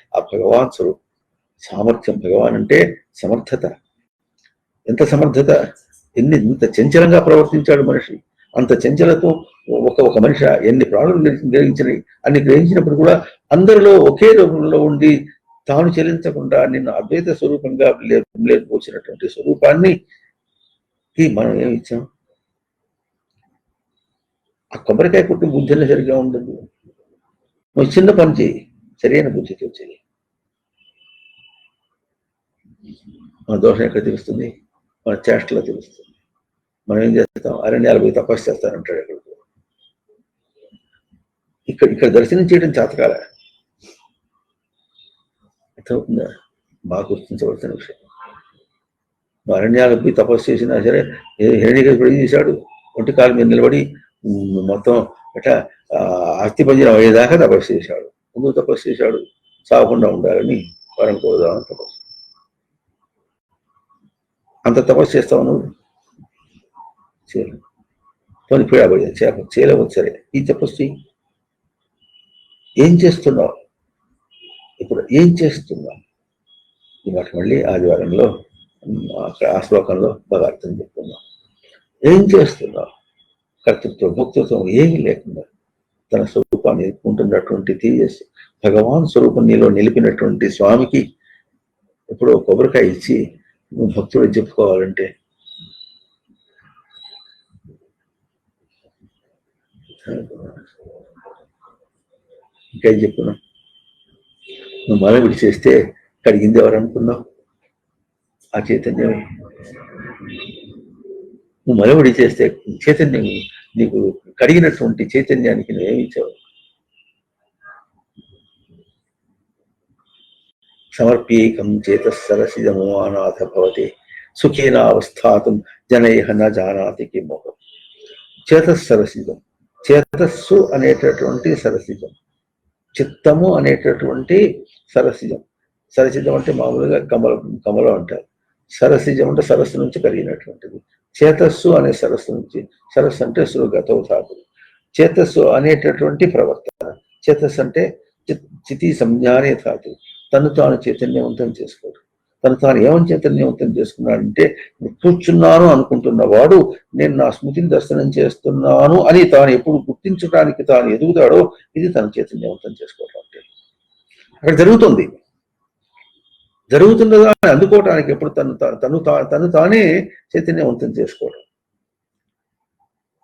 ఆ భగవాన్ స్వరూపం, సామర్థ్యం. భగవాన్ అంటే సమర్థత. ఎంత సమర్థత! ఎంత చంచలంగా ప్రవర్తించాడు మనిషి. అంత చంచలతో ఒక మనిషి ఎన్ని ప్రాణులు గ్రహించినవి అన్ని గ్రహించినప్పుడు కూడా అందరిలో ఒకే రూపంలో ఉండి తాను చెల్లించకుండా నిన్న అద్వైత స్వరూపంగా లేకపోసినటువంటి స్వరూపాన్ని మనం ఏమి ఇచ్చాం? ఆ కొబ్బరికాయ పుట్టి బుద్ధిలో సరిగ్గా ఉండదు. నువ్వు చిన్న పని చేయి, సరైన బుద్ధితో చేయి. మన దోషం ఎక్కడ తెలుస్తుంది? మన చేష్టలో తెలుస్తుంది. మనం ఏం చేస్తాం? అరణ్యాలు పోయి తపస్సు చేస్తానంటాడు. ఇక్కడ దర్శనం చేయడం చేతకాల. అర్థమవుతుందా? బాగా గుర్తించవలసిన విషయం. అరణ్యాలకు పోయి తపస్సు చేసినా సరే, హిరణ్యకశిపుడు ఏం చేశాడు? ఒంటి కాలు మీద నిలబడి మొత్తం అట్లా అస్థిపంజరం అయ్యేదాకా తపస్సు చేశాడు. ముందు తపస్సు చేశాడు సాగకుండా ఉండాలని, వరం కోరుదామని తపస్సు. అంత తపస్సు చేస్తావు నువ్వు? చేయలేవు. పోనీ పీడాబడి చేయలేవచ్చు, సరే ఈ తపస్సు ఏం చేస్తున్నావు? ఇప్పుడు ఏం చేస్తున్నావు? ఈ మాట మళ్ళీ ఆదివారంలో ఆ శ్లోకంలో బాగా అర్థం చెప్తున్నాం. ఏం చేస్తున్నావు? కర్తృత్వం భక్తృత్వం ఏమీ లేకుండా తన స్వరూపాన్ని ఉంటున్నటువంటి తేజస్సు భగవాన్ స్వరూపం నీలో నిలిపినటువంటి స్వామికి ఎప్పుడో కొబ్బరికాయ ఇచ్చి నువ్వు భక్తుడు చెప్పుకోవాలంటే ఇంకా చెప్పున్నావు. నువ్వు మల విడిచేస్తే కడిగింది ఎవరు అనుకున్నావు? ఆ చైతన్యమే. నువ్వు మల విడిచేస్తే చైతన్యం, నీకు కడిగినటువంటి చైతన్యానికి నువ్వేమి ఇచ్చావు? సమర్ప్యేకం చేత సరసిజమో అనాథ భవతే సుఖేనావస్థాతం జనైః న జానాతి కిమోహం. చేతస్సరసిజం, చేతస్సు అనేటటువంటి సరసిజం, చిత్తము అనేటటువంటి సరసిజం. సరసిజం అంటే మామూలుగా కమలం అంటారు. సరసిజం అంటే సరస్సు నుంచి కలిగినటువంటిది. చేతస్సు అనే సరస్సు నుంచి, సరస్సు అంటే గతవ ధాతువు. చేతస్సు అనేటటువంటి ప్రవర్తన. చేతస్సు అంటే చితి సంజ్ఞానే ధాతువు. తను తాను చైతన్యవంతం చేసుకోడు. తను తాను ఏమని చైతన్యవంతం చేసుకున్నాడంటే, కూర్చున్నాను అనుకుంటున్నవాడు నేను నా స్మృతిని దర్శనం చేస్తున్నాను అని తాను ఎప్పుడు గుర్తించడానికి తాను ఎదుగుతాడో ఇది తన చైతన్యవంతం చేసుకోవడం అంటే. అక్కడ జరుగుతున్నదా అని అందుకోవటానికి ఎప్పుడు తను తానే చైతన్యవంతం చేసుకోవడం.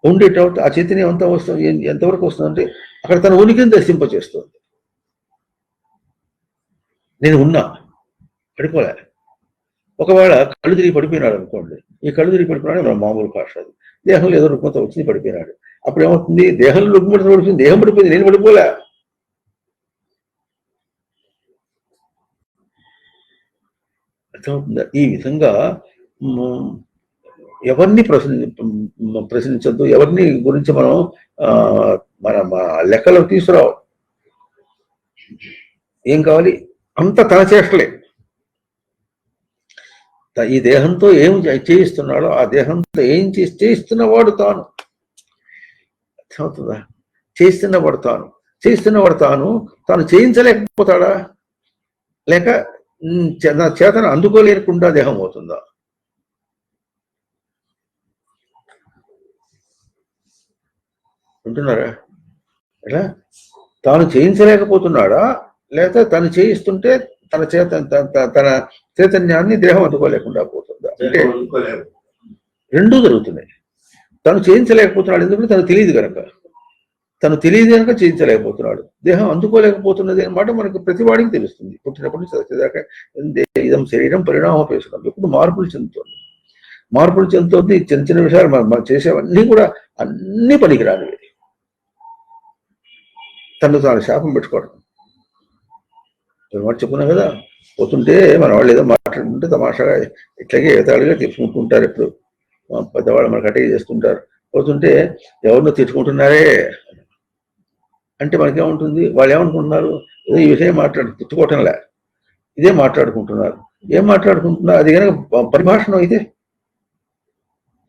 ఉండేటప్పుడు ఆ చైతన్యవంతం వస్తుంది ఎంతవరకు వస్తుందంటే అక్కడ తన ఉనికిని దర్శింపచేస్తుంది. నేను ఉన్నా, పడిపోలే. ఒకవేళ కళ్ళు తిరిగి పడిపోయినాడు అనుకోండి, ఈ కళ్ళు తిరిగి పడిపోయినాడు మన మామూలు భాష. అది దేహంలో ఏదో రుగ్మత వచ్చింది, పడిపోయినాడు. అప్పుడు ఏమవుతుంది? దేహంలో రుగ్మత పడిపోయింది, దేహం పడిపోయింది, నేను పడిపోలే. అర్థమవుతుందా? ఈ విధంగా ఎవరిని ప్రశ్నించద్దు, ఎవరిని గురించి మనం మన లెక్కలో తీసుకురావు. ఏం కావాలి? అంత తన చేష్టలే. ఈ దేహంతో ఏం చేయిస్తున్నాడో ఆ దేహంతో ఏం చేయిస్తున్నవాడు తాను. అర్థమవుతుందా? చేయిస్తున్నవాడు తాను చేయించలేకపోతాడా? లేక చేతను అందుకోలేకుండా దేహం అవుతుందా? ఉంటున్నారా? ఎలా తాను చేయించలేకపోతున్నాడా? లేక తను చేయిస్తుంటే తన చైతన్యాన్ని దేహం అందుకోలేకుండా పోతుందా? అంటే రెండూ జరుగుతున్నాయి. తను చేయించలేకపోతున్నాడు, ఎందుకంటే తను తెలియదు కనుక చేయించలేకపోతున్నాడు. దేహం అందుకోలేకపోతున్నది అన్నమాట మనకు ప్రతి వాడికి తెలుస్తుంది. పుట్టినప్పటి నుంచి చచ్చేదాకా ఇదం శరీరం పరిణామోపేషణం, ఎప్పుడు మార్పులు చెందుతుంది. చిన్న చిన్న విషయాలు మనం చేసేవన్నీ కూడా అన్ని పనికిరానివి. తను తాను శాపం పెట్టుకోవడం. మాట చెప్పుకున్నా కదా, పోతుంటే మన వాళ్ళు ఏదో మాట్లాడుతుంటే తమాషాగా ఇట్లాగే ఏతాడుగా తెచ్చుకుంటుంటారు. ఎప్పుడు పెద్దవాళ్ళు మనకు అటెండ్ చేస్తుంటారు. పోతుంటే ఎవరినో తెచ్చుకుంటున్నారే అంటే మనకేముంటుంది? వాళ్ళు ఏమనుకుంటున్నారు? ఏదో ఈ విషయం తిట్టుకోవటంలే, ఇదే మాట్లాడుకుంటున్నారు. ఏం మాట్లాడుకుంటున్నారు? అది కనుక పరిభాషణం అయితే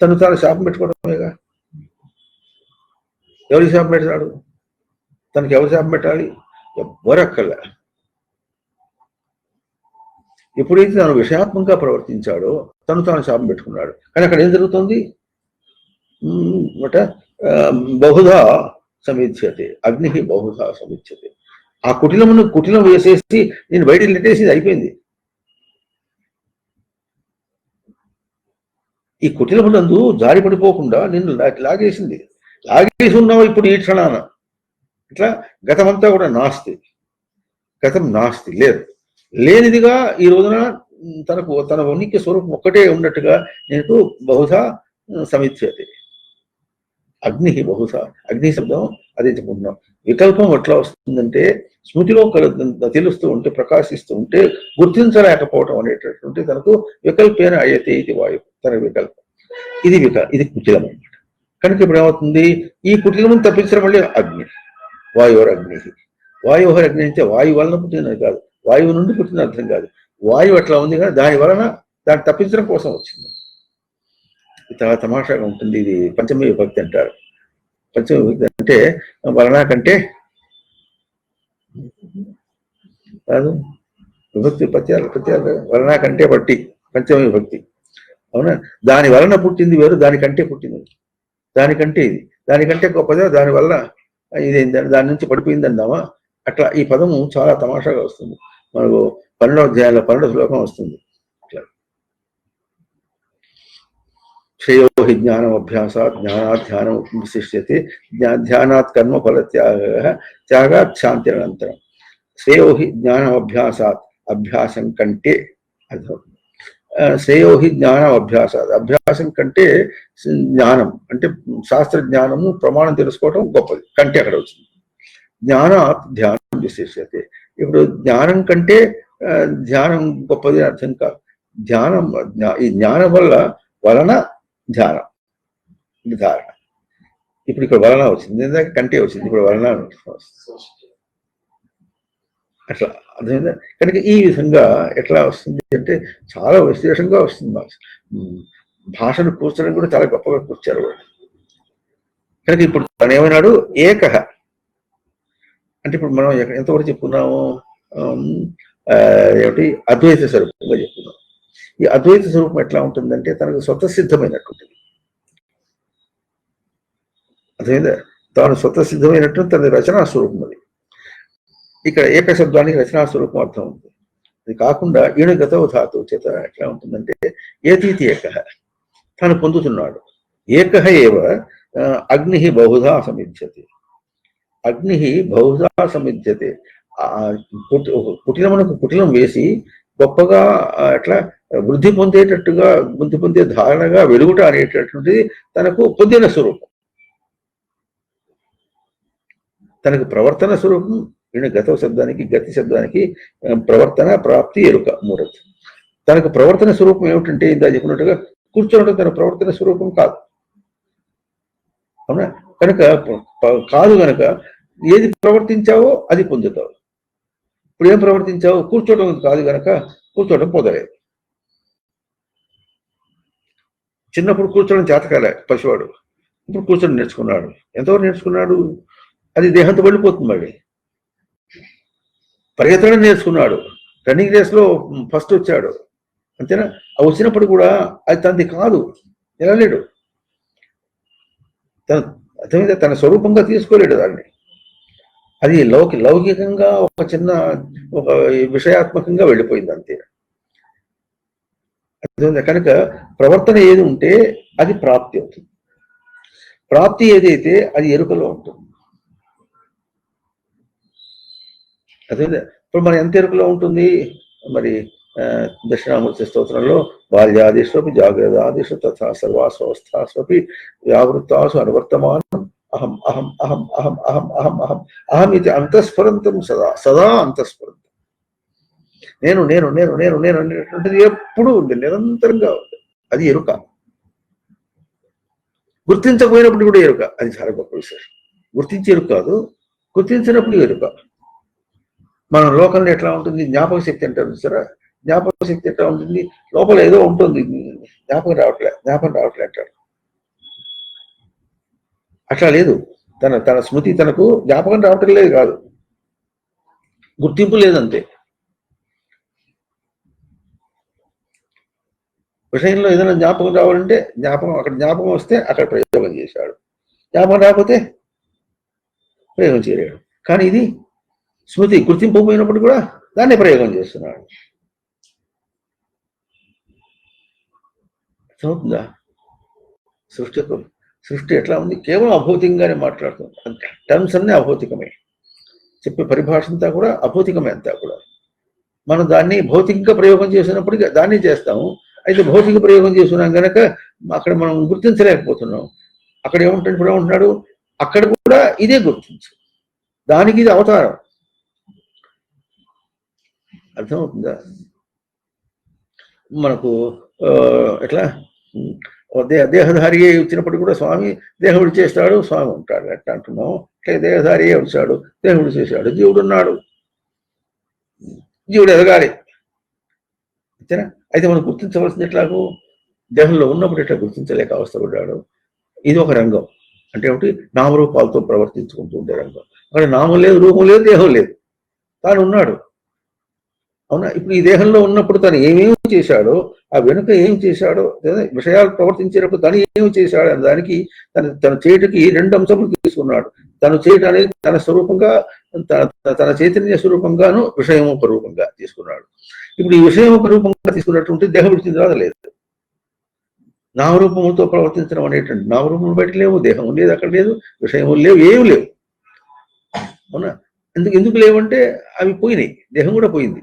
తను తాను శాపం పెట్టుకోవడమేగా. ఎవరికి శాపం పెడతాడు? తనకి ఎవరు శాపం పెట్టాలి? ఎవ్వరు అక్కర్లే. ఎప్పుడైతే తాను విషయాత్మకంగా ప్రవర్తించాడో తను తాను శాపం పెట్టుకున్నాడు. కానీ అక్కడ ఏం జరుగుతుంది? బహుధా సమిధ్యతే, అగ్ని బహుధా సమిధ్యతే. ఆ కుటిలం వేసేసి నేను బయటికి నెట్టేసి అయిపోయింది. ఈ కుటిలమునందు జారి పడిపోకుండా నిన్ను లాగేసి ఉన్నావు ఇప్పుడు ఈ క్షణాన. ఇట్లా గతమంతా కూడా గతం నాస్తి, లేనిదిగా ఈ రోజున తన ఉనికి స్వరూపం ఒక్కటే ఉన్నట్టుగా నేను బహుశా సమిధ్యతే. అగ్ని బహుశా, అగ్ని శబ్దం అదే చెప్పుకుంటున్నాం. వికల్పం ఎట్లా వస్తుందంటే స్మృతిలో తెలుస్తూ ఉంటే, ప్రకాశిస్తూ ఉంటే గుర్తించలేకపోవటం అనేటటువంటి తనకు వికల్పేన అయ్యతే ఇది వాయువు, తన వికల్పం. ఇది కుటిలం అన్నమాట. కనుక ఇప్పుడు ఏమవుతుంది? ఈ కుటిలమును తప్పించడం మళ్ళీ అగ్ని, వాయువర్ అగ్ని అంటే వాయువు వలన పుట్టినది కాదు, వాయువు నుండి పుట్టిన అర్థం కాదు. వాయువు అట్లా ఉంది కానీ దాన్ని తప్పించడం కోసం వచ్చింది. చాలా తమాషాగా ఉంటుంది. ఇది పంచమి విభక్తి అంటారు. పంచమి విభక్తి అంటే వలన కంటే కాదు, విభక్తి ప్రత్యాలు వలన కంటే బట్టి పంచమి విభక్తి. అవునా? దాని వలన పుట్టింది వేరు, దానికంటే పుట్టింది దానికంటే ఇది, దానికంటే గొప్పదా, దాని వలన ఇది దాని నుంచి పడిపోయింది అందామా. అట్లా ఈ పదము చాలా తమాషాగా వస్తుంది మనకు. 12వ అధ్యాయంలో 12వ శ్లోకం వస్తుంది. అట్లా శ్రేయో హి జ్ఞానం అభ్యాసాత్ జ్ఞానాత్ ధ్యానం విశిష్యతే ధ్యానాత్ కర్మ ఫల త్యాగాత్ శాంతిరనంతరం. శ్రేయో హి జ్ఞానం అభ్యాసాత్, అభ్యాసం కంటే అర్థం. శ్రేయో హి జ్ఞానం అభ్యాసాత్, అభ్యాసం కంటే జ్ఞానం అంటే శాస్త్ర జ్ఞానము, ప్రమాణం తెలుసుకోవటం గొప్పది. కంటే అక్కడ వచ్చింది. జ్ఞానాత్ ధ్యానం విశిష్యతే. ఇప్పుడు జ్ఞానం కంటే ధ్యానం గొప్పది అర్థం కాదు. ధ్యానం, ఈ జ్ఞానం వలన ధ్యానం, ఇది ధారణ. ఇప్పుడు ఇక్కడ వలన వచ్చింది, ఇందాక కంటే వచ్చింది, ఇప్పుడు వలన అట్లా అర్థమైందా? కనుక ఈ విధంగా ఎట్లా వస్తుంది అంటే చాలా విశేషంగా వస్తుంది. భాషను కూర్చడం కూడా చాలా గొప్పగా కూర్చారు వాళ్ళు. కనుక ఇప్పుడు తను ఏమన్నాడు, ఏకహ అంటే ఇప్పుడు మనం ఎంతవరకు చెప్పుకున్నాము, ఏమిటి అద్వైత స్వరూపంగా చెప్పుకున్నాం. ఈ అద్వైత స్వరూపం ఎట్లా ఉంటుందంటే తనకు స్వతసిద్ధమైనటువంటిది. అర్థమైందా? తాను స్వతసిద్ధమైనట్టు తన రచనా స్వరూపం అది. ఇక్కడ ఏక శబ్దానికి రచనా స్వరూపం అర్థం ఉంది. అది కాకుండా ఈయన గతవ ధాతువు చేత ఎట్లా ఉంటుందంటే ఏతీతి ఏకహ, తాను పొందుతున్నాడు. ఏకహ ఏవ అగ్ని బహుధా సమిధ్యతే, అగ్ని బహుధా సమిధ్యతే. కుటిలమునకు కుటిలం వేసి గొప్పగా ఎట్లా వృద్ధి పొందేటట్టుగా, వృద్ధి పొందే ధారణగా వెలుగుట అనేటటువంటిది తనకు పొందిన స్వరూపం. తనకు ప్రవర్తన స్వరూపం. ఈయన గత శబ్దానికి గతి శబ్దానికి ప్రవర్తన, ప్రాప్తి, ఎరుక మూడొచ్చు. తనకు ప్రవర్తన స్వరూపం ఏమిటంటే ఇందా చెప్పినట్టుగా కూర్చోవడం తన ప్రవర్తన స్వరూపం కాదు. అవునా? కనుక కాదు గనక ఏది ప్రవర్తించావో అది పొందుతావు. ఇప్పుడు ఏం ప్రవర్తించావు? కూర్చోవడం కాదు గనక కూర్చోవడం పొందలేదు. చిన్నప్పుడు కూర్చోవడం చేతకాలే పసివాడు, ఇప్పుడు కూర్చొని నేర్చుకున్నాడు. ఎంతవరకు నేర్చుకున్నాడు? అది దేహంతో వెళ్ళిపోతుంది. మళ్ళీ పరిగెత్తడం నేర్చుకున్నాడు, రన్నింగ్ రేస్లో ఫస్ట్ వచ్చాడు, అంతేనా? ఆ వచ్చినప్పుడు కూడా అది తనది కాదు, వెళ్ళలేడు. తన స్వరూపంగా తీసుకోలేడు దాన్ని. అది లౌకికంగా ఒక చిన్న ఒక విషయాత్మకంగా వెళ్ళిపోయింది అంతే. కనుక ప్రవర్తన ఏది ఉంటే అది ప్రాప్తి అవుతుంది. ప్రాప్తి ఏదైతే అది ఎరుకలో ఉంటుంది. అదే ఇప్పుడు మన ఎంత ఎరుకలో ఉంటుంది మరి? దక్షిణామూర్తి స్తోత్రంలో బాల్యాదిష్వపి జాగ్రత్తాదిషు తథా సర్వాస్వస్థాస్వపి వ్యావృత్తాసు అనువర్తమానం అహం అహం అహం అహం అహం అహం అహం అహం ఇది అంతఃస్ఫురంతం సదా సదా అంతఃస్ఫురంతం. నేను నేను నేను నేను నేను అనేటువంటిది ఎప్పుడు ఉంది, నిరంతరంగా ఉంది. అది ఎరుక. గుర్తించకపోయినప్పుడు కూడా ఎరుక. అది చాలా గొప్ప విశేషం. గుర్తించి ఎరుక కాదు, గుర్తించినప్పుడు ఎరుక. మన లోకంలో ఎట్లా ఉంటుంది? జ్ఞాపక శక్తి అంటారు సరే, జ్ఞాపక శక్తి ఎట్లా ఉంటుంది? లోపల ఏదో ఉంటుంది, జ్ఞాపకం రావట్లే అంటారు. అట్లా లేదు. తన స్మృతి తనకు జ్ఞాపకం రావటం లేదు కాదు, గుర్తింపు లేదంతే. విషయంలో ఏదైనా జ్ఞాపకం రావాలంటే అక్కడ జ్ఞాపకం వస్తే అక్కడ ప్రయోగం చేశాడు, జ్ఞాపకం రాకపోతే ప్రయోగం చేయలేడు. కానీ ఇది స్మృతి గుర్తింపు పోయినప్పుడు కూడా దాన్ని ప్రయోగం చేస్తున్నాడు. అవుతుందా? సృష్టి ఎట్లా ఉంది? కేవలం అభౌతికంగానే మాట్లాడుతుంది. టర్మ్స్ అన్నీ అభౌతికమే, చెప్పే పరిభాష అంతా కూడా అభౌతికమే. అంతా కూడా మనం దాన్ని భౌతికంగా ప్రయోగం చేసినప్పటికీ దాన్ని చేస్తాము. అయితే భౌతిక ప్రయోగం చేస్తున్నాం కనుక అక్కడ మనం గుర్తించలేకపోతున్నాం. అక్కడ ఏముంటాడు? ఇప్పుడు ఏమంటున్నాడు? అక్కడ కూడా ఇదే గుర్తించు, దానికి ఇది అవతారం. అర్థమవుతుందా? మనకు ఎట్లా దేహధారి వచ్చినప్పుడు కూడా స్వామి దేహం విడిచేస్తాడు, స్వామి ఉంటాడు. ఎట్లా అంటున్నాం? దేహధారి వచ్చాడు, దేహం విడిచేసాడు, జీవుడు ఉన్నాడు. జీవుడు ఎదగాలి అంతేనా? అయితే మనం గుర్తించవలసింది ఎట్లాగో దేహంలో ఉన్నప్పుడు ఎట్లా గుర్తించలేక అవస్థపడ్డాడు. ఇది ఒక రంగం. అంటే ఒకటి నామరూపాలతో ప్రవర్తించుకుంటూ ఉండే రంగం. అక్కడ నామం లేదు, రూపం లేదు, దేహం లేదు, తాను ఉన్నాడు. అవునా? ఇప్పుడు ఈ దేహంలో ఉన్నప్పుడు తను ఏమేమి చేశాడో, ఆ వెనుక ఏం చేశాడో, విషయాలు ప్రవర్తించేటప్పుడు తను ఏమి చేశాడు అనే దానికి తన చేయటకి రెండు అంశములు తీసుకున్నాడు. తను చేయటం అనేది తన స్వరూపంగా, తన చైతన్య స్వరూపంగాను విషయమూప రూపంగా తీసుకున్నాడు. ఇప్పుడు ఈ విషయమూప రూపంగా తీసుకున్నటువంటి దేహం విడిచిన తర్వాత లేదు. నామరూపములతో ప్రవర్తించడం అనేటువంటి నామరూపములు బయట లేవు, దేహం లేదు అక్కడ లేదు, విషయములు లేవు, ఏమి లేవు. అవునా? ఎందుకు లేవంటే అవి పోయినాయి, దేహం కూడా పోయింది,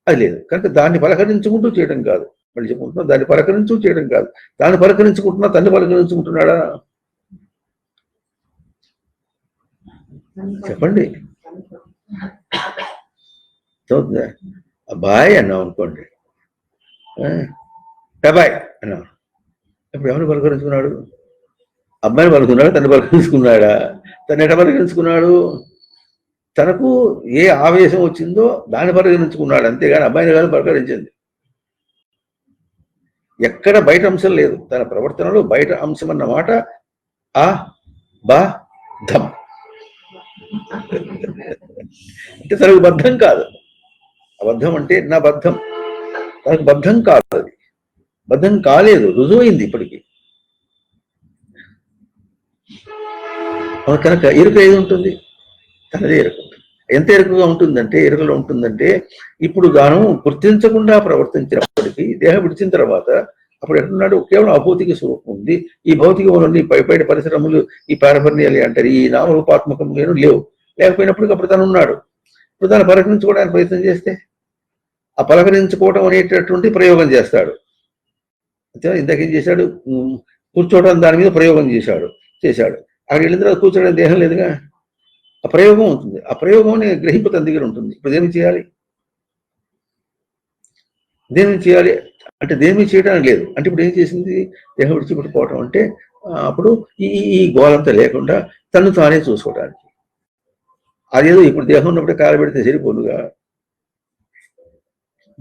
అది లేదు. కనుక దాన్ని పలకరించుకుంటూ చేయడం కాదు. మళ్ళీ చెప్పుకుంటున్నా, దాన్ని పలకరించు చేయడం కాదు. దాన్ని పలకరించుకుంటున్నా తన్ని పలకరించుకుంటున్నాడా? చెప్పండి. చదువుతుందా? అబ్బాయి అన్నాం అనుకోండి, అబ్బాయి అన్నాడు. ఇప్పుడు ఎవరిని పలకరించుకున్నాడు? అబ్బాయిని పలుకున్నాడు, తను పలకరించుకున్నాడా? తను ఎట పలకరించుకున్నాడు? తనకు ఏ ఆవేశం వచ్చిందో దాన్ని పలకరించుకున్నాడు, అంతేగాని అబ్బాయిని కాదు పలకరించింది. ఎక్కడ బయట అంశం లేదు తన ప్రవర్తనలో. బయట అంశం అన్నమాట ఆ బా ధం అంటే తనకు బద్ధం కాదు. అబద్ధం అంటే నా బద్ధం, తనకు బద్ధం కాదు, అది బద్ధం కాలేదు, రుజువైంది ఇప్పటికీ. కనుక ఎరుక ఏది ఉంటుంది? తనదే ఎరుక ఉంటుంది. ఎంత ఎరుకగా ఉంటుందంటే, ఎరుకలో ఉంటుందంటే, ఇప్పుడు గాను గుర్తించకుండా ప్రవర్తించినప్పటికీ దేహం విడిచిన తర్వాత అప్పుడు ఎట్టున్నాడు? కేవలం అభౌతిక స్వరూపం ఉంది. ఈ భౌతికములన్నీ పైపైన పరిశ్రమలు, ఈ పారపర్యాలు అంటారు, ఈ నామరూపాత్మకములు లేవు. లేకపోయినప్పటికీ అప్పుడు తను ఉన్నాడు. ఇప్పుడు దాన్ని పలకరించుకోవడానికి ప్రయత్నం చేస్తే ఆ పలకరించుకోవడం అనేటటువంటి ప్రయోగం చేస్తాడు. ఇందాకేం చేశాడు? కూర్చోవడం దాని మీద ప్రయోగం చేశాడు. అక్కడ వెళ్ళిన తర్వాత కూర్చోడానికి దేహం లేదుగా, ఆ ప్రయోగం ఉంటుంది. ఆ ప్రయోగం గ్రహింపు తన దగ్గర ఉంటుంది. ఇప్పుడు దేని చేయాలి? దేని చేయాలి అంటే దేని చేయడానికి లేదు. అంటే ఇప్పుడు ఏం చేసింది? దేహం విడిచిపెట్టుకోవటం అంటే అప్పుడు ఈ గోలంతా లేకుండా తను తానే చూసుకోవడానికి. అదేదో ఇప్పుడు దేహం ఉన్నప్పుడే కాలబెడితే సరిపోదుగా.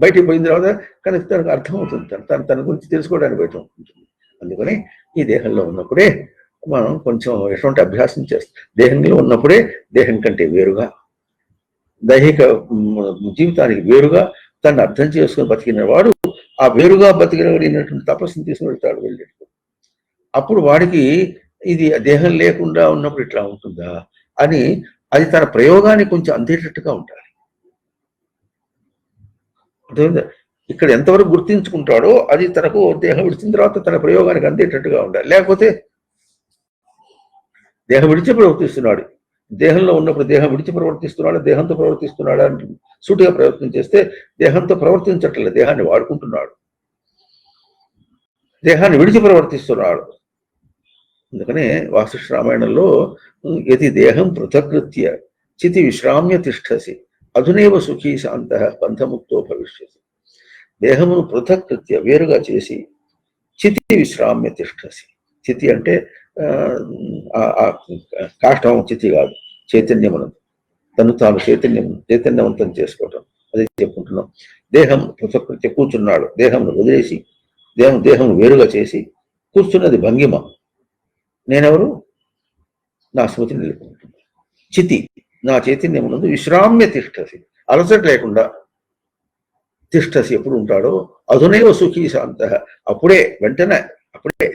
బయటికి పోయిన తర్వాత కనుక తనకు అర్థమవుతుంది, తన గురించి తెలుసుకోవడానికి బయట ఉంటుంది. అందుకని ఈ దేహంలో ఉన్నప్పుడే మనం కొంచెం ఎటువంటి అభ్యాసం చేస్తాం. దేహంలో ఉన్నప్పుడే దేహం కంటే వేరుగా, దైహిక జీవితానికి వేరుగా తను అర్థం చేసుకుని బతికిన వాడు ఆ వేరుగా బతికినటువంటి తపస్సును తీసుకుని వెళ్తాడు. వెళ్ళేటప్పుడు అప్పుడు వాడికి ఇది దేహం లేకుండా ఉన్నప్పుడు ఇట్లా ఉంటుందా అని అది తన ప్రయోగానికి కొంచెం అందేటట్టుగా ఉండాలి. అర్థమైందా? ఇక్కడ ఎంతవరకు గుర్తించుకుంటాడో అది తనకు దేహం విడిచిన తర్వాత తన ప్రయోగానికి అందేటట్టుగా ఉండాలి. లేకపోతే దేహం విడిచి ప్రవర్తిస్తున్నాడు, దేహంలో ఉన్నప్పుడు దేహం విడిచి ప్రవర్తిస్తున్నాడు, దేహంతో ప్రవర్తిస్తున్నాడు అని సూటిగా ప్రయత్నం చేస్తే దేహంతో ప్రవర్తించట్లేదు, దేహాన్ని వాడుకుంటున్నాడు, దేహాన్ని విడిచి ప్రవర్తిస్తున్నాడు. అందుకనే వాసిష్ఠ రామాయణంలో యది దేహం పృథకృత్య చితి విశ్రామ్య తిష్టసి అధునేవ సుఖీ శాంత బంధముక్తో భవిష్యసి. దేహమును పృథకృత్య వేరుగా చేసి చితి విశ్రామ్య తిష్టసి. చితి అంటే కాష్టం, చితి కాదు, చైతన్యమును తను తాను చైతన్యవంతం చేసుకోవటం. అదే చెప్పుకుంటున్నాం. దేహం పృథకృత్య కూర్చున్నాడు, దేహంను వదిలేసి దేహం వేరుగా చేసి కూర్చున్నది భంగిమ. నేనెవరు? నా స్మృతిని నిలుపుకుంటున్నాను. చితి నా చైతన్యమునందు విశ్రామ్య తిష్టసి, అలసట లేకుండా తిష్టసి ఎప్పుడు ఉంటాడో అధునైవ సుఖీ శాంత, అప్పుడే వెంటనే అప్పుడే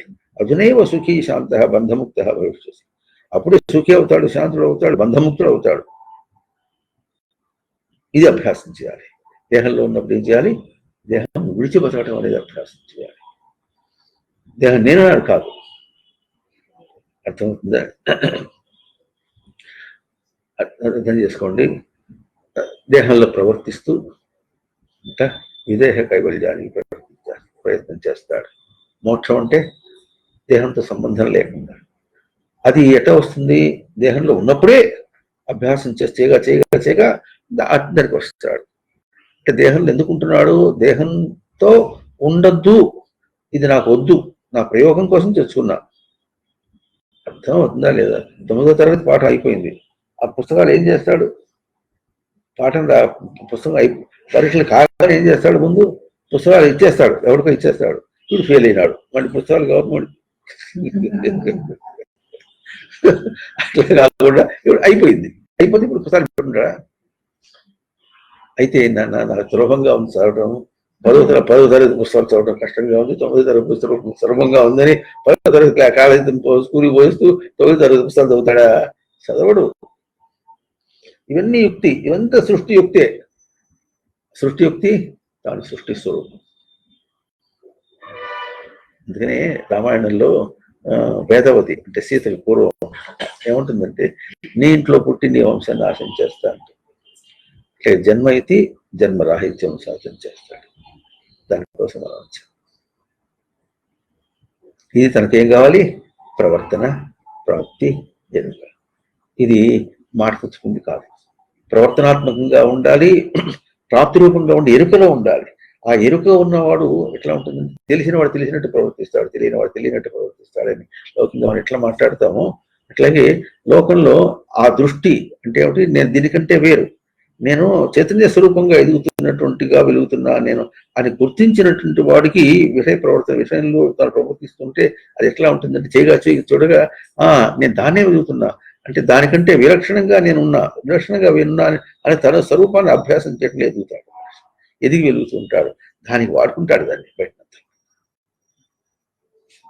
అధునైవ సుఖీ శాంత బంధముక్త భవిష్యసి. అప్పుడే సుఖీ అవుతాడు, శాంతుడు అవుతాడు, బంధముక్తుడు అవుతాడు. ఇది అభ్యాసం చేయాలి. దేహంలో ఉన్నప్పుడు ఏం చేయాలి? దేహం విడిచిపెట్టడం అనేది అభ్యాసం చేయాలి. దేహం నేనన్నాడు కాదు. అర్థమవుతుందా? అర్థం చేసుకోండి. దేహంలో ప్రవర్తిస్తూ ఇంకా విదేహ కైవల్యానికి ప్రయత్నం చేస్తాడు. మోక్షం అంటే దేహంతో సంబంధం లేకుండా. అది ఎట వస్తుంది? దేహంలో ఉన్నప్పుడే అభ్యాసం చేయగా దానికి వస్తాడు. అంటే దేహంలో ఎందుకు ఉంటున్నాడు? దేహంతో ఉండద్దు, ఇది నాకు వద్దు, నా ప్రయోగం కోసం తెచ్చుకున్నా. అర్థం అవుతుందా లేదా? 9వ తరగతి పాఠం అయిపోయింది. ఆ పుస్తకాలు ఏం చేస్తాడు? పాఠం పుస్తకం పరీక్షలు కాగానే ఏం చేస్తాడు? ముందు పుస్తకాలు ఇచ్చేస్తాడు, ఎవరికో ఇచ్చేస్తాడు. ఇప్పుడు ఫెయిల్ అయినాడు, మళ్ళీ పుస్తకాలు గవర్నమెంట్ అట్లా కాకుండా ఇప్పుడు అయిపోయింది. అయిపోతే ఇప్పుడు పుస్తకాలు పెట్టుకుంటాడా? అయితే నాకు సులభంగా ఉంది చదవడం, 10వ తరగతి పుస్తకాలు చదవడం కష్టంగా ఉంది, 9వ తరగతి పుస్తకం సులభంగా ఉందని 10వ తరగతి కాలేజీ స్కూల్కి పోయిస్తూ 9వ తరగతి పుస్తకాలు చదువుతాడా? చదవడు. ఇవన్నీ యుక్తి, ఇవంతా సృష్టి యుక్తే. సృష్టి యుక్తి తాను సృష్టి స్వరూపం. అందుకనే రామాయణంలో వేదవతి అంటే సీతకి పూర్వం ఏముంటుందంటే, నీ ఇంట్లో పుట్టి నీ వంశాన్ని నాశనం చేస్తా అంటే జన్మ ఇది జన్మరాహిత్యం సాధన చేస్తాడు. దానికోసం మనం వచ్చాం. ఇది తనకేం కావాలి? ప్రవర్తన, ప్రాప్తి, ఎరుక. ఇది మాట పుచ్చుకుంది కాదు. ప్రవర్తనాత్మకంగా ఉండాలి, ప్రాప్తి రూపంగా ఉండి ఎరుకలో ఉండాలి. ఆ ఎరుక ఉన్నవాడు ఎట్లా ఉంటుంది, తెలిసినవాడు తెలిసినట్టు ప్రవర్తిస్తాడు, తెలియనివాడు తెలియనట్టు ప్రవర్తిస్తాడని లోకంలో మనం ఎట్లా మాట్లాడతామో అట్లాగే లోకంలో ఆ దృష్టి అంటే ఏమిటి, నేను దీనికంటే వేరు, నేను చైతన్య స్వరూపంగా ఎదుగుతున్నటువంటిగా వెలుగుతున్నా నేను అని గుర్తించినటువంటి వాడికి విషయ ప్రవర్తన విషయంలో తను ప్రవర్తిస్తుంటే అది ఎట్లా ఉంటుందంటే చేయగా చూడగా నేను దాన్నే వెలుగుతున్నా అంటే దానికంటే విలక్షణంగా నేనున్నా, విలక్షణంగా విన్నా అని తన స్వరూపాన్ని అభ్యాసం చేయడం ఎదుగుతాడు, ఎదిగి వెలుగుతూ ఉంటాడు, దానికి వాడుకుంటాడు దాన్ని బయట.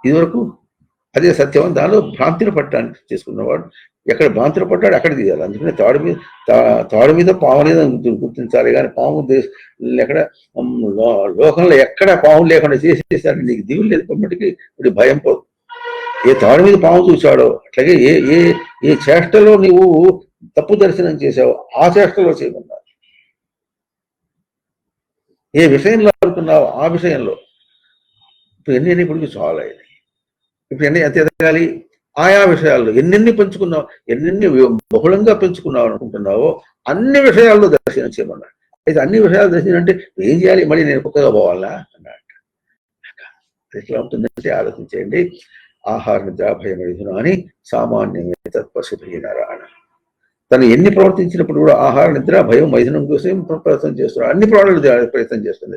ఇదివరకు అదే సత్యం, దానిలో భ్రాంతిని పట్టడానికి చేసుకున్నవాడు ఎక్కడ భ్రాంతిని పట్టాడు అక్కడ తీయాలి. అందుకనే తాడు మీద పాము లేదా గుర్తించాలి, కానీ పాము ఎక్కడ లోకంలో ఎక్కడ పాము లేకుండా చేసేసాడు, నీకు దిగులు లేదు కాబట్టి ఇప్పుడు భయం పోదు. ఏ తాడు మీద పాము చూశాడో అట్లాగే ఏ ఏ ఏ చేష్టలో నీవు తప్పు దర్శనం చేసావో ఆ చేష్టలో చేయమన్నారు, ఏ విషయంలో అనుకున్నావో ఆ విషయంలో. ఇప్పుడు ఎన్ని ఇప్పటికి చాలా అయింది, ఇప్పుడు ఎన్ని ఎంత ఎదగాలి, ఆయా విషయాల్లో ఎన్నెన్ని పెంచుకున్నావు, ఎన్నెన్ని బహుళంగా పెంచుకున్నావు అనుకుంటున్నావో అన్ని విషయాల్లో దర్శనం చేయమన్నాడు. అయితే అన్ని విషయాలు దర్శనం అంటే ఏం చేయాలి, మళ్ళీ నేను కొత్తగా పోవాలా అన్నాడు. ఎట్లా ఉంటుందంటే ఆలోచించేయండి. ఆహార నిద్ర భయం మైథున అని సామాన్యమే తత్పశుభైనారాయణ. తను ఎన్ని ప్రవర్తించినప్పుడు కూడా ఆహార నిద్ర భయం మైథునం కోసం ప్రయత్నం చేస్తున్నాడు, అన్ని ప్రాణులు ప్రయత్నం చేస్తుంది.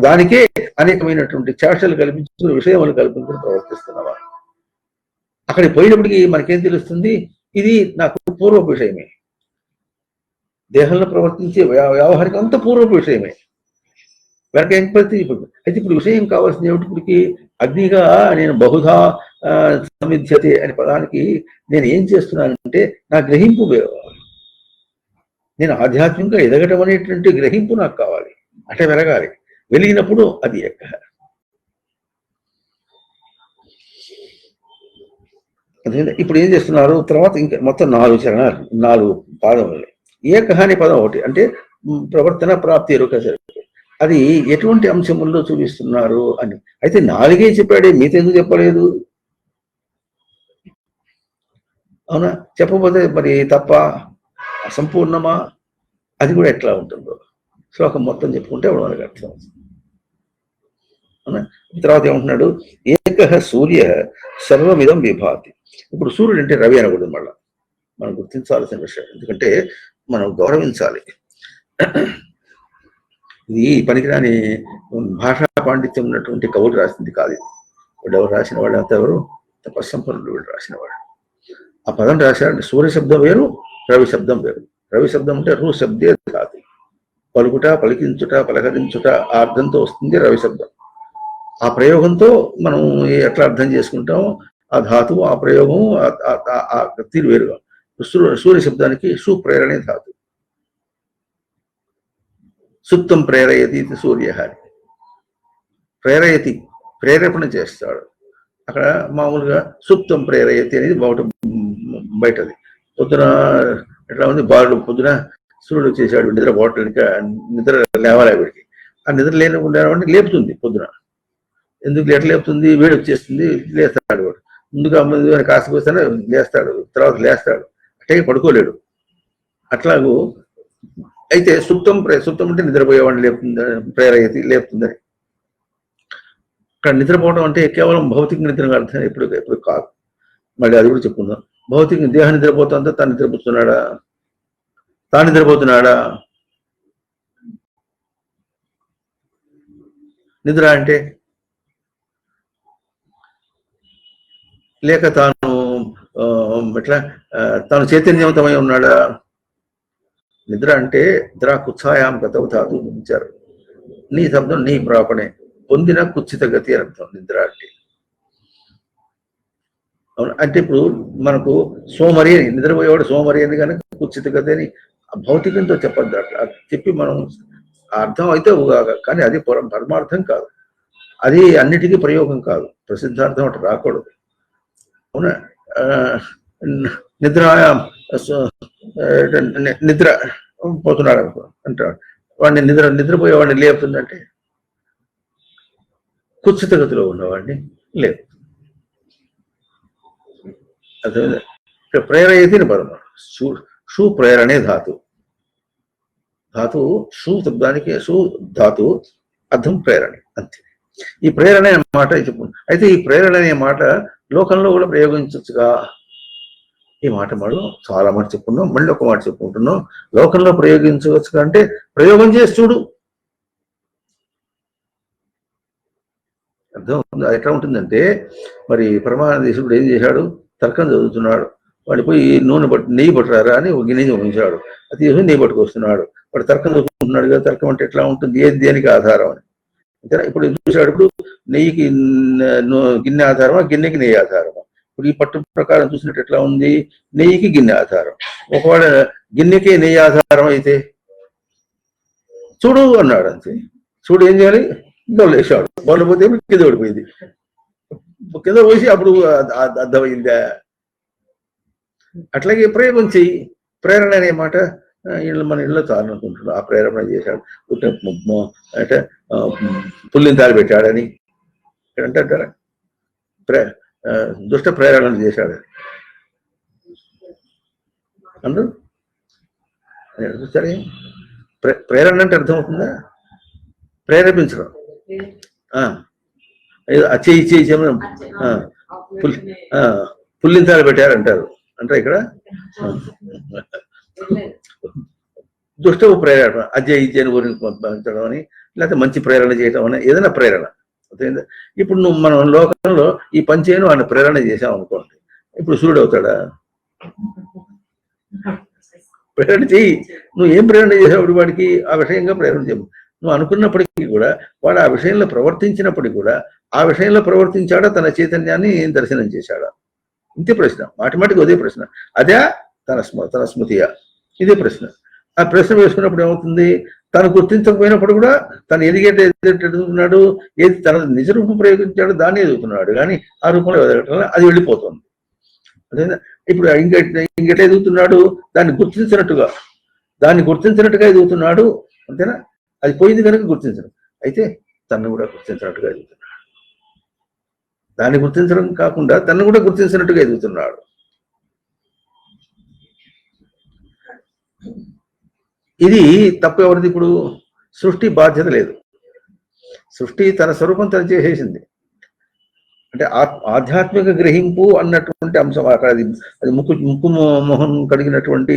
దానికే అనేకమైనటువంటి చేష్టలు కల్పించుకుని విషయములు కల్పించుకుని ప్రవర్తిస్తున్నవారు. అక్కడికి పోయినప్పటికీ మనకేం తెలుస్తుంది, ఇది నాకు పూర్వపు విషయమే, దేహంలో ప్రవర్తించే వ్యవహారిక అంతా పూర్వపు విషయమే, వెనక ఏం ప్రతి. అయితే ఇప్పుడు విషయం కావాల్సింది ఏమిటికి, అగ్నిగా నేను బహుధా సమిధ్యతే అనే పదానికి నేను ఏం చేస్తున్నానంటే నా గ్రహింపు నేను ఆధ్యాత్మికంగా ఎదగటం అనేటువంటి గ్రహింపు నాకు కావాలి, అట్లా వెలగాలి, వెలిగినప్పుడు అది ఎక్క. ఇప్పుడు ఏం చేస్తున్నారు, తర్వాత ఇంకా మొత్తం 4 చరణాలు 4 పాదములు. ఏకహ అనే పదం ఒకటి అంటే ప్రవర్తన ప్రాప్తి ఎరుక, అది ఎటువంటి అంశముల్లో చూపిస్తున్నారు అని. అయితే 4 చెప్పాడే, మీతో ఎందుకు చెప్పలేదు? అవునా, చెప్పబోతే మరి తప్ప అసంపూర్ణమా, అది కూడా ఎట్లా ఉంటుందో శ్లోకం మొత్తం చెప్పుకుంటే అప్పుడు మనకు అర్థం అవుతుంది. అవునా, తర్వాత ఏమంటున్నాడు, ఏకహ సూర్య సర్వమిదం విభాతి. ఇప్పుడు సూర్యుడు అంటే రవి అనకూడదు, మళ్ళా మనం గుర్తించాల్సిన విషయం, ఎందుకంటే మనం గౌరవించాలి. ఇది పనికిరాని భాషా పాండిత్యం ఉన్నటువంటి కవులు రాసింది కాదు ఇది. వాడు ఎవరు రాసిన వాళ్ళు అంతా ఎవరు, తపస్సంపన్నుడు వీళ్ళు రాసిన వాడు. ఆ పదం రాశాడు, సూర్య శబ్దం వేరు రవి శబ్దం వేరు. రవి శబ్దం అంటే రూ శబ్దే కాదు, పలుకుట పలికించుట పలకరించుట ఆ అర్థంతో వస్తుంది రవి శబ్దం. ఆ ప్రయోగంతో మనం ఎట్లా అర్థం చేసుకుంటామో ఆ ధాతువు ఆ ప్రయోగము ఆ తీరు వేరుగా. సూర్య శబ్దానికి సుప్రేరణే ధాతు, సుప్తం ప్రేరయతి సూర్య, ప్రేరయతి ప్రేరేపణ చేస్తాడు. అక్కడ మామూలుగా సుప్తం ప్రేరయతి అనేది బయటది. పొద్దున ఎట్లా ఉంది, బాలుడు పొద్దున సూర్యుడు వచ్చేసాడు, నిద్ర పోవటానికి నిద్ర లేవాలి వీడికి, ఆ నిద్ర లేని లేపుతుంది పొద్దున. ఎందుకు ఎట్లా లేపుతుంది, వేడి వచ్చేస్తుంది, లేస్తాడు వాడు. ముందుగా కాసుకు వస్తేనే లేస్తాడు, తర్వాత లేస్తాడు, అట్టే పడుకోలేడు. అట్లాగూ అయితే సుప్తం అంటే నిద్రపోయేవాడిని లేపుతుంది, ప్రేరయతి లేపుతుందని. ఇక్కడ నిద్రపోవడం అంటే కేవలం భౌతిక నిద్ర అర్థం ఎప్పుడు కాదు. మళ్ళీ అది కూడా చెప్పుకుందాం. భౌతిక దేహం నిద్రపోతుందా, తాను నిద్రపోతున్నాడా? నిద్ర అంటే లేక తాను ఎట్లా తాను చైతన్యవంతమై ఉన్నాడా? నిద్ర అంటే నిద్ర కుత్సాయాం గతవు ధాతు ఇచ్చారు. నీ శబ్దం నీ ప్రాపణే, పొందిన కుత్సిత గతి అని అర్థం నిద్ర అంటే. అవును, అంటే ఇప్పుడు మనకు సోమరి అని, నిద్రపోయేవాడు సోమరి అని కనుక కుత్సిత గతి అని భౌతికంతో చెప్పద్దు. అట్లా చెప్పి మనం అర్థం అయితే కానీ అది పరమార్థం కాదు, అది అన్నిటికీ ప్రయోగం కాదు, ప్రసిద్ధార్థం అటు రాకూడదు. అవునా, నిద్ర పోతున్నాడు అనుకో అంటాడు, వాడిని నిద్రపోయేవాడిని లేపుతుందంటే కుత్సిత గతిలో ఉన్నవాడిని లేపు. అదే ప్రేరయతిని పదం, షూ ప్రేరణే ధాతు. ధాతు షూ శబ్దానికి షూ ధాతు అర్థం ప్రేరణ అంతే. ఈ ప్రేరణ అనే మాట చెప్పు. అయితే ఈ ప్రేరణ అనే మాట లోకంలో కూడా ప్రయోగించవచ్చుగా. ఈ మాట మనం చాలా మాట చెప్పుకున్నాం, మళ్ళీ ఒక మాట చెప్పుకుంటున్నాం. లోకంలో ప్రయోగించవచ్చు అంటే ప్రయోగం చేసి చూడు, అర్థం ఎట్లా ఉంటుందంటే, మరి పరమానందేశుడు ఏం చేశాడు, తర్కం చదువుతున్నాడు. వాడు పోయి నెయ్యి పట్టురారా అని ఒక గిన్నె ఉంచాడు. అది తీసుకుని నెయ్యి పట్టుకొస్తున్నాడు. వాడు తర్కం చదువుకుంటున్నాడు కదా, తర్కం అంటే ఎట్లా ఉంటుంది, ఏది దేనికి ఆధారం అని. అంతేనా? ఇప్పుడు చూశాడు, ఇప్పుడు నెయ్యికి గిన్నె ఆధారమా, గిన్నెకి నెయ్యి ఆధారమా? ఇప్పుడు ఈ పట్టు ప్రకారం చూసినట్టు ఎట్లా ఉంది, నెయ్యికి గిన్నె ఆధారం. ఒకవేళ గిన్నెకే నెయ్యి ఆధారం అయితే చూడు అన్నాడు. అంతే. చూడు ఏం చేయాలి, దొల్లేసాడు. బొల్లపోతే కింద పడిపోయింది. కింద పోసి అప్పుడు అర్థమైందా? అట్లాగే ప్రయోగం చెయ్యి. ప్రేరణ అనే మాట మన ఇళ్ళలో చాలనుకుంటున్నాడు. ఆ ప్రేరణ చేశాడు. అంటే పుల్లింతాలు పెట్టాడని అంటారా, దుష్ట ప్రేరణ చేశాడు అందరూ. సరే, ప్రేరణ అంటే అర్థమవుతుందా? ప్రేరేపించడం. చెయ్యి చెయ్యి పుల్లింతాలు పెట్టారంటారు అంటే ఇక్కడ దుష్ట ప్రేరణ, అజయ్ ఇజయని ఊరిని పంపించడం అని, లేకపోతే మంచి ప్రేరణ చేయడం అని, ఏదైనా ప్రేరణ. ఇప్పుడు మనం లోకంలో ఈ పంచేను ఆయన ప్రేరణ చేసాం అనుకోండి, ఇప్పుడు సూర్యుడు అవుతాడా? ప్రేరణ చెయ్యి. నువ్వు ఏం ప్రేరణ చేసావు వాడికి, ఆ విషయంగా ప్రేరణ చేయవు. నువ్వు అనుకున్నప్పటికీ కూడా వాడు ఆ విషయంలో ప్రవర్తించినప్పటికీ కూడా ఆ విషయంలో ప్రవర్తించాడా, తన చైతన్యాన్ని దర్శనం చేశాడా? ఇంతే ప్రశ్న, మాటిమాటికి అదే ప్రశ్న. అదే తన స్మృతియా, ఇదే ప్రశ్న. ఆ ప్రశ్న వేసుకున్నప్పుడు ఏమవుతుంది, తను గుర్తించకపోయినప్పుడు కూడా తను ఎదుగుతున్నాడు, ఏది తన నిజ రూపం ప్రయోగించాడో దాన్ని ఎదుగుతున్నాడు, కానీ ఆ రూపంలో ఎదగటం అది వెళ్ళిపోతుంది. అదేనా? ఇప్పుడు ఇంకెట్లా ఎదుగుతున్నాడు, దాన్ని గుర్తించినట్టుగా ఎదుగుతున్నాడు. అంతేనా? అది పోయింది కనుక గుర్తించడం. అయితే తను కూడా గుర్తించినట్టుగా ఎదుగుతున్నాడు. దాన్ని గుర్తించడం కాకుండా తను కూడా గుర్తించినట్టుగా ఎదుగుతున్నాడు. ఇది తప్పు ఎవరిది? ఇప్పుడు సృష్టి బాధ్యత లేదు. సృష్టి తన స్వరూపం తను చేసేసింది. అంటే ఆధ్యాత్మిక గ్రహింపు అన్నటువంటి అంశం అక్కడ అది ముక్కు మొహం కడిగినటువంటి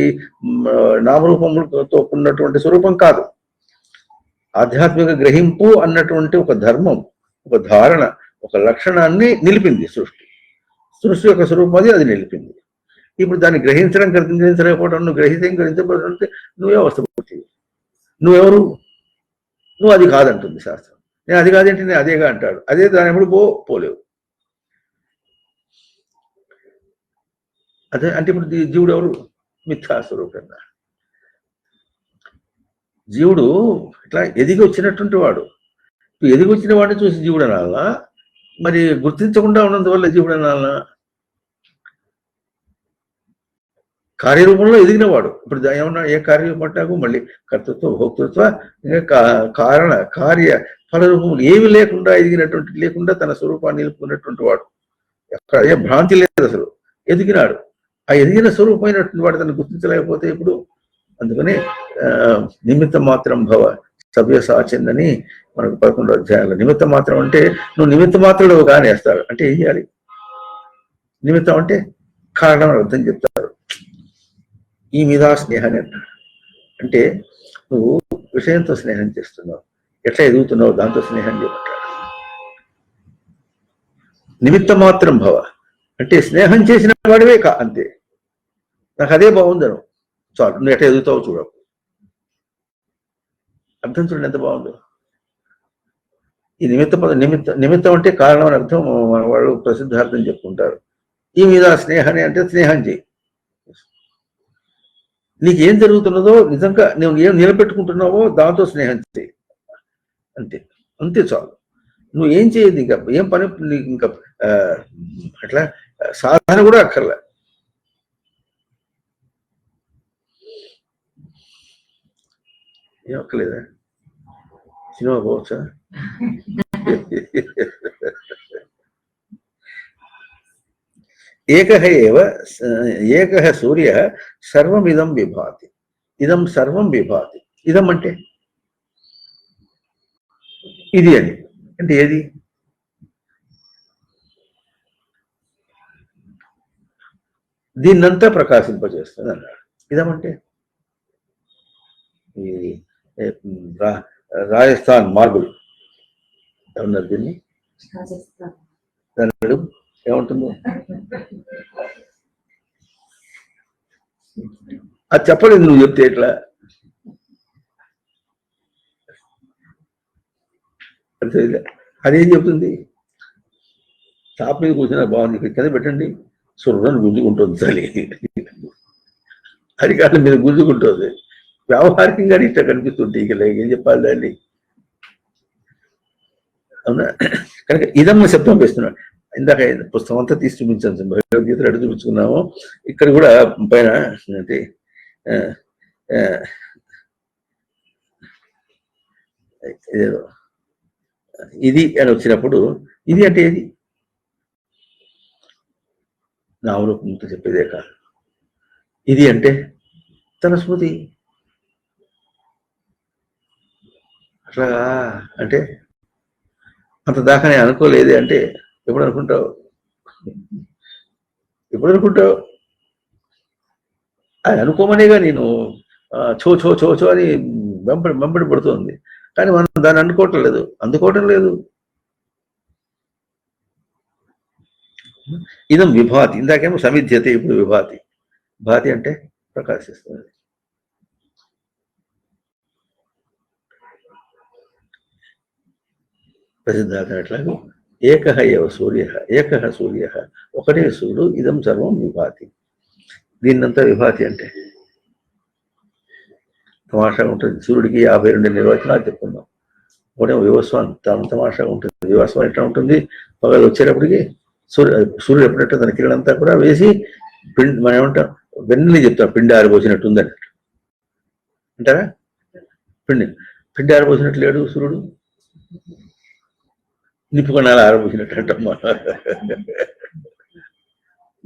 నామరూపములతో ఉన్నటువంటి స్వరూపం కాదు. ఆధ్యాత్మిక గ్రహింపు అన్నటువంటి ఒక ధర్మం, ఒక ధారణ, ఒక లక్షణాన్ని నిలిపింది సృష్టి. సృష్టి యొక్క స్వరూపం అది నిలిపింది. ఇప్పుడు దాన్ని గ్రహించలేకపోవడం, నువ్వు గ్రహించబడుతుంటే నువ్వే అవస్థపడుతుంది. నువ్వెవరు? నువ్వు అది కాదంటుంది శాస్త్రం. నేను అది కాదంటే నేను అదేగా అంటాడు. అదే దాని ఎప్పుడు పోలేవు. అదే అంటే ఇప్పుడు జీవుడు ఎవరు? మిథ్యాస్వరూపంగా జీవుడు ఇట్లా ఎదిగి వచ్చినటువంటి వాడు. ఎదిగి వచ్చిన వాడిని చూసి జీవుడు అనాలా, మరి గుర్తించకుండా ఉన్నందువల్ల జీవుడు అనాలా? కార్యరూపంలో ఎదిగినవాడు. ఇప్పుడు ఏమన్నా ఏ కార్యరూపం అంటాకు మళ్ళీ కర్తృత్వ, భోక్తృత్వ, ఇంకా కారణ, కార్య, ఫల రూపములు ఏమి లేకుండా తన స్వరూపాన్ని నిలుపుకున్నటువంటి వాడు. ఎక్కడ ఏ భ్రాంతి లేదు, అసలు ఎదిగినాడు. ఆ ఎదిగిన స్వరూపమైనటువంటి వాడు తను గుర్తించలేకపోతే ఇప్పుడు, అందుకని నిమిత్త మాత్రం భవ సవ్య సాచిందని మనకు 11వ అధ్యాయంలో. నిమిత్త మాత్రం అంటే నువ్వు నిమిత్త మాత్రుడు కానీ వేస్తాడు అంటే ఏం చేయాలి? నిమిత్తం అంటే కారణం అర్థం చెప్తారు. ఈ మీద స్నేహాన్ని అంటారు. అంటే నువ్వు విషయంతో స్నేహం చేస్తున్నావు, ఎట్లా ఎదుగుతున్నావు దాంతో స్నేహం చేయమంటాడు. నిమిత్త మాత్రం భవ అంటే స్నేహం చేసిన వాడివే అంతే. నాకు అదే బాగుందను చాలు, నువ్వు ఎట్లా ఎదుగుతావు చూడవు. అర్థం చూడండి ఎంత బాగుందో. ఈ నిమిత్తం అంటే కారణం అని అర్థం. వాళ్ళు ప్రసిద్ధార్థం చెప్పుకుంటారు. ఈ మీద స్నేహాన్ని అంటే స్నేహం చేయి. నీకేం జరుగుతున్నదో నిజంగా నువ్వు ఏం నిలబెట్టుకుంటున్నావో దాంతో స్నేహం చేయి. అంతే, అంతే చాలు. నువ్వు ఏం చేయదు, ఇంకా ఏం పని నీకు, ఇంకా అట్లా సాధన కూడా అక్కర్లే. ఏం అక్కర్లేదా? సినిమా పోవచ్చా? ఏకః సూర్య సర్వమిదం విభాతి. ఇదం సర్వం విభాతి. ఇదం అంటే ఇది అని అంటే ఏది? దీన్నంతా ప్రకాశింపజేస్తుంది అన్నాడు. ఇదమంటే ఈ రాజస్థాన్ మార్బుల్ ఏమన్నారు దీన్ని? దాని ఏముంటుందో అది చెప్పలేదు, నువ్వు చెప్తే ఎట్లా? అదేం చెప్తుంది? టాప్ మీద కూర్చున్నా బాగుంది, కింద పెట్టండి సుర్రని గుంజుకుంటుంది తల్లి, అరికాళ్ళ మీద గుంజుకుంటుంది. వ్యావహారికంగా ఇట్లా కనిపిస్తుంది. ఇక ఏం చెప్పాలి దాన్ని? అవునా? కనుక ఇదమ్మ శబ్దం వేస్తున్నాడు. ఇందాక పుస్తకం అంతా తీసి చూపించాను, భగవద్గీతలు అడుగు చూపించుకున్నాము. ఇక్కడ కూడా పైన అంటే ఇది అని వచ్చినప్పుడు ఇది అంటే ఏది? నామరూపంతో చెప్పేదే కాదు. ఇది అంటే తన స్మృతి. అట్లాగా అంటే అంత దాకా నేను అనుకోలేదే అంటే ఎప్పుడు అనుకుంటావు? ఎప్పుడు అనుకుంటావు? అది అనుకోమనేగా నేను చో చో చో చో అని వెంబడి పడుతుంది, కానీ మనం దాన్ని అందుకోవటం లేదు. ఇదం విభాతి. ఇందాకేమో సమిధ్యతే, ఇప్పుడు విభాతి. భాతి అంటే ప్రకాశిస్తుంది. ప్రసిద్ధార్థం ఏకః ఏవ సూర్యః, ఏకః సూర్యః, ఒకటే సూర్యుడు, ఇదం సర్వం విభాతి. దీన్నంతా విభాతి అంటే తమాషాగా ఉంటుంది. సూర్యుడికి 52 నిర్వచనాలు చెప్పుకుందాం. ఒకటేమో వివస్వాన్, తమాషాగా ఉంటుంది. వివస్వాన్ ఎట్లా ఉంటుంది? పగలు వచ్చేటప్పటికి సూర్యుడు ఎప్పుడంటే తన కిరణంతా కూడా వేసి మనం ఏమంటాం, వెన్నెల్లి చెప్తాం, పిండి ఆరిపోసినట్టు ఉంది అన్నట్టు అంటారా? పిండి ఆరిపోసినట్టు లేడు సూర్యుడు, నిప్పుకొండాలు ఆరబోసినట్టు అంటాం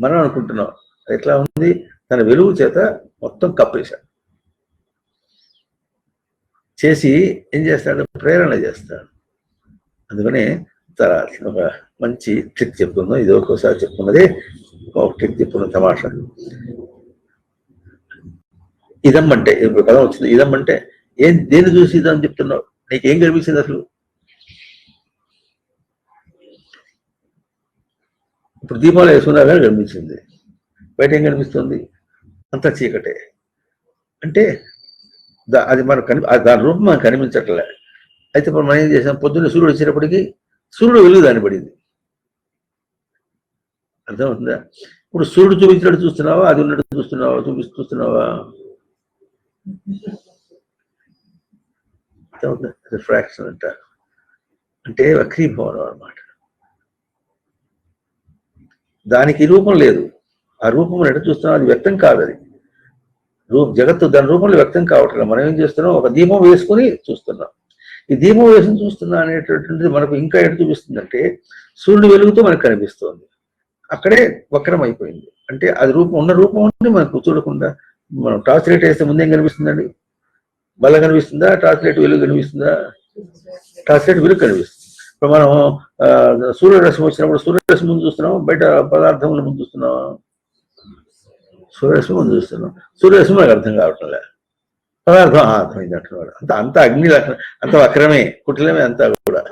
మనం అనుకుంటున్నాం. ఎట్లా ఉంది? తన వెలుగు చేత మొత్తం కప్పేశాడు. చేసి ఏం చేస్తాడు? ప్రేరణ చేస్తాడు. అందుకనే ఒక మంచి ట్రిక్ చెప్తుందో, ఇది ఒక్కోసారి చెప్పుకున్నదే ఒక ట్రిక్ చెప్పుకున్న తమాషా. ఇదం అంటే ఇప్పుడు పదం వచ్చింది. ఇదం అంటే దేన్ని చూసి ఇదని చెప్తున్నావు? నీకేం కనిపించింది అసలు? ఇప్పుడు దీపాలు వేసుకున్నా కానీ కనిపించింది, బయట ఏం కనిపిస్తుంది? అంతా చీకటే. అంటే అది మనకు దాని రూపం మనకు కనిపించట్లే. అయితే ఇప్పుడు మనం ఏం చేసాం? పొద్దున్న సూర్యుడు వచ్చేటప్పటికి సూర్యుడు వెలుగు దాన్ని పడింది. అర్థమవుతుందా? ఇప్పుడు సూర్యుడు చూపించినట్టు చూస్తున్నావా, అది ఉన్నట్టు చూస్తున్నావా? చూస్తున్నావా? అర్థమవుతుందా? రిఫ్రాక్షన్ అంటారు. అంటే వక్రీభవనం అన్నమాట. దానికి రూపం లేదు. ఆ రూపం ఎట్లా చూస్తున్నాం? అది వ్యక్తం కాదు. అది జగత్తు దాని రూపంలో వ్యక్తం కావట్లేదు. మనం ఏం చేస్తున్నాం? ఒక దీపం వేసుకుని చూస్తున్నాం. ఈ దీపం వేసుకుని చూస్తున్నా అనేటటువంటిది మనకు ఇంకా ఎటు చూపిస్తుందంటే సూర్యుడు వెలుగుతూ మనకు కనిపిస్తుంది. అక్కడే వక్రం అయిపోయింది. అంటే అది ఉన్న రూపం ఉంది మనకు చూడకుండా. మనం టార్చ్ లైట్ వేస్తే ముందేం కనిపిస్తుందండి? బల్ల కనిపిస్తుందా? టార్చ్ లైట్ వెలుగు కనిపిస్తుందా? టార్చ్ లైట్ వెలుగు కనిపిస్తుంది. ఇప్పుడు మనం సూర్యరశ్మి వచ్చినప్పుడు సూర్యరశ్మి ముందు చూస్తున్నాం, బయట పదార్థముల ముందు చూస్తున్నాం. సూర్యరశ్మి ముందు చూస్తున్నాం. సూర్యరశ్మి మనకు అర్థం కావటం లేదు. పదార్థం అర్థమైంది అంటున్నాడు. అంత అగ్ని లక్షణం, అంత వక్రమే, కుటిలమే అంతా కూడా.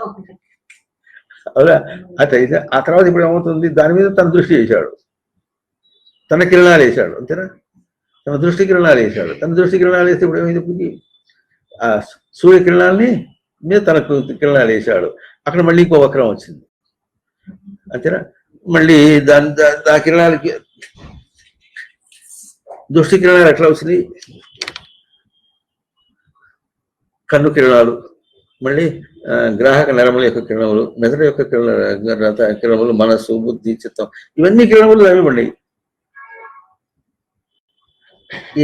అవునా? అయితే ఆ తర్వాత ఇప్పుడు ఏమవుతుంది? దాని మీద తన దృష్టి వేశాడు, తన కిరణాలు వేశాడు. అంతేనా? తన దృష్టి కిరణాలు వేశాడు. తన దృష్టి కిరణాలు వేస్తే ఇప్పుడు ఏమైంది? ఆ సూర్యకిరణాలని మీద తన కిరణాలు వేశాడు. అక్కడ మళ్ళీ ఇంకో వక్రం వచ్చింది. అంతేనా? మళ్ళీ ఆ కిరణాలకి దృష్టి కిరణాలు ఎట్లా వచ్చినాయి? కన్ను కిరణాలు, మళ్ళీ గ్రాహక నరముల యొక్క కిరణములు, మెదడు యొక్క కిరణములు, మనస్సు, బుద్ధి, చిత్తం, ఇవన్నీ కిరణములు అవి.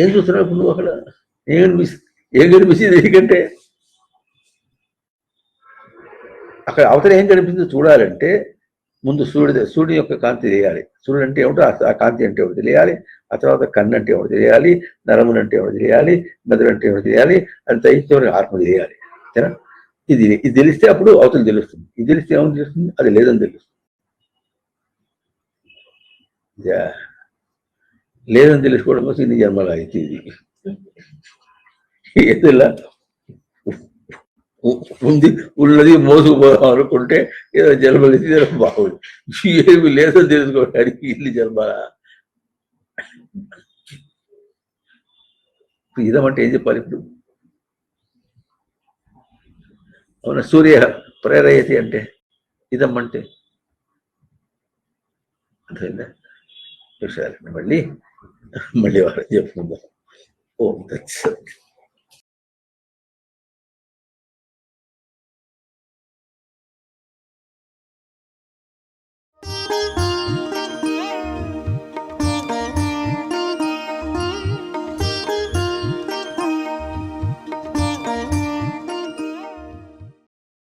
ఏం చూస్తున్నావు ఇప్పుడు నువ్వు? అక్కడ ఏం కనిపిస్తుంది? ఎందుకంటే అక్కడ అవతల ఏం కనిపిస్తుందో చూడాలంటే ముందు సూర్యుడి యొక్క కాంతి తెలియాలి. సూర్యుడు అంటే ఏమిటో, ఆ కాంతి అంటే ఏమిటి తెలియాలి. ఆ తర్వాత కన్ను అంటే ఏమిటి తెలియాలి, నరములు అంటే ఏమిటి తెలియాలి, మెదడు అంటే ఏమిటి తెలియాలి, అది తగ్గించే ఆత్మ తెలియాలి. అంతేనా? ఇది తెలిస్తే అప్పుడు అవతల తెలుస్తుంది. ఇది తెలిస్తే ఏమని తెలుస్తుంది? అది లేదని తెలుస్తుంది. లేదని తెలుసుకోవడం కోసం ఇన్ని జన్మలు అయితే ఇది ఏదోలా ఉంది ఉన్నది మోసుకుపోదాం అనుకుంటే ఏదో జన్మలు ఇస్తే బాగుంది. ఏమి లేదని తెలుసుకోవడానికి ఇల్లు జన్మల. ఇదమంటే ఏం చెప్పాలి ఇప్పుడు? అవునా? సూర్య ప్రేరయతి అంటే ఇదమ్మంటే అర్థమైందా? విషయాలు మళ్ళీ వారం చెప్పుకుందాం. ఓం తత్సత్.